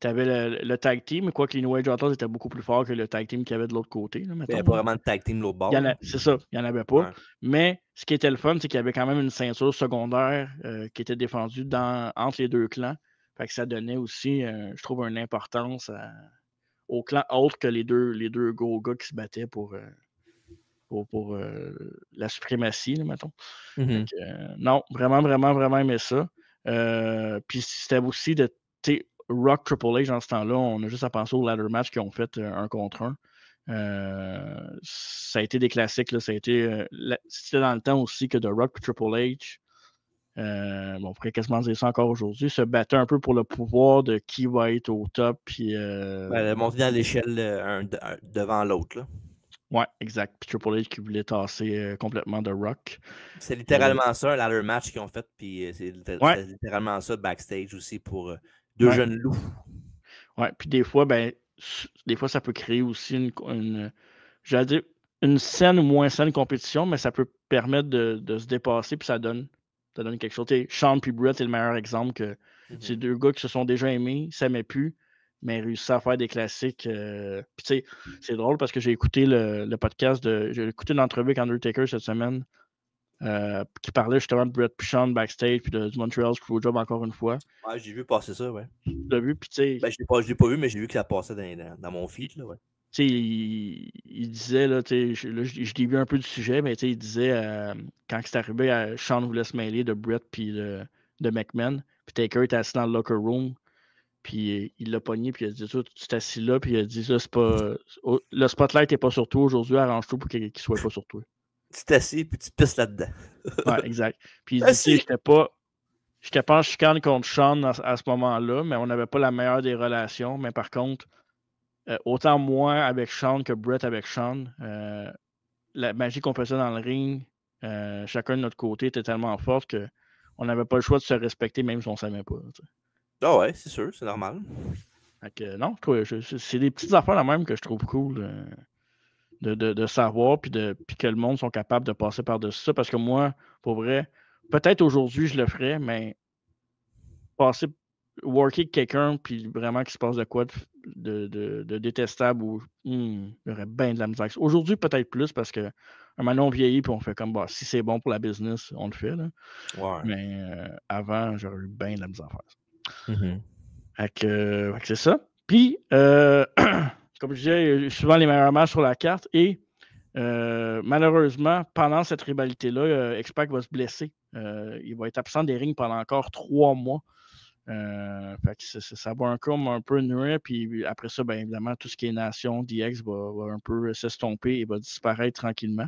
Tu avais le tag team, quoique les New Age Outlaws étaient beaucoup plus forts que le tag team qu'il y avait de l'autre côté, là, Il n'y mettons. avait pas vraiment de tag team l'autre bord. C'est ça, il n'y en avait pas. Ouais. Mais ce qui était le fun, c'est qu'il y avait quand même une ceinture secondaire qui était défendue entre les deux clans. Fait que ça donnait aussi, je trouve, une importance aux clans autres que les deux gros gars qui se battaient pour la suprématie, là, mettons. Fait que, non, vraiment, vraiment, vraiment aimé ça. Puis c'était aussi Rock Triple H en ce temps-là, on a juste à penser au ladder match qu'ils ont fait un contre un. Ça a été des classiques. Là, c'était dans le temps aussi que The Rock et Triple H, on pourrait quasiment dire ça encore aujourd'hui, se battaient un peu pour le pouvoir de qui va être au top. Puis, monter dans l'échelle devant l'autre. Là. ouais, exact. Puis Triple H qui voulait tasser complètement The Rock. C'est littéralement ça, un ladder match qu'ils ont fait. Puis c'est littéralement ça backstage aussi pour deux jeunes loups. Ouais, puis des fois, ça peut créer aussi j'allais dire, une saine ou moins saine compétition, mais ça peut permettre de se dépasser, puis ça donne quelque chose. Sean et Brett est le meilleur exemple que c'est deux gars qui se sont déjà aimés, ils s'aimaient plus, mais réussissent à faire des classiques. Puis tu sais, c'est drôle parce que j'ai écouté le podcast j'ai écouté une entrevue avec Undertaker cette semaine qui parlait justement de Brett puis Sean backstage, puis du Montreal Screwjob encore une fois. Ouais, j'ai vu passer ça, ouais. Tu l'as vu, puis tu sais. Je l'ai pas vu, mais j'ai vu que ça passait dans mon feed, là, ouais. Tu sais, il disait, là, je l'ai vu un peu du sujet, mais il disait, quand c'est arrivé, Sean voulait se mêler de Brett puis de McMahon, puis Taker était assis dans le locker room, puis il l'a pogné, puis il a dit, toi, tu t'es assis là, puis il a dit, ça, c'est pas... Le spotlight n'est pas sur toi aujourd'hui, arrange-toi pour qu'il soit pas sur toi. Tu t'assis, puis tu pisses là-dedans. Ouais, exact. Puis il dit, j'étais pas en chicane contre Sean à ce moment-là, mais on n'avait pas la meilleure des relations, mais par contre, autant moi avec Sean que Brett avec Sean, la magie qu'on faisait dans le ring, chacun de notre côté était tellement forte qu'on n'avait pas le choix de se respecter même si on ne s'aimait pas. T'sais. Ah ouais, c'est sûr, c'est normal. Fait que, non, c'est des petites affaires là même que je trouve cool de savoir puis que le monde sont capables de passer par-dessus ça. Parce que moi, pour vrai, peut-être aujourd'hui je le ferais, mais passer, worker quelqu'un, puis vraiment qu'il se passe de quoi de détestable ou il y aurait bien de la misère. Aujourd'hui, peut-être plus parce que un moment, on vieillit puis on fait comme, bah, si c'est bon pour la business, on le fait. Là. Ouais. Mais avant, j'aurais eu bien de la misère à faire ça. Mhm. Fait que c'est ça. Puis, comme je disais, souvent les meilleurs matchs sur la carte et malheureusement, pendant cette rivalité-là, X-Pac va se blesser. Il va être absent des rings pendant encore 3 mois. Fait que ça va comme un peu nuire. Puis après ça, bien évidemment, tout ce qui est nation, DX va un peu s'estomper et va disparaître tranquillement.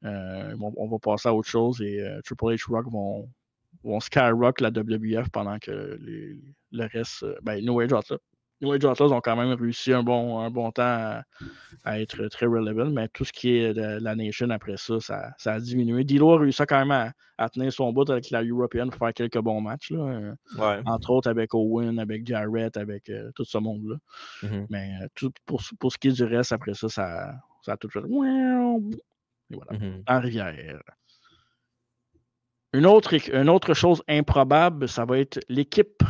On va passer à autre chose et Triple H Rock vont skyrock la WWF pendant que le reste, New Age Outlaws. New Age Outlaws ont quand même réussi un bon temps à être très relevant, mais tout ce qui est de la Nation après ça, ça a diminué. D'Lo a réussi quand même à tenir son bout avec la European pour faire quelques bons matchs, là, Ouais. entre autres avec Owen, avec Jarrett, avec tout ce monde-là. Mhm. Mais tout pour ce qui est du reste, après ça, ça a tout fait. Et voilà, Mhm. en rivière. Une autre chose improbable, ça va être l'équipe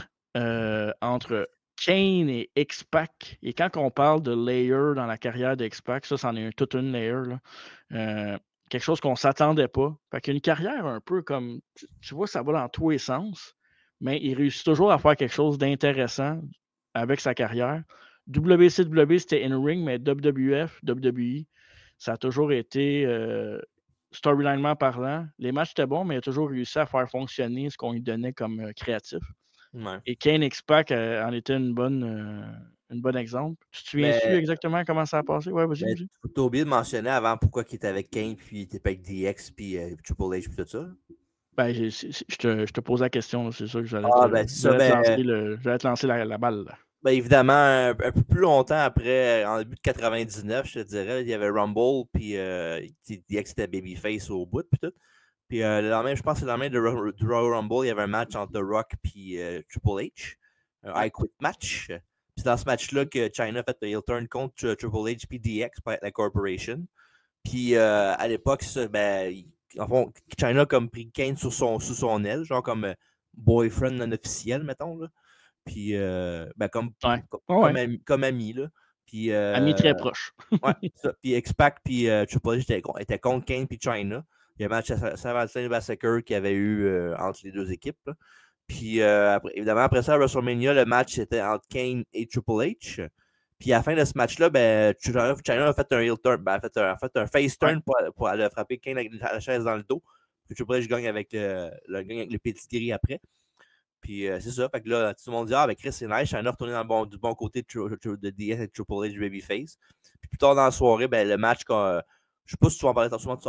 entre Kane et X-Pac. Et quand on parle de layer dans la carrière d'X-Pac, ça, c'en est toute une layer. Là. Quelque chose qu'on ne s'attendait pas. Fait qu'une carrière un peu comme, tu vois, ça va dans tous les sens, mais il réussit toujours à faire quelque chose d'intéressant avec sa carrière. WCW, c'était in-ring, mais WWF, WWE, ça a toujours été storylinement parlant. Les matchs étaient bons, mais il a toujours réussi à faire fonctionner ce qu'on lui donnait comme créatif. Ouais. Et Kane X-Pac en était une bonne exemple. Tu te souviens-tu Mais, exactement comment ça a passé? Ouais, vas-y, mais vas-y. t'as oublié de mentionner avant pourquoi il était avec Kane, puis il était pas avec DX, puis Triple H, puis tout ça. Ben, je te pose la question, c'est sûr que Ah, ben, c'est ça. j'allais te lancer la balle. Là. Ben, évidemment, un peu plus longtemps après, en début de 99, je te dirais, il y avait Rumble, puis DX était Babyface au bout, puis tout. Puis le lendemain, je pense que le lendemain du Royal Rumble, il y avait un match entre The Rock et Triple H, un Ouais. I Quit match. Puis c'est dans ce match-là que China a fait le heel turn contre Triple H puis DX par la Corporation. Puis à l'époque, ça, en fond, China a comme pris Kane sous son aile, genre comme boyfriend non officiel, mettons. Là. Puis Ouais. Ouais. comme ami. Là. Puis, Ami très proche. ouais, ça. Puis X-Pac puis Triple H étaient contre Kane puis China. Il y a un match à Saint Massacre qu'il y avait eu entre les deux équipes. Là. Puis évidemment, après ça, à WrestleMania, le match était entre Kane et Triple H. Puis à la fin de ce match-là, China a fait un heel turn, a fait un face Ouais. turn pour aller frapper Kane avec la chaise dans le dos. Puis Triple H gagne avec le pedigree après. Puis c'est ça. Fait que là, tout le monde dit ah, ben Chris, c'est nice. China a retourné du bon côté de DS et Triple H Babyface. Puis plus tard dans la soirée, ben, le match, je sais pas si tu en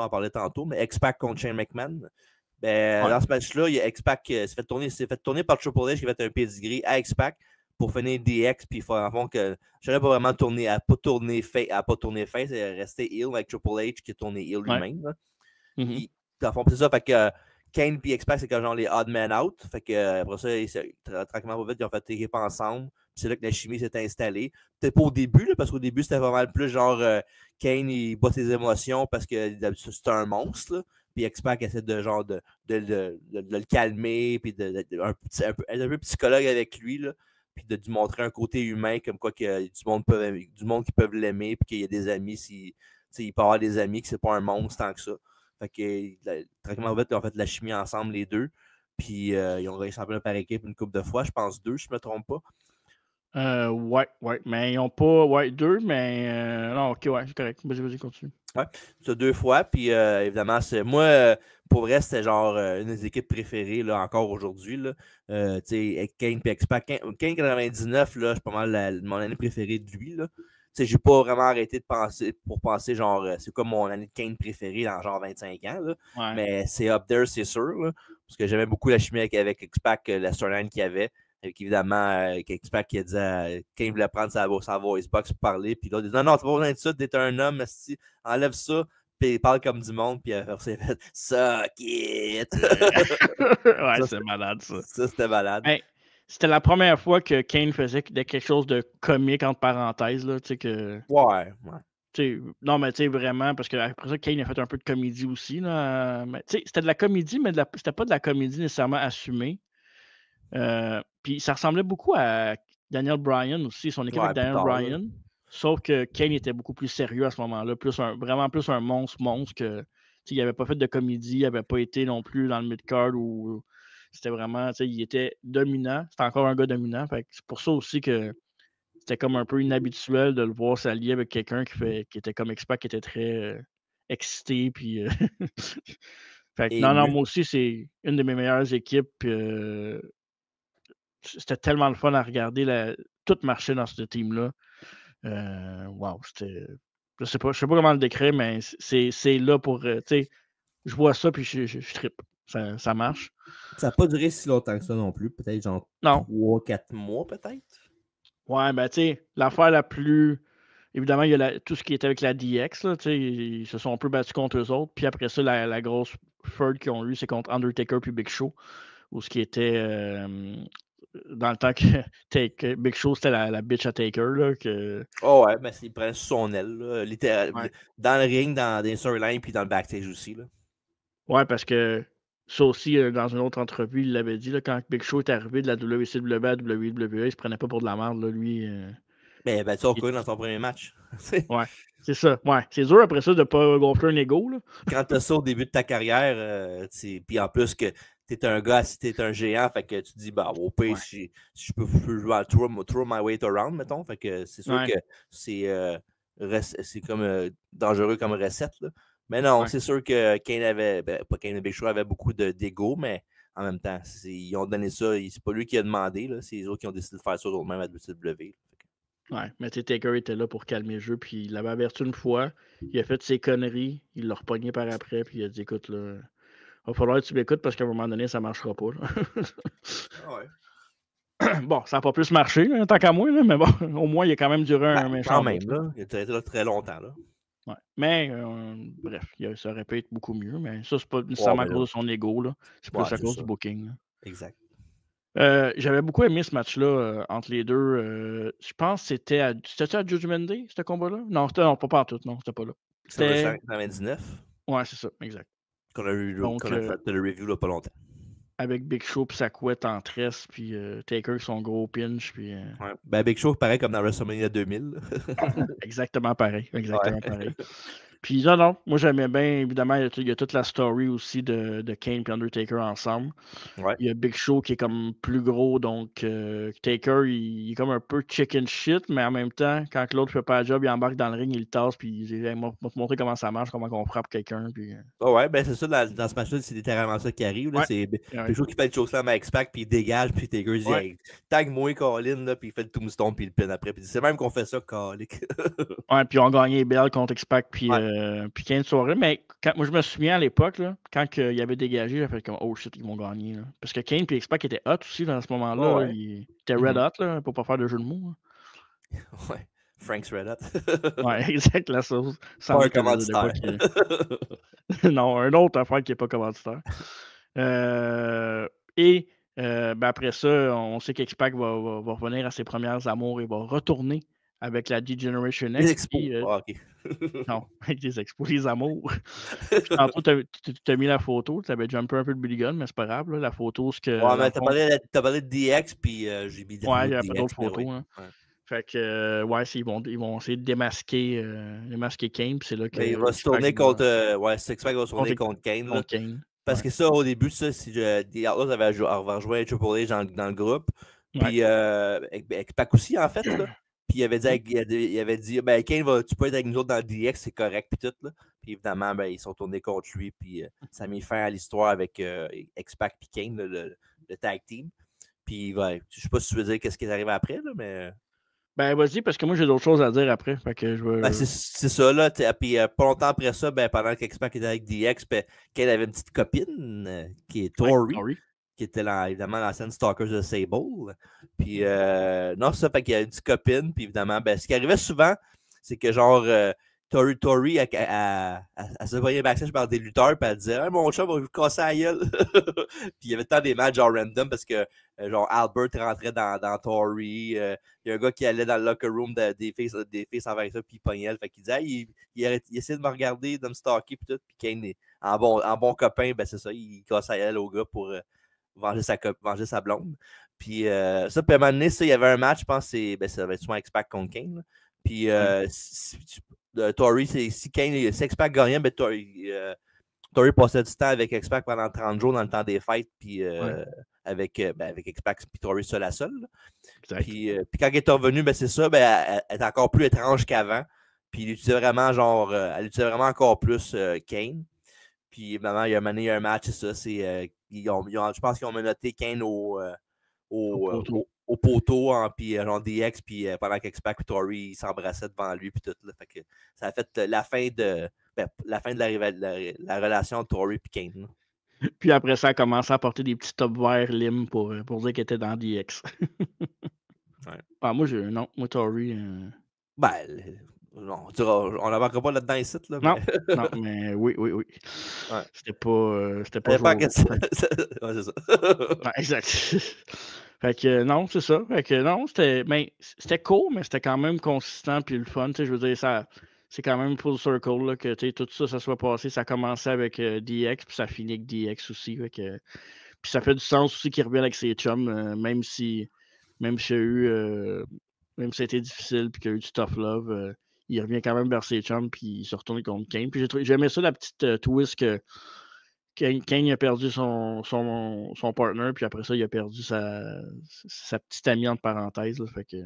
parlais tantôt, mais X-Pac contre Shane McMahon. Ben, Ouais. dans ce match-là, il y a X-Pac qui s'est fait tourner par Triple H qui a fait un pedigree à X-Pac pour finir DX. Puis en fond que Shane n'a pas vraiment tourné, elle n'a pas tourné face, elle est restée heel avec Triple H qui a tourné heel Ouais. lui-même. Mm-hmm. Puis, dans le fond, c'est ça. Fait que Kane et X-Pac, c'est comme genre les odd men out. Fait que après ça, tranquillement, pas vite, ils ont fait équipe ensemble. Puis c'est là que la chimie s'est installée. Peut-être pas au début, là, parce qu'au début, c'était pas mal plus genre Kane, il bat ses émotions parce que d'habitude, c'est un monstre. Là. Puis X-Pac essaie de le calmer, puis être un peu psychologue avec lui. Là, puis de lui montrer un côté humain, comme quoi qu'il y a du monde qui peuvent l'aimer, puis qu'il y a des amis, il peut avoir des amis, que c'est pas un monstre tant que ça. Fait que tranquillement vite, ils ont fait de la chimie ensemble les deux. Puis ils ont réussi par équipe une couple de fois, je pense 2, si je ne me trompe pas. Ouais. Mais ils n'ont pas. Ouais, 2, mais. Non, ok, ouais, c'est correct. Vas-y, continue. Ouais, c'est 2 fois. Puis évidemment, moi, pour vrai, c'était genre une des équipes préférées là, encore aujourd'hui. Tu sais, Kane et X-Pac. Kane 99, là, c'est pas mal mon année préférée de lui. Là. J'ai pas vraiment arrêté de penser genre c'est comme mon année de Kane préférée dans genre 25 ans. Là. Ouais. Mais c'est up there, c'est sûr. Là, parce que j'aimais beaucoup la chimie avec X-Pac, la storyline qu'il y avait. Avec évidemment X-Pac qui a dit Kane voulait prendre sa voice box pour parler. Puis là, il dit non, t'as pas besoin de ça, t'es un homme, enlève ça. Puis il parle comme du monde, puis après c'est fait suck it. Ouais, c'est malade, ça. Ça, c'était malade. Ben, c'était la première fois que Kane faisait quelque chose de comique, entre parenthèses, là, tu sais, que... Ouais. Non, mais tu sais, vraiment, parce qu'après ça, Kane a fait un peu de comédie aussi, là. Mais tu sais, c'était de la comédie, mais c'était pas de la comédie nécessairement assumée. Puis ça ressemblait beaucoup à Daniel Bryan aussi, son équipe avec Ouais, plus Daniel tard, là. Bryan. Sauf que Kane était beaucoup plus sérieux à ce moment-là, vraiment plus un monstre que. Il n'avait pas fait de comédie, il n'avait pas été non plus dans le mid-card où c'était vraiment. Il était dominant. C'était encore un gars dominant. Fait que c'est pour ça aussi que c'était comme un peu inhabituel de le voir s'allier avec quelqu'un qui était comme expert, qui était très excité. Puis, fait que Et non, mieux. moi aussi, c'est une de mes meilleures équipes. C'était tellement le fun à regarder. Tout marchait dans ce team-là. Wow, c'était. Je sais pas comment le décrire, mais c'est là pour. Tu sais, je vois ça puis je trippe. Ça marche. Ça n'a pas duré si longtemps que ça non plus. Peut-être genre Non. 3-4 mois, peut-être. Ouais, ben, tu sais, l'affaire la plus. Évidemment, il y a tout ce qui était avec la DX, là, tu sais, ils se sont un peu battus contre eux autres. Puis après ça, la grosse feud qu'ils ont eue, c'est contre Undertaker puis Big Show, où ce qui était dans le temps que Big Show, c'était la bitch à Taker, là, Oh ouais, mais il prend sous son aile, là, Ouais. dans le ring, dans des storylines, puis dans le backstage aussi. Là. Ouais, parce que ça aussi, dans une autre entrevue, il l'avait dit, là, quand Big Show est arrivé de la WCW à WWE, il se prenait pas pour de la merde, là, lui. Ben, il a battu Hulk Hogan dans son premier match. Ouais, c'est ça. Ouais, c'est dur après ça de pas gonfler un ego, là. Quand tu as ça au début de ta carrière, puis en plus que tu es un gars, si tu es un géant, fait que tu te dis, bah, au pire, Ouais. si je peux jouer throw my weight around, mettons. Fait que c'est sûr Ouais. que c'est comme dangereux comme recette. Là. Mais non, Ouais. c'est sûr que Kane avait, pas Kane, Big Show avait beaucoup d'ego, mais en même temps, ils ont donné ça. C'est pas lui qui a demandé, là, c'est les autres qui ont décidé de faire ça eux-mêmes à WWE. Ouais, mais tu sais, Taker était là pour calmer le jeu, puis il l'avait averti une fois, il a fait ses conneries, il l'a repogné par après, puis il a dit écoute, là, va falloir que tu m'écoutes parce qu'à un moment donné, ça marchera pas. Ah ouais. Bon, ça n'a pas plus marché, là, tant qu'à moi, là, mais bon, au moins, il a quand même duré Ben, un quand méchant bout. même, Là. là. Il a été là très longtemps, là. Ouais. Mais, bref, ça aurait pu être beaucoup mieux, mais ça, c'est pas Ouais, nécessairement à mais là, cause de son ego, là. C'est ouais, plus à c'est cause ça. du booking. Là. Exact. J'avais beaucoup aimé ce match-là entre les deux. Je pense que c'était à Judgment Day, ce combat-là? Non, non, pas partout, non, c'était pas là. C'est le C'était. 99 Ouais, c'est ça, exact. Donc, qu'on a fait le review là pas longtemps. avec Big Show puis sa couette en tresse, puis Taker son gros pinch, puis Ouais. Ben, Big Show, pareil comme dans WrestleMania 2000. exactement pareil, exactement Ouais. pareil. Puis non, moi j'aimais bien, évidemment, il y a toute la story aussi de Kane et Undertaker ensemble. Ouais. Il y a Big Show qui est comme plus gros, donc Taker, il est comme un peu chicken shit, mais en même temps, quand l'autre fait pas le job, il embarque dans le ring, il le tasse, puis il dit hey, moi, te montrer comment ça marche, comment on frappe quelqu'un. Puis, Oh ouais, ben c'est ça, dans ce match-là, c'est littéralement ça qui arrive. Là. Ouais, C'est ouais, Big Show qui fait le chokeslam à X-Pac, puis il dégage, puis Taker dit ouais. hey, tag-moi, Colin, là, puis il fait le tombstone, puis il le pin après. Puis c'est même qu'on fait ça, Calic. Ouais, puis on gagnait Bell contre X-Pac, puis Ouais. Kane soirée. Mais moi, je me souviens à l'époque, là, quand il avait dégagé, j'ai fait comme oh shit, ils vont gagner. Là. Parce que Kane et X-Pac étaient hot aussi dans ce moment-là. Oh Là. ouais. Ils étaient red hot, là, pour pas faire de jeu de mots. Ouais. Frank's Red Hot. Ouais, exact, la sauce. Pas un Sandwich Canada, des fois. commanditaire. Non, un autre affaire qui n'est pas commanditaire. Et ben après ça, on sait qu'X-Pac va revenir à ses premières amours et va retourner avec la D-Generation Les X. expos. Puis, Ah, ok. non, avec les expos, les amours. Puis tantôt, tu as mis la photo, tu avais jumpé un peu le Billy Gun, mais c'est pas grave, là, la photo, ce que, Ouais, dans mais le fond, t'as parlé de DX, puis j'ai mis des ouais, il photos n'y de a pas d'autres DX, mais photos. oui. Hein. Ouais. Fait que, ouais, ils vont essayer de démasquer Kane, puis c'est là Mais il que va se X-Pac tourner va contre. Ouais, Six-Pack va se tourner contre, contre Kane. Là. contre Kane. Parce Ouais. que ça, au début, ça, si The Outlaws avaient rejoint Triple H dans le groupe. Ouais. Puis avec Pac aussi, en fait. Là. Puis il avait dit ben, Kane, tu peux être avec nous autres dans le DX, c'est correct. Puis tout. Là. Puis évidemment, ben, ils sont tournés contre lui. Puis ça a mis fin à l'histoire avec X-Pac et Kane, là, le tag team. Puis ouais, je sais pas si tu veux dire qu'est-ce qui est arrivé après, là, mais. Ben, vas-y, parce que moi, j'ai d'autres choses à dire après. Fait que je Ben, veux. c'est ça, là. Puis pas longtemps après ça, ben, pendant qu'X-Pac était avec DX, ben, Kane avait une petite copine qui est Ouais, Tori, sorry. qui était évidemment l'ancienne Stalkers de Sable. Puis non, c'est ça, fait qu'il y a une petite copine. Puis évidemment, ben, ce qui arrivait souvent, c'est que genre Tori, elle se voyait backstage par des lutteurs, puis elle disait hey, mon chat va vous casser la gueule. Puis il y avait tant des matchs genre random parce que genre Albert rentrait dans Tori. Il y a un gars qui allait dans le locker room des filles envers ça, puis il pognait elle. Fait qu'il disait il essayait de me regarder, de me stalker, puis tout. Puis Kane, en bon copain, ben c'est ça, il cassait la gueule au gars venger sa blonde. Puis ça, puis à un moment donné, il y avait un match, je pense que ça va être souvent X-Pac contre Kane. Là. Puis Tori, si Kane, si X-Pac gagnait, ben, Tori passait du temps avec X-Pac pendant 30 jours dans le temps des fêtes, puis avec X-Pac puis Tori seul à seul. Puis quand elle est revenue, ben, c'est ça, ben, elle est encore plus étrange qu'avant. Puis elle utilisait vraiment encore plus Kane. Puis évidemment, il y a un match, c'est ça. Je pense qu'ils ont menotté Kane au poteau, puis genre DX, puis pendant qu'X-Pac et Tori s'embrassaient devant lui, puis tout. Là, fait que ça a fait la fin de la relation de Tori et Kane. Là. Puis après ça, elle a commencé à porter des petits tops verts limes pour dire qu'elle était dans DX. Ouais. Ah, moi, Tori. Non, on n'embarquera pas là-dedans ici. Là, non, non, mais oui. Ouais. C'était pas. Ouais, c'est ça. Ouais, exact. Fait que non, c'est ça. Fait que non, c'était court, mais c'était quand même consistant puis le fun. Je veux dire, c'est quand même full circle là, que tout ça soit passé. Ça a commencé avec DX, puis ça finit avec DX aussi. Fait que, puis ça fait du sens aussi qu'il revienne avec ses chums, même si il y a eu. Même si ça a été difficile puis qu'il y a eu du tough love, il revient quand même vers ses chums puis il se retourne contre Kane. Puis j'aimais ça la petite twist que Kane a perdu son partner, puis après ça, il a perdu sa petite amie entre parenthèses. Là, fait que,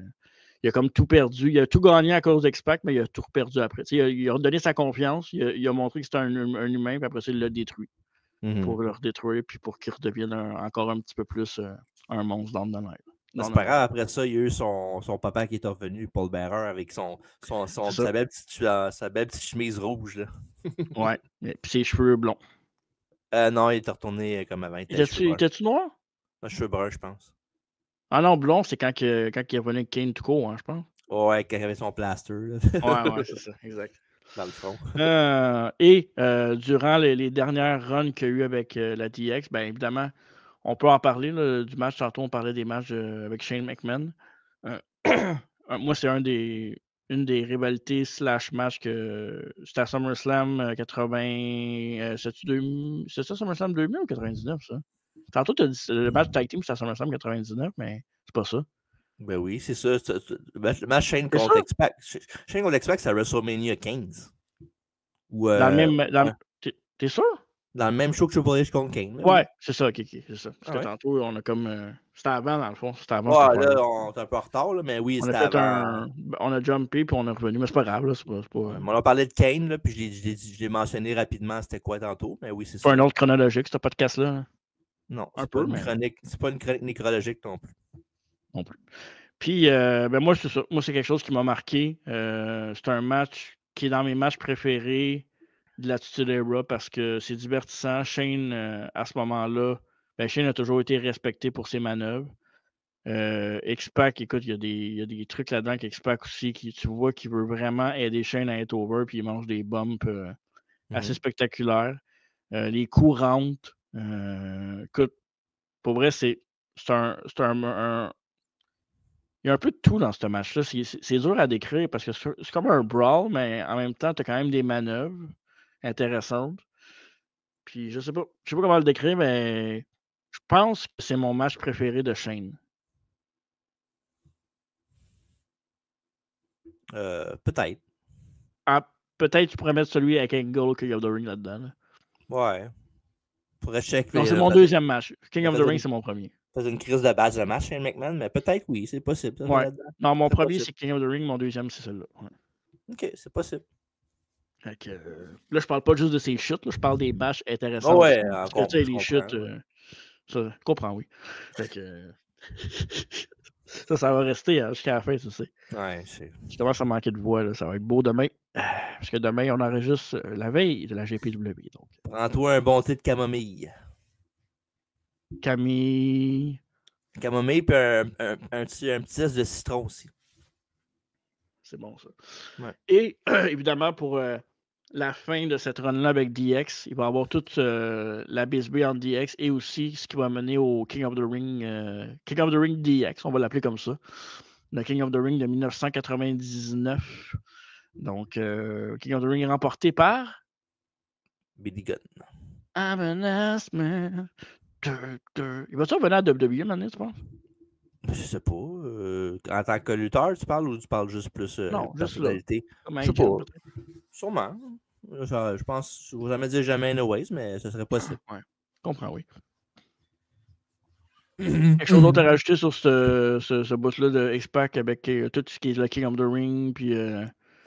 il a comme tout perdu. Il a tout gagné à cause d'X-Pac, mais il a tout perdu après. Il a redonné sa confiance, il a montré que c'était un humain, puis après ça, il l'a détruit. Pour le redétruire, puis pour qu'il redevienne encore un petit peu plus un monstre dans le nerf. C'est pas grave, après ça, il y a eu son papa qui est revenu, Paul Bearer, avec sa belle petite chemise rouge. Là. Ouais, puis ses cheveux blonds. Non, il était retourné comme avant. Était-tu noir? Cheveux bruns, je pense. Ah non, blond, c'est quand il est revenu avec Kane tout court, hein, je pense. Ouais, quand il avait son plaster. Là. ouais, c'est ça, exact. Dans le front. Et durant les dernières runs qu'il y a eu avec la DX, bien évidemment, on peut en parler là, du match. Tantôt, on parlait des matchs avec Shane McMahon. Moi, c'est une des rivalités / matchs que c'était à SummerSlam 80. C'est ça, SummerSlam 2000 ou 99, ça? Tantôt, tu as dit le match tag team, c'était à SummerSlam 99, mais c'est pas ça. Ben oui, c'est ça. Le match Shane contre X-Pac. Shane contre X-Pac, c'est à WrestleMania 15. Dans le même. T'es sûr? Dans le même show que Triple H contre Kane. Ouais, c'est ça, ok, c'est ça. Parce que tantôt, on a comme. C'était avant, dans le fond. C'était avant. Ouais, là, on est un peu en retard, là, mais oui, c'était avant. On a jumpé, puis on est revenu, mais c'est pas grave, là. On a parlé de Kane, là, puis je l'ai mentionné rapidement, c'était quoi tantôt, mais oui, c'est ça. C'est pas un ordre chronologique, ce podcast-là. Non, c'est pas une chronique nécrologique non plus. Non plus. Puis, moi, c'est ça. Moi, c'est quelque chose qui m'a marqué. C'est un match qui est dans mes matchs préférés de l'Attitude Era parce que c'est divertissant. Shane, à ce moment-là, Shane a toujours été respecté pour ses manœuvres. X-Pac, écoute, il y a des trucs là-dedans qu'X-Pac aussi, tu vois qu'il veut vraiment aider Shane à être over, puis il mange des bumps assez spectaculaires. Les coups rentrent. Écoute, pour vrai, c'est un il y a un peu de tout dans ce match-là. C'est dur à décrire parce que c'est comme un brawl, mais en même temps, tu as quand même des manœuvres intéressantes. Puis je sais pas comment le décrire, mais je pense que c'est mon match préféré de Shane. Peut-être. Ah, peut-être tu pourrais mettre celui avec Angle King of the Ring là-dedans. Là. Ouais. Pourrais checker. Non, c'est mon deuxième match. King of the Ring, c'est mon premier. C'est une crise de base de match, Shane McMahon, mais peut-être oui, c'est possible. Ouais. Non, mon premier, c'est King of the Ring, mon deuxième, c'est celui-là. Ouais. Ok, c'est possible. Fait que, là, je parle pas juste de ces chutes, là, je parle des matchs intéressants. Oh ouais, parce que, tu sais, les chutes, ça, je comprends, oui. Fait que, ça va rester jusqu'à la fin, tu sais. Ouais, c'est. Je commence à manquer de voix, là. Ça va être beau demain. Parce que demain, on enregistre la veille de la GPW. Donc. Prends-toi un bon thé de camomille. Camille, puis un petit zeste de citron aussi. C'est bon, ça. Ouais. Et évidemment, pour la fin de cette run-là avec DX, il va y avoir toute la BSB en DX et aussi ce qui va mener au King of the Ring DX, on va l'appeler comme ça. Le King of the Ring de 1999. Donc, King of the Ring est remporté par Billy Gunn. I'm an ass man. Il va-tu revenir à WWE maintenant, tu penses? Je sais pas. En tant que lutteur, tu parles ou tu parles juste plus Non, juste là. personnalité? Comme Je sais agent, pas. peut-être. Sûrement. Je pense, je ne vais jamais dire jamais anyways, mais ce serait possible. Ouais. Je comprends, oui. Quelque chose d'autre à rajouter sur ce boss-là de X-Pac avec tout ce qui est le King of the Ring, puis...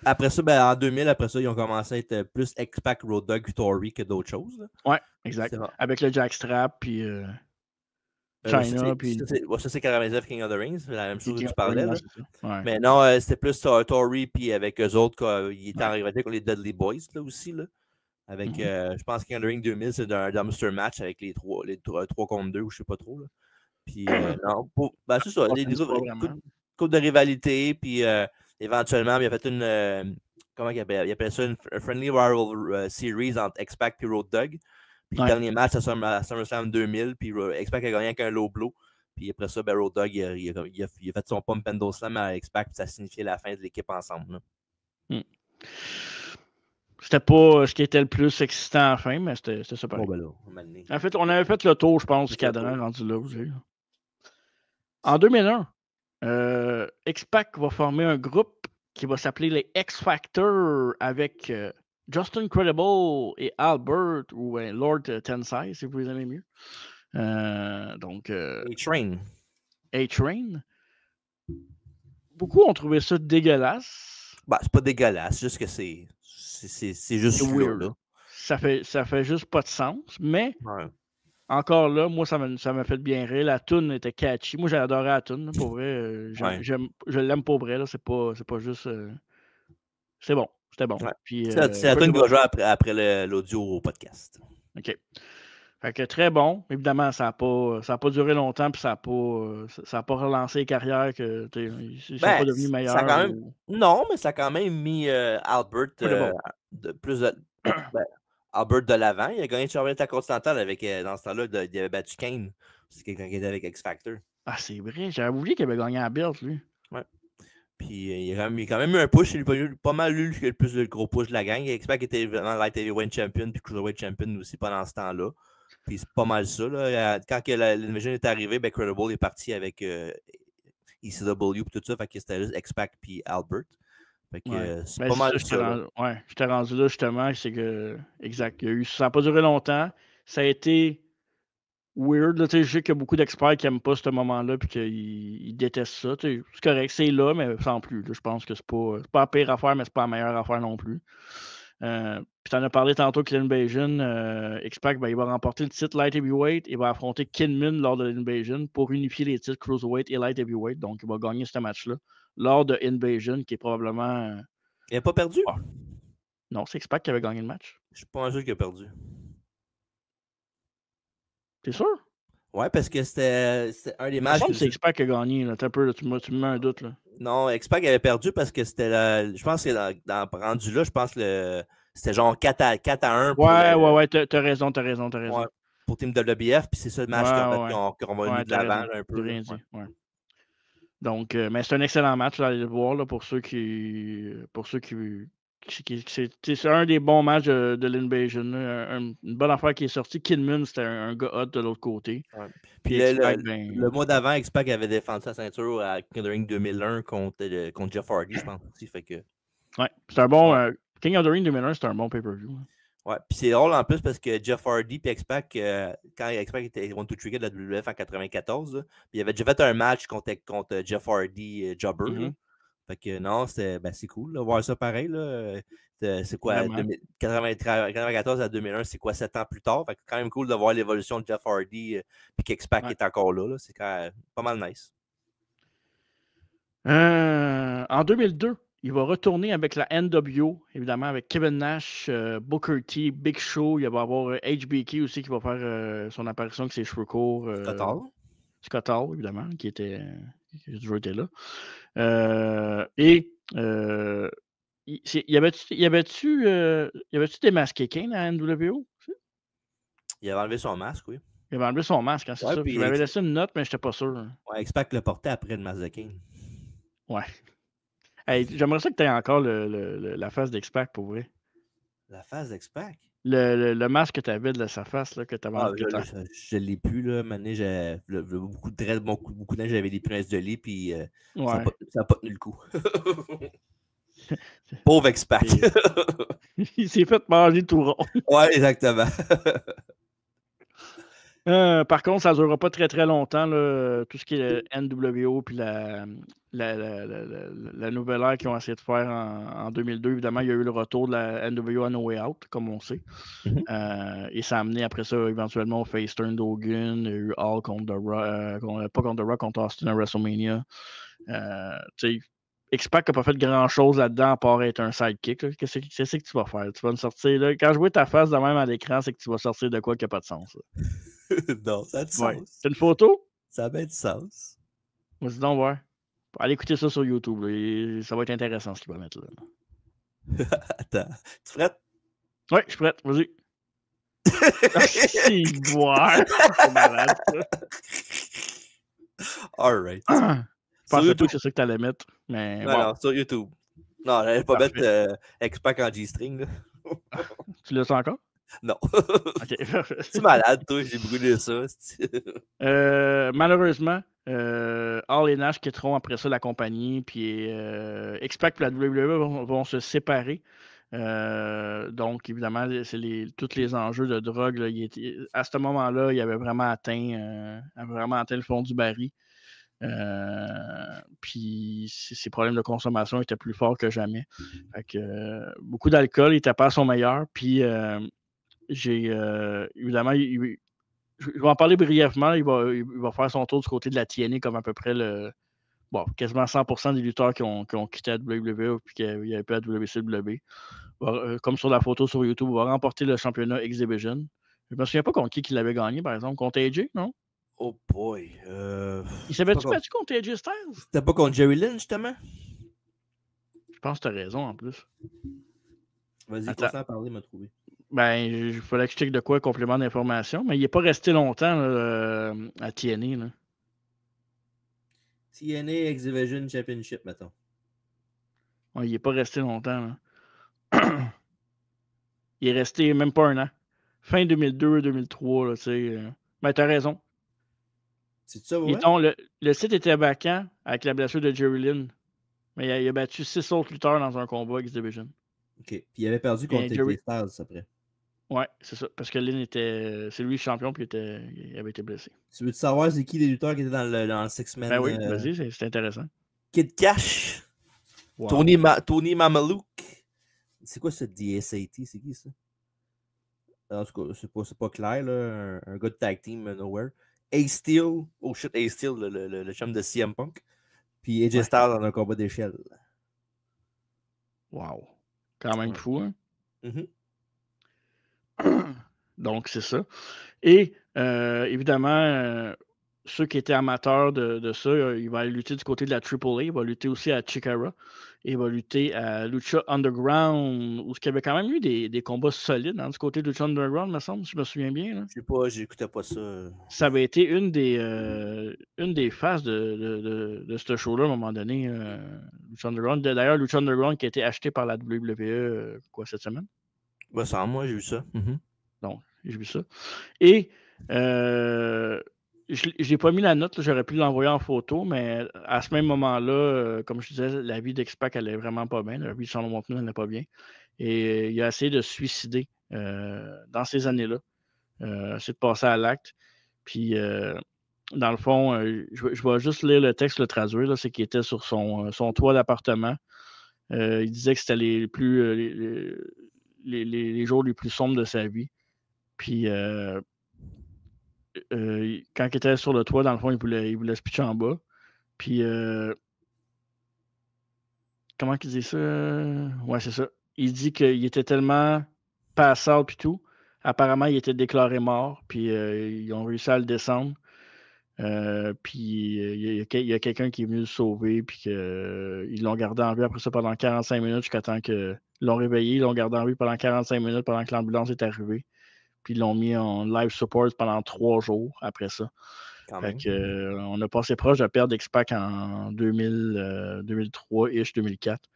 Après ça, ben, en 2000, après ça, ils ont commencé à être plus X-Pac, Road Dogg, Tory que d'autres choses. Là. Ouais, exact. Avec le Jackstrap, puis China, puis... Ça, c'est 99 King of the Rings, c'est la même chose que King tu of the Ring, parlais. ouais, Là. c'est ça. Ouais. Mais non, c'était plus Tory, puis avec eux autres, ils étaient en rivalité contre les Dudley Boys là, aussi. Là. Avec, je pense que King of the Ring 2000, c'est un dumpster match avec les 3 contre 2, ou je sais pas trop. Là. Puis, non, ben, c'est ça. Des coupes de rivalité, puis éventuellement, il a fait une. Comment il appelle ça? Une Friendly Rival Series entre X-Pac et Road Dogg. Puis le dernier match à SummerSlam 2000, puis X-Pac a gagné avec un low blow. Puis après ça, ben, Road Dogg, il a fait son pump and slam à X-Pac, puis ça signifiait la fin de l'équipe ensemble. C'était pas ce qui était le plus excitant à la fin, mais c'était ça pareil. Bon, ben là, en fait, on avait fait le tour, je pense, du cadran rendu là aussi. En 2001, X-Pac va former un groupe qui va s'appeler les X-Factor avec Justin Credible et Albert, ou Lord Tensai, si vous les aimez mieux. Donc, A-Train. A-Train. Beaucoup ont trouvé ça dégueulasse. Ben, c'est pas dégueulasse, juste que c'est juste weird. là. Ça fait juste pas de sens, mais encore là, moi, ça m'a fait bien rire. La toune était catchy. Moi, j'ai adoré la toune, pour vrai. Je l'aime pour vrai, là. C'est pas juste... C'est bon. C'était bon. Ouais. C'est la toune qui va jouer après l'audio au podcast. OK. Fait que très bon. Évidemment, ça n'a pas duré longtemps, puis ça n'a pas relancé les carrières, ils ne sont pas devenus meilleurs. Non, mais ça a quand même mis Albert Albert de l'avant. Il a gagné le championnat intercontinental avec, dans ce temps-là, il avait battu Kane. C'est quelqu'un qui était avec X-Factor. Ah, c'est vrai. J'avais oublié qu'il avait gagné à belt, lui. Ouais. Puis il a quand même eu un push. Il a pas mal eu le plus de gros push de la gang. X-Pac était vraiment light heavyweight champion, puis cruiserweight champion aussi pendant ce temps-là. Puis c'est pas mal ça. Là. Quand l'Invasion est arrivée, ben Credible est parti avec ECW et tout ça. Fait que c'était juste X-Pac puis Albert. Fait que c'est pas mal ça. J'étais rendu là justement. C'est que, exact. Ça n'a pas duré longtemps. Ça a été weird. Là, je sais qu'il y a beaucoup d'experts qui n'aiment pas ce moment-là et qu'ils détestent ça. C'est correct, c'est là, mais sans plus. Là, je pense que c'est pas la pire affaire, mais c'est pas la meilleure affaire non plus. Puis tu en as parlé tantôt que l'Invasion, X-Pac, il va remporter le titre Light Heavyweight. Il va affronter Kidman lors de l'Invasion pour unifier les titres Cruiserweight et Light Heavyweight. Donc, il va gagner ce match-là lors de Invasion, qui est probablement... Il n'a pas perdu? Non, c'est X-Pac qui avait gagné le match. Je suis pas sûr qu'il a perdu. T'es sûr? Ouais, parce que c'était un des matchs. C'est X-Pac qui a gagné. Là. Tu me mets un doute. Là. Non, X-Pac avait perdu parce que c'était je pense que rendu là, je pense que c'était genre 4 à 1. Ouais, t'as raison. Ouais, pour Team WBF, puis c'est ça le match qu'on va venir de l'avant un peu. Rien dit. Ouais. Donc, mais c'est un excellent match à aller voir là, pour ceux qui. C'est un des bons matchs de l'Invasion. Une bonne affaire qui est sortie. Kidman, c'était un gars hot de l'autre côté. Ouais. Puis le mois d'avant, X-Pac avait défendu sa ceinture à King of the Ring 2001 contre Jeff Hardy, je pense aussi. Fait que... Ouais, c'est un bon. King of the Ring 2001, c'était un bon pay-per-view. Ouais, puis c'est drôle en plus parce que Jeff Hardy et X-Pac, quand X-Pac était One Two Trigger de la WWF en 94, là, puis il avait déjà fait un match contre Jeff Hardy Jobber. Fait que non, c'est cool de voir ça pareil. Là. C'est quoi, 94 à 2001, c'est quoi, 7 ans plus tard? Fait que quand même cool de voir l'évolution de Jeff Hardy puis qu'X-Pac est encore là. C'est quand même pas mal nice. En 2002, il va retourner avec la NWO, évidemment, avec Kevin Nash, Booker T, Big Show. Il va y avoir HBK aussi qui va faire son apparition avec ses cheveux courts. Scott Hall, évidemment, qui a toujours été là. Y avait-tu démasqué Kane à la NWO? Il avait enlevé son masque, oui. Il avait enlevé son masque, hein, c'est ça. Je m'avais laissé une note, mais je n'étais pas sûr. Ouais, X-Pac le portait après le masque de Kane. Ouais. Hey, j'aimerais ça que tu aies encore la face d'X-Pac pour vrai. La face d'X-Pac? le masque que tu avais de sa face, là, que tu avais Ah, envie de péter. je l'ai plus, là. Maintenant, j'ai beaucoup de dread, beaucoup d'âge, j'avais des punaises de lit, puis ça Ouais. n'a pas tenu le coup. Pauvre X-Pac. Il s'est fait manger tout rond. Ouais, exactement. Par contre, ça ne durera pas très très longtemps, là, tout ce qui est NWO puis la nouvelle ère qu'ils ont essayé de faire en 2002. Évidemment, il y a eu le retour de la NWO à No Way Out, comme on sait. Et ça a amené après ça éventuellement au face turn d'Hogan. Il y a eu Hall contre The Rock, pas contre The Rock, contre Austin à WrestleMania. X-Pac n'a pas fait grand-chose là-dedans à part être un sidekick. Qu'est-ce que tu vas faire? Tu vas me sortir. Là, quand je vois ta face de même à l'écran, c'est que tu vas sortir de quoi qui n'a pas de sens. Non, ça a du Ouais. sens. C'est une photo? Ça a bien du sens. Vas-y donc voir. Allez écouter ça sur YouTube. Là, ça va être intéressant ce qu'il va mettre là. Attends, tu prêtes? Oui, je suis prête. Vas-y. C'est boire. C'est malade, ça. All right. Je pensais pas que c'est ça que tu allais mettre. Mais non, bon. non, sur YouTube. Non, j'allais pas mettre X-Pac en G-string. Là. Tu l'as encore? Non. OK. Tu es malade, toi, j'ai brûlé ça. Malheureusement, Hall et Nash quitteront après ça la compagnie, puis X-Pac et la WWE vont se séparer. Donc, évidemment, c'est tous les enjeux de drogue. Là, à ce moment-là, il avait vraiment atteint le fond du baril. Puis ses problèmes de consommation étaient plus forts que jamais. Fait que, beaucoup d'alcool, il n'était pas à son meilleur. Puis évidemment, je vais en parler brièvement. Il va faire son tour du côté de la TNA comme à peu près quasiment 100% des lutteurs qui ont quitté la WWE puis qu'il n'y avait pas la WCW. Comme sur la photo sur YouTube, il va remporter le championnat Exhibition. Je me souviens pas contre qui il l'avait gagné, par exemple. Contre AJ, non? Oh boy. Il s'avait-tu battu contre AJ Styles? C'était pas contre Jerry Lynn, justement? Je pense que tu as raison, en plus. Vas-y, continue à parler, m'a trouvé. Ben, il fallait que je check de quoi, complément d'information, mais il n'est pas resté longtemps là, à TNA. Là. TNA Exhibition Championship, mettons. Ouais, il n'est pas resté longtemps. Là. Il est resté même pas un an. Fin 2002-2003, là, tu sais. Ben, t'as raison. C'est ça, ouais? Mettons, le site était vacant avec la blessure de Jerry Lynn, mais il a battu 6 autres lutteurs dans un combat X-Division. OK. Puis il avait perdu contre AJ Styles après. Ouais, c'est ça. Parce que Lynn était. C'est lui le champion, puis il avait été blessé. Tu veux savoir c'est qui les lutteurs qui étaient dans le Six-Man? Ben oui, vas-y, c'est intéressant. Kid Cash. Wow. Tony Mamaluke. C'est quoi ce DSAT? C'est qui ça? En tout cas, c'est pas clair, là. Un gars de tag team nowhere. Ace Steel. Oh shit, Ace Steel, le chum de CM Punk. Puis AJ Styles dans un combat d'échelle. Wow. Quand même fou, hein? Mm-hmm. Donc, c'est ça. Et évidemment, ceux qui étaient amateurs de ça, il va aller lutter du côté de la AAA. Il va lutter aussi à Chikara. Et il va lutter à Lucha Underground, où il y avait quand même eu des combats solides du côté de Lucha Underground, me semble, si je me souviens bien. Là. Je sais pas, j'écoutais pas ça. Ça avait été une des phases de ce show-là à un moment donné. Lucha Underground. D'ailleurs, Lucha Underground qui a été acheté par la WWE cette semaine. Ben, sans moi, j'ai vu ça. Mm-hmm. Donc, j'ai vu ça. Et je n'ai pas mis la note, j'aurais pu l'envoyer en photo, mais à ce même moment-là, comme je disais, la vie d'X-Pac allait vraiment pas bien. La vie de Sean Waltman n'allait pas bien. Et il a essayé de se suicider dans ces années-là. C'est de passer à l'acte. Puis, dans le fond, je vais juste lire le texte, le traduire. Là, c'est qu'il était sur son toit d'appartement. Il disait que c'était les jours les plus sombres de sa vie. Puis, quand il était sur le toit, dans le fond, il voulait se pitcher en bas. Puis, comment il dit ça? Ouais, c'est ça. Il dit qu'il était tellement passable puis tout. Apparemment, il était déclaré mort. Puis, ils ont réussi à le descendre. Puis, il y a quelqu'un qui est venu le sauver. Puis, ils l'ont gardé en vie après ça pendant 45 minutes jusqu'à temps qu'ils l'ont réveillé. Ils l'ont gardé en vie pendant 45 minutes pendant que l'ambulance est arrivée. Puis ils l'ont mis en live support pendant 3 jours après ça. Fait que, on a passé proche de perdre X-Pac en 2003-ish, 2004.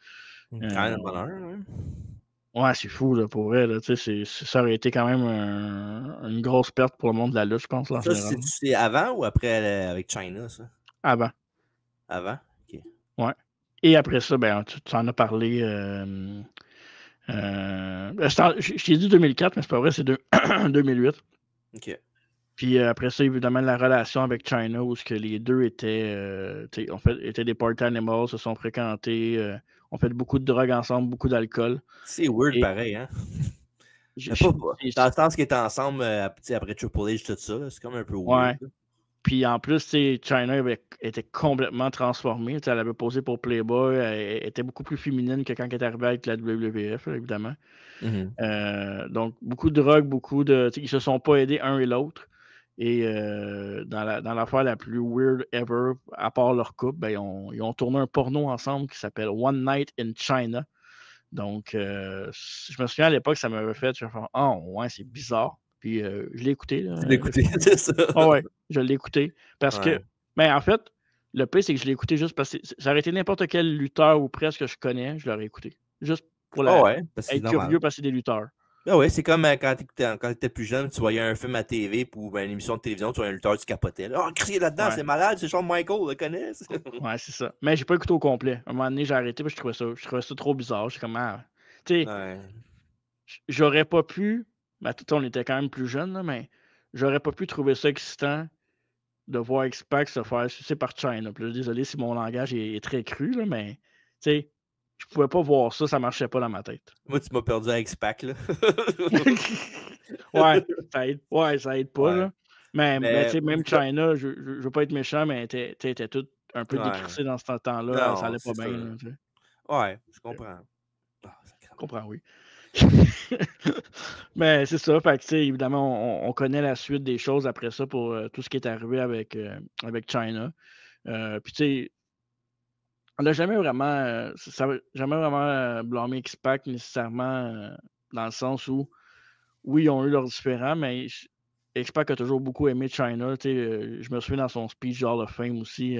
Quand même bonheur, hein? Ouais, c'est fou, là, pour vrai. Là, ça aurait été quand même une grosse perte pour le monde de la lutte, je pense, là, en Ça, général. c'est avant ou après avec China, ça? Avant. Avant? OK. Ouais. Et après ça, ben, tu en as parlé. Je t'ai dit 2004, mais c'est pas vrai, c'est 2008. OK. Puis après ça, évidemment, la relation avec China, où ce que les deux étaient des party animals, se sont fréquentés, ont fait beaucoup de drogue ensemble, beaucoup d'alcool. C'est weird Et pareil, hein? je- Mais je- pas dans c'est- le sens qu'ils étaient ensemble après Triple H, tout ça. C'est comme un peu weird. ouais. Puis en plus, China était complètement transformée. Elle avait posé pour Playboy. Elle était beaucoup plus féminine que quand elle est arrivée avec la WWF, là, évidemment. Donc, beaucoup de drogue, ils se sont pas aidés un et l'autre. Et dans l'affaire la plus weird ever, à part leur couple, ben, ils ont tourné un porno ensemble qui s'appelle One Night in China. Donc, je me souviens à l'époque, ça m'avait fait, je me suis fait, oh, ouais, c'est bizarre. Puis, je l'ai écouté, là, Tu le l'écoutais, film. c'est ça. Oh, ouais, je l'ai écouté. Parce que, Ouais. mais en fait, le pire, c'est que je l'ai écouté juste parce que ça aurait été n'importe quel lutteur ou presque que je connais, je l'aurais écouté. Juste pour Oh ouais, parce que c'est être normal. curieux parce que c'est des lutteurs. Ah ouais, c'est comme quand t'étais plus jeune, tu voyais un film à TV ou une émission de télévision, tu voyais un lutteur, tu capotais. Oh, crier là-dedans, Ouais. c'est malade, c'est Shawn Michaels, le connais? Ouais, c'est ça. Mais j'ai pas écouté au complet. À un moment donné, j'ai arrêté parce que je trouvais ça trop bizarre. J'étais comme, tu sais, Ouais. j'aurais pas pu, ben, on était quand même plus jeunes, là, mais j'aurais pas pu trouver ça excitant de voir X-Pac se faire sucer par China. Puis là, désolé si mon langage est très cru, là, mais, tu sais, je pouvais pas voir ça, ça marchait pas dans ma tête. Moi, tu m'as perdu à X-Pac, là. Ouais, ça aide pas, Ouais. là. Mais tu Mais, sais, même China, je veux pas être méchant, mais était tout un peu ouais. décrissé dans ce temps-là. Ça Non, allait pas c'est bien, sûr. là, tu sais. Ouais, je comprends. Ah, Je sacrément. comprends, oui. Mais c'est ça, fait que, tu sais, évidemment, on connaît la suite des choses après ça pour tout ce qui est arrivé avec China. Puis, tu sais, on n'a jamais vraiment, jamais vraiment blâmé X-Pac nécessairement dans le sens où, oui, ils ont eu leurs différends, mais X-Pac a toujours beaucoup aimé China. Tu sais, je me souviens dans son speech Hall of Fame aussi,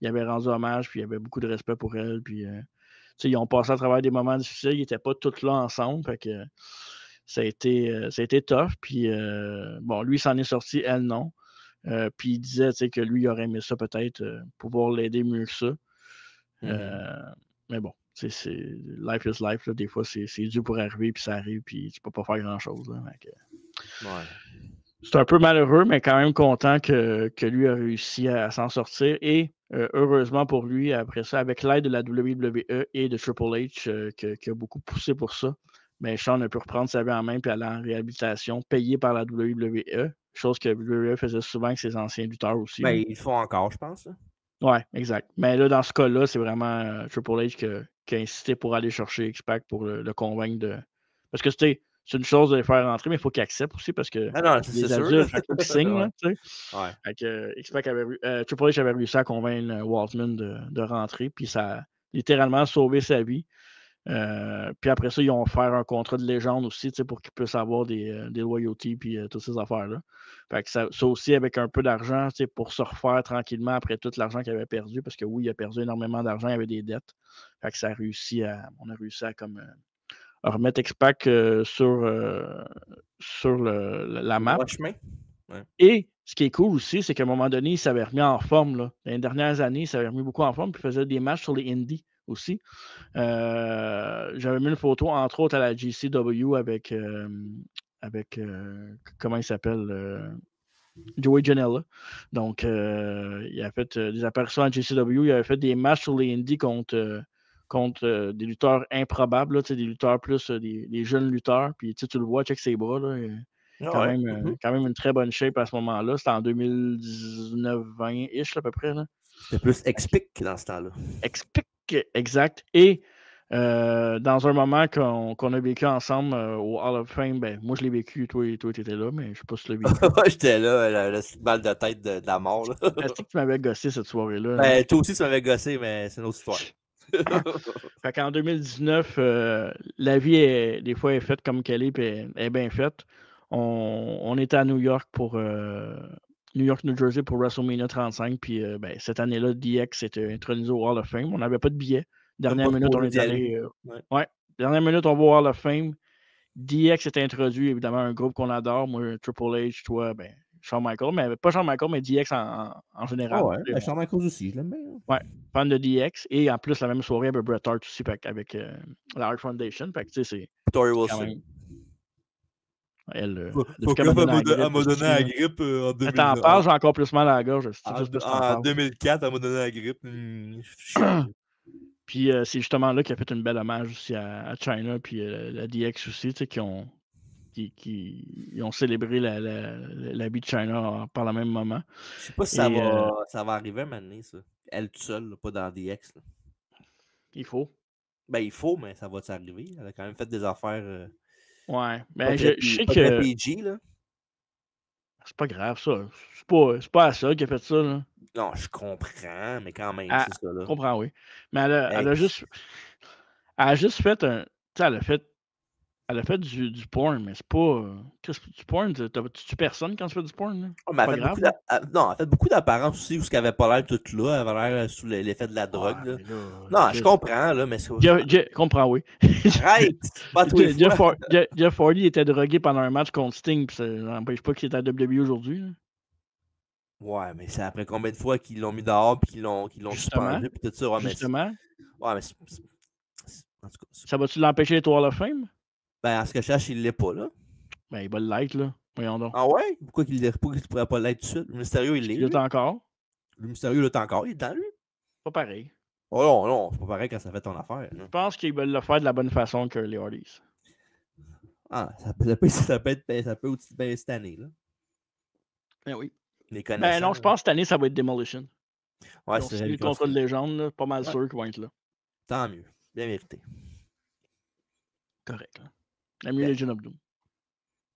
il avait rendu hommage, puis il avait beaucoup de respect pour elle. Puis, tu sais, ils ont passé à travers des moments difficiles, ils n'étaient pas tous là ensemble. Fait que ça a été tough. Puis, bon, lui, s'en est sorti, elle, non. Puis il disait que lui, il aurait aimé ça peut-être, pouvoir l'aider mieux que ça. Mais bon, c'est life is life. Là. Des fois, c'est dû pour arriver, puis ça arrive, puis tu peux pas faire grand-chose. Ouais. C'est un peu malheureux, mais quand même content que lui a réussi à s'en sortir. Et heureusement pour lui, après ça, avec l'aide de la WWE et de Triple H, qui a beaucoup poussé pour ça, mais Sean a pu reprendre sa vie en main puis aller en réhabilitation, payé par la WWE, chose que la WWE faisait souvent avec ses anciens lutteurs aussi. Ben, Là. ils le font encore, je pense. Hein. Ouais, exact. Mais là, dans ce cas-là, c'est vraiment Triple H qui a insisté pour aller chercher X-Pac pour le convaincre de. Parce que c'est une chose de les faire rentrer, mais il faut qu'ils acceptent aussi parce que Ah non, c'est c'est des sûr. Là. adultes, fait qu'il faut qu'ils signent, Ouais. là, tu sais. Ouais. Fait que Triple H avait réussi à convaincre Waltman de rentrer, puis ça a littéralement sauvé sa vie. Puis après ça, ils ont offert un contrat de légende aussi, pour qu'il puisse avoir des loyautés puis toutes ces affaires-là. Fait que ça aussi avec un peu d'argent, pour se refaire tranquillement après tout l'argent qu'il avait perdu, parce que oui, il a perdu énormément d'argent, il avait des dettes. Fait que on a réussi à comme à remettre X-Pac sur la Le map. droit chemin. Ouais. Et ce qui est cool aussi, c'est qu'à un moment donné, il s'avait remis en forme. Là. Dans les dernières années, il s'avait remis beaucoup en forme, puis il faisait des matchs sur les Indies aussi. J'avais mis une photo, entre autres, à la GCW avec comment il s'appelle Joey Janela. Donc, il a fait des apparitions à GCW. Il avait fait des matchs sur les Indies contre des lutteurs improbables, là, des lutteurs plus des jeunes lutteurs. Puis tu le vois, check ses bras. Là, Ah ouais. quand même une très bonne shape à ce moment-là. C'était en 2019-20-ish à peu près. Là. C'était plus X-Pic dans ce temps-là. Explique, exact. Et dans un moment qu'on a vécu ensemble au Hall of Fame, ben, moi je l'ai vécu, toi tu étais là, mais je sais pas si tu l'as vécu. J'étais là, le balle de tête de la mort. Là. C'est que tu m'avais gossé cette soirée-là. Hein? Ben, toi aussi, tu m'avais gossé, mais c'est une autre histoire. Fait qu'en 2019, la vie des fois est faite comme qu'elle est, puis elle est bien faite. On était à New York New Jersey pour WrestleMania 35, puis ben, cette année-là, DX était intronisé au Hall of Fame. On n'avait pas de billet. Même Dernière pas minute, on supposé est d'y aller. allé. Ouais. Ouais. Dernière minute, on va voir le Fame. DX est introduit, évidemment, un groupe qu'on adore. Moi, Triple H, toi, ben, Shawn Michaels, mais pas Shawn Michaels, mais DX en général. Oh, ouais, ben, Shawn Michaels aussi, je l'aime bien. Ouais, fan de DX. Et en plus, la même soirée avec Bret Hart aussi, avec la Hart Foundation. Fait que, tu sais, Tori c'est quand Wilson. même. Elle, Faut depuis qu'elle qu'elle m'a donné m'a donné la grippe en elle t'en 2000. parle, j'ai encore plus mal à la gorge. En 2004, elle m'a donné la grippe. Je suis chiant. Puis c'est justement là qu'il a fait une belle hommage aussi à Chyna, puis la DX aussi, tu sais, qui ont célébré la vie de Chyna par le même moment. Je sais pas si ça va arriver maintenant, ça. Elle toute seule, là, pas dans DX. Là. Il faut. Ben, il faut, mais ça va t'arriver. Elle a quand même fait des affaires. Ouais. Pas Ben, très, je sais pas très que PG, là. c'est pas grave, ça. C'est pas à ça qu'elle a fait ça, là. Non, je comprends, mais quand même, Elle, c'est ça, je là. comprends, oui. Mais elle Hey, a juste. Elle a juste fait un. Tu sais, elle a fait du porn, mais c'est pas. Du porn, tu tues personne quand tu fais du porn, là? oh, mais C'est elle pas fait grave, beaucoup là. non, elle fait beaucoup d'apparence aussi où ce qu'elle avait pas l'air toute là. Elle avait l'air sous l'effet de la drogue. Ouais, Là. mais là, Non, je comprends, là, mais c'est. comprends, oui. Arrête! Pas tous les fois. Jeff Hardy était drogué pendant un match contre Sting, puis ça n'empêche pas qu'il est à WWE aujourd'hui. Là. Ouais, mais c'est après combien de fois qu'ils l'ont mis dehors puis qu'ils l'ont Justement. suspendu puis tout ça. Ouais, mais Justement. ouais, mais en tout cas, Ça va-tu l'empêcher d'être Hall of Fame? ben, à ce que je sache, il l'est pas, là. Ben, il va l'être, là. Voyons donc. Ah ouais? Pourquoi qu'il pourrait pas l'être tout de suite? Le Mystérieux, il l'est, Il est lui. encore. Le Mystérieux, il est encore. Il est dans lui. Pas pareil. Oh non, non, c'est pas pareil quand ça fait ton affaire. Je Là. pense qu'ils veulent le faire de la bonne façon que les Hardys. Ah, ça peut aussi bien cette année, là. Ben oui. Les Ben non, connaissants. je pense que cette année, ça va être Demolition. Ouais, Ils ont c'est signé vrai. le contrat de légende, là, pas mal Ouais. sûr qu'ils vont être là. Tant mieux. Bien mérité. Correct. Là. La mieux Legion of Doom.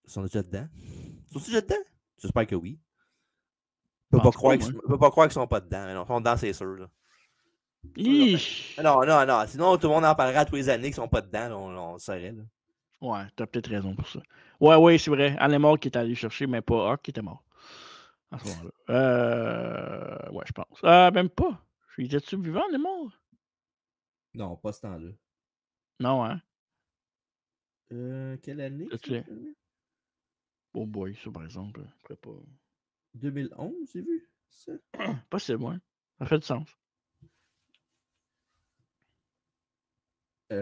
Ils sont déjà dedans? Sont-ils déjà dedans? J'espère que oui. Je peux pas croire qu'ils sont pas dedans. Non, ils sont dedans, c'est sûr. Là. Non, non, non. Sinon, tout le monde en parlera tous les années qu'ils sont pas dedans. Là, on le saurait. Là. Ouais, t'as peut-être raison pour ça. Ouais, c'est vrai. Animal qui est allé chercher, mais pas Hawk qui était mort. À ce moment-là. Ouais, je pense. Même pas. Était-tu vivant, Animal? Non, pas ce temps-là. Non, hein? Quelle année? Oh boy, ça, par exemple. Je pas. 2011, j'ai vu ça. Possible, ouais. Ça fait du sens.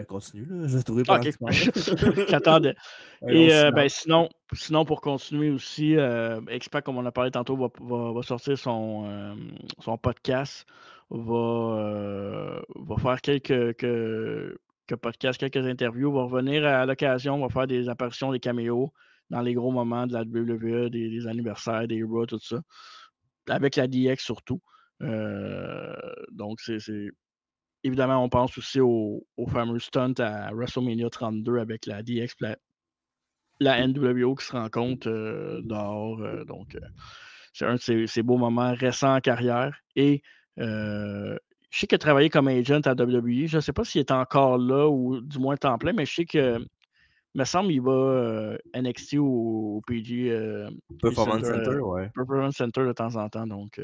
Continue, là. Je vais trouver pendant que tu parles. J'attendais. Et ben, sinon, pour continuer aussi, X-Pac, comme on a parlé tantôt, va sortir son podcast. Va faire quelques podcasts, quelques interviews. Va revenir à l'occasion, va faire des apparitions, des caméos dans les gros moments de la WWE, des anniversaires, des Raw, tout ça. Avec la DX surtout. Donc, c'est évidemment, on pense aussi au fameux stunt à WrestleMania 32 avec la DX, la NWO qui se rencontre dehors. Donc, c'est un de ses beaux moments récents en carrière. Et je sais qu'il a travaillé comme agent à WWE. Je ne sais pas s'il est encore là ou du moins temps plein, mais je sais que, me semble, il va NXT ou au PG Performance Center, ouais. Performance Center de temps en temps. Donc,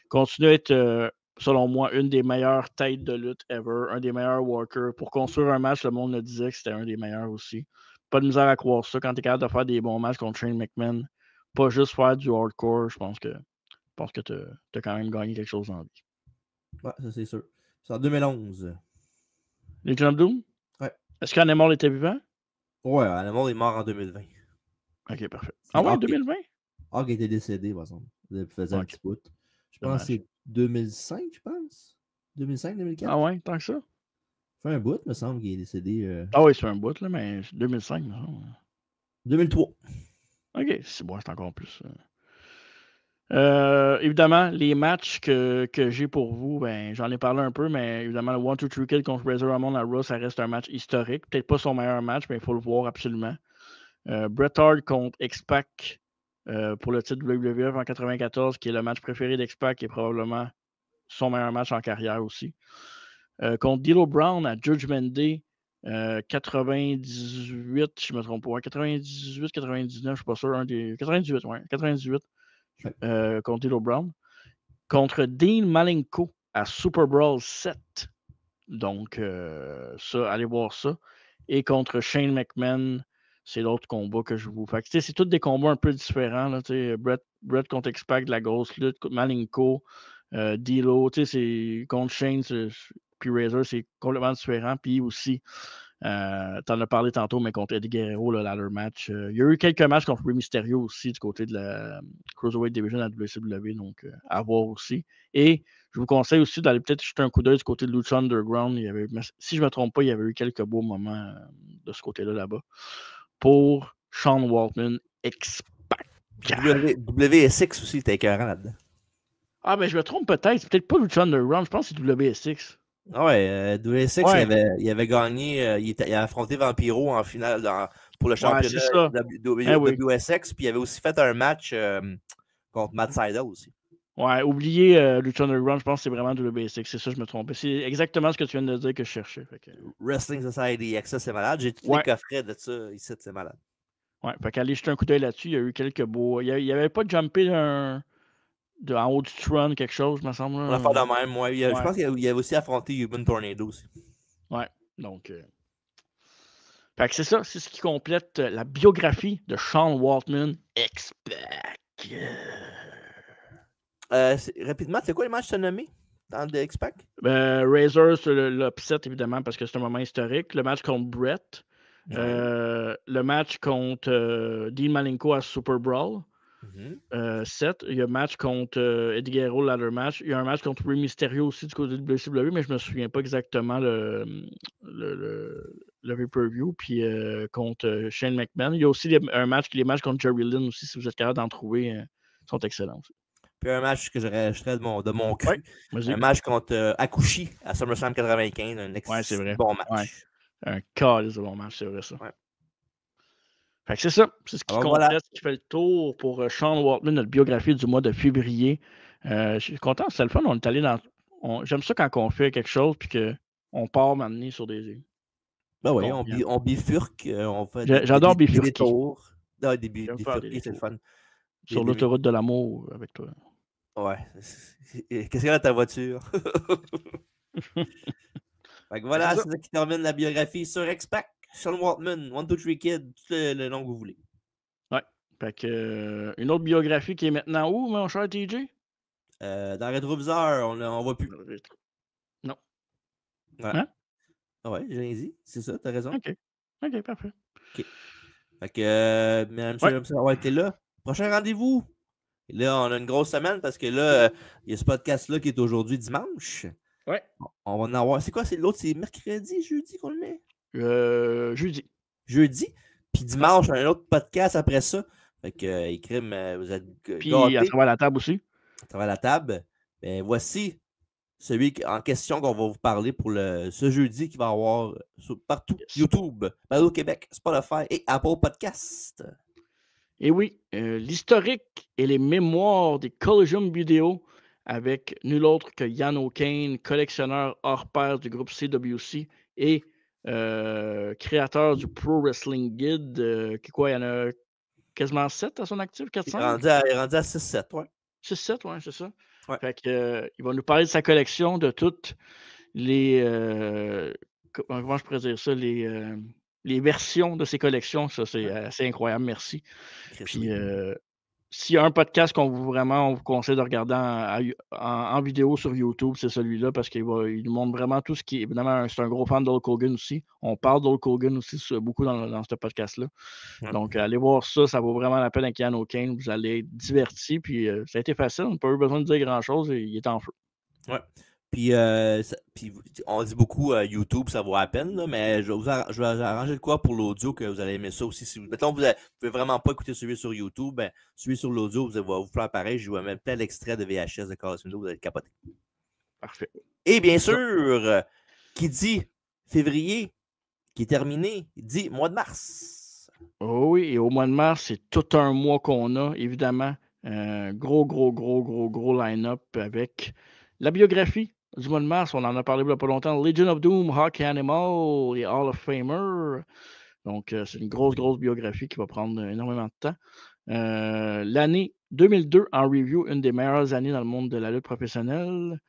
continue à être, selon moi, une des meilleures têtes de lutte ever, un des meilleurs workers. Pour construire un match, le monde le disait que c'était un des meilleurs aussi. Pas de misère à croire ça. Quand tu es capable de faire des bons matchs contre Shane McMahon, pas juste faire du hardcore, je pense que tu as quand même gagné quelque chose en vie. Ouais, ça c'est sûr. C'est en 2011. Legion of Doom? Ouais. Est-ce qu'Animal était vivant? Ouais, Animal est mort en 2020. Ok, parfait. Ah ouais, 2020? Hawk était décédé, par exemple. Il faisait un petit bout. Je pense que c'est 2005, je pense. 2005-2004. Ah ouais, tant que ça? Ça fait un bout, me semble, qu'il est décédé. Ah oui, c'est un bout, là, mais 2005, non? 2003. Ok, c'est encore plus. Évidemment, les matchs que j'ai pour vous, ben, j'en ai parlé un peu, mais évidemment, le 1-2-3 Kid contre Razor Ramon à Raw, ça reste un match historique. Peut-être pas son meilleur match, mais il faut le voir absolument. Bret Hart contre X-Pac pour le titre WWF en 94, qui est le match préféré d'X-Pac et probablement son meilleur match en carrière aussi. Contre D'Lo Brown à Judgment Day 98, je me trompe pas, 98, 99, je suis pas sûr, 98, ouais, 98. Contre D'Lo Brown. Contre Dean Malenko à Super Brawl 7. Donc, ça, allez voir ça. Et contre Shane McMahon, c'est l'autre combat que je vous fais. C'est tous des combats un peu différents. Là, Brett contre X-Pac, de la grosse lutte, contre Malenko, D'Lo, c'est contre Shane, puis Razor, c'est complètement différent. Puis aussi, t'en as parlé tantôt, mais contre Eddie Guerrero, le ladder match. Il y a eu quelques matchs contre Rey Mysterio aussi du côté de la Cruiserweight Division à WCW, donc à voir aussi. Et je vous conseille aussi d'aller peut-être jeter un coup d'œil du côté de Lucha Underground. Si je ne me trompe pas, il y avait eu quelques beaux moments de ce côté-là, là-bas. Pour Sean Waltman, X-Pac. WSX aussi, t'es écœurant là-dedans. Ah, ben je me trompe peut-être. C'est peut-être pas Lucha Underground, je pense que c'est WSX. Ah ouais, WSX, ouais. Il avait gagné, il a affronté Vampiro en finale pour le championnat WSX, puis il avait aussi fait un match contre Matt Sydal aussi. Ouais, oubliez Lucha Underground, je pense que c'est vraiment WSX, c'est ça, je me trompais. C'est exactement ce que tu viens de dire que je cherchais. Wrestling Society Access, c'est malade. J'ai tous les coffrets de ça ici, c'est malade. Ouais, fait qu'aller jeter un coup d'œil là-dessus, il y a eu quelques beaux. Il n'y avait pas jumpé en haut du Tron, quelque chose, me semble. On va faire de même, moi. Je pense qu'il avait aussi affronté Human Tornado aussi. Ouais, donc. Fait que c'est ça, c'est ce qui complète la biographie de Sean Waltman, X-Pac. Rapidement, c'est quoi les matchs que tu as nommés dans le X-Pac? Razor, c'est l'upset, évidemment, parce que c'est un moment historique. Le match contre Brett. Le match contre Dean Malenko à Super Brawl. 7. Il y a un match contre Eddie Guerrero, ladder match. Il y a un match contre Rey Mysterio aussi du côté de WCW, mais je ne me souviens pas exactement le pay-per-view. Puis contre Shane McMahon. Il y a aussi les matchs contre Jerry Lynn aussi, si vous êtes capable d'en trouver, sont excellents aussi. Puis un match que je rajouterais de mon cul. Ouais, un match contre Akushi à SummerSlam 95. Un bon match. Ouais. Un calice de bon match, c'est vrai ça. Ouais. Fait que c'est ça. C'est ce qui complète, ce qui fait le tour pour Sean Waltman, notre biographie du mois de février. Je suis content, c'est le fun. On est allé dans. J'aime ça quand on fait quelque chose puis qu'on part m'amener sur des îles. Ben oui, on bifurque, on fait J'adore bifurquer. Des tours. Des bifurquer, c'est le fun. Sur l'autoroute de l'amour avec toi. Ouais. Qu'est-ce qu'il y a dans ta voiture? Fait que voilà, c'est ça qui termine la biographie sur X-Pac, Sean Waltman, 1, 2, 3 Kid, tout le nom que vous voulez. Ouais. Fait que une autre biographie qui est maintenant où, mon cher TJ? Dans Rétroviseur, on voit plus. Non. Ouais. Hein? Ah ouais, j'ai dit. C'est ça, t'as raison. OK, parfait. OK. Fait que, mesdames, messieurs, ça va être là. Prochain rendez-vous. Et là, on a une grosse semaine parce que là, il y a ce podcast-là qui est aujourd'hui dimanche. Ouais. On va en avoir. C'est quoi? L'autre, c'est mercredi, jeudi qu'on le met? Jeudi. Jeudi. Puis dimanche, un autre podcast après ça. Fait que, écrime, vous êtes. Puis à travers la table aussi. À travers la table. Ben, voici celui en question qu'on va vous parler pour ce jeudi qui va avoir partout. YouTube, Balado Québec, Spotify et Apple Podcast. Et oui, l'historique et les mémoires des Collision vidéo avec nul autre que Yann O'Kane, collectionneur hors pair du groupe CWC et créateur du Pro Wrestling Guide. Il y en a quasiment 7 à son actif, 400? Il est rendu à 6-7, ouais. 6-7, ouais, c'est ça. Ouais. Fait que, il va nous parler de sa collection, de toutes les... comment je pourrais dire ça? Les versions de ses collections. Ça, c'est assez incroyable, merci. Puis, s'il y a un podcast on vous conseille de regarder en vidéo sur YouTube, c'est celui-là, parce qu'il nous montre vraiment tout ce qui est... Évidemment, c'est un gros fan d'Hulk Hogan aussi. On parle d'Hulk Hogan aussi beaucoup dans ce podcast-là. Donc, allez voir ça. Ça vaut vraiment la peine avec Yann O'Kane. Vous allez être divertis. Puis, ça a été facile. On n'a pas eu besoin de dire grand-chose. Il est en feu. Ouais. Puis, on dit beaucoup YouTube, ça vaut la peine, là, mais je vais arranger le quoi pour l'audio que vous allez aimer ça aussi. Mettons, vous ne pouvez vraiment pas écouter celui sur YouTube, ben, celui sur l'audio, vous allez vous faire pareil. Je vais mettre plein d'extraits de VHS de Carlos Windows, vous allez capoter. Parfait. Et bien sûr, qui dit février, qui est terminé, dit mois de mars. Oh oui, et au mois de mars, c'est tout un mois qu'on a, évidemment. Gros line-up avec la biographie du mois de mars. On en a parlé il n'y a pas longtemps. Legion of Doom, Hawk Animal et Hall of Famer. Donc, c'est une grosse biographie qui va prendre énormément de temps. L'année 2002 en review, une des meilleures années dans le monde de la lutte professionnelle.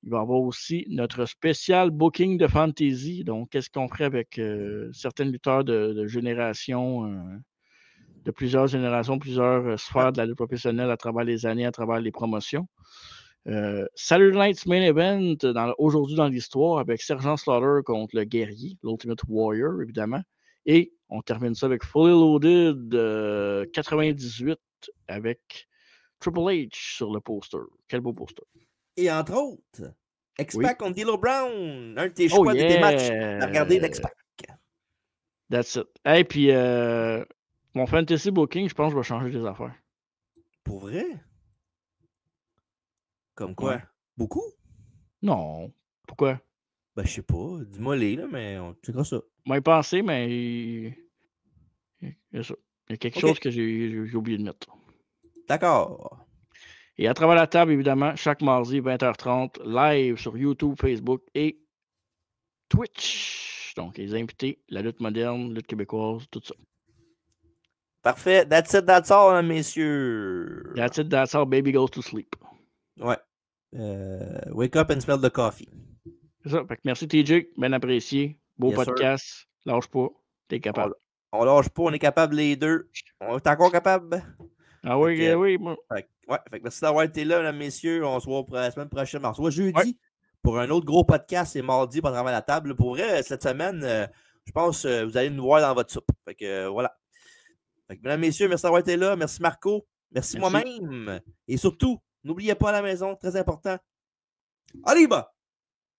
Il va y avoir aussi notre spécial booking de fantasy. Donc, qu'est-ce qu'on ferait avec certains lutteurs de génération, de plusieurs générations, plusieurs sphères de la lutte professionnelle à travers les années, à travers les promotions. Saturday Night's Main Event aujourd'hui dans l'histoire avec Sergent Slaughter contre le guerrier, l'Ultimate Warrior, évidemment. Et on termine ça avec Fully Loaded 98 avec Triple H sur le poster. Quel beau poster. Et entre autres, X-Pac contre D'Lo Brown. Un de tes Oh choix de tes matchs yeah! à regarder l'X-Pac. That's it. Et puis, mon fantasy booking, je pense que je vais changer des affaires. Pour vrai? Comme quoi? Ouais. Beaucoup? Non. Pourquoi? Ben, je sais pas. Dis-moi les, là, mais on checkera ça. Moi, y penser, mais il y a ça. Il y a quelque chose que j'ai oublié de mettre. D'accord. Et à travers la table, évidemment, chaque mardi, 20h30, live sur YouTube, Facebook et Twitch. Donc, les invités, la lutte moderne, lutte québécoise, tout ça. Parfait. That's it, that's all, hein, messieurs. That's it, that's all, baby goes to sleep. Ouais. Wake up and smell the coffee. C'est ça. Fait que merci, TJ. Bien apprécié. Beau podcast. Sir. Lâche pas. T'es capable. On lâche pas. On est capable les deux. On est encore capable. Ah oui, oui. Moi. Fait que merci d'avoir été là, messieurs. On se voit pour la semaine prochaine. On se voit jeudi pour un autre gros podcast et mardi pour travers la table. Pour vrai, cette semaine, je pense que vous allez nous voir dans votre soupe. Fait que voilà. Fait que, mesdames, messieurs, merci d'avoir été là. Merci Marco. Merci. Moi-même. Et surtout, n'oubliez pas à la maison, très important. Arriba!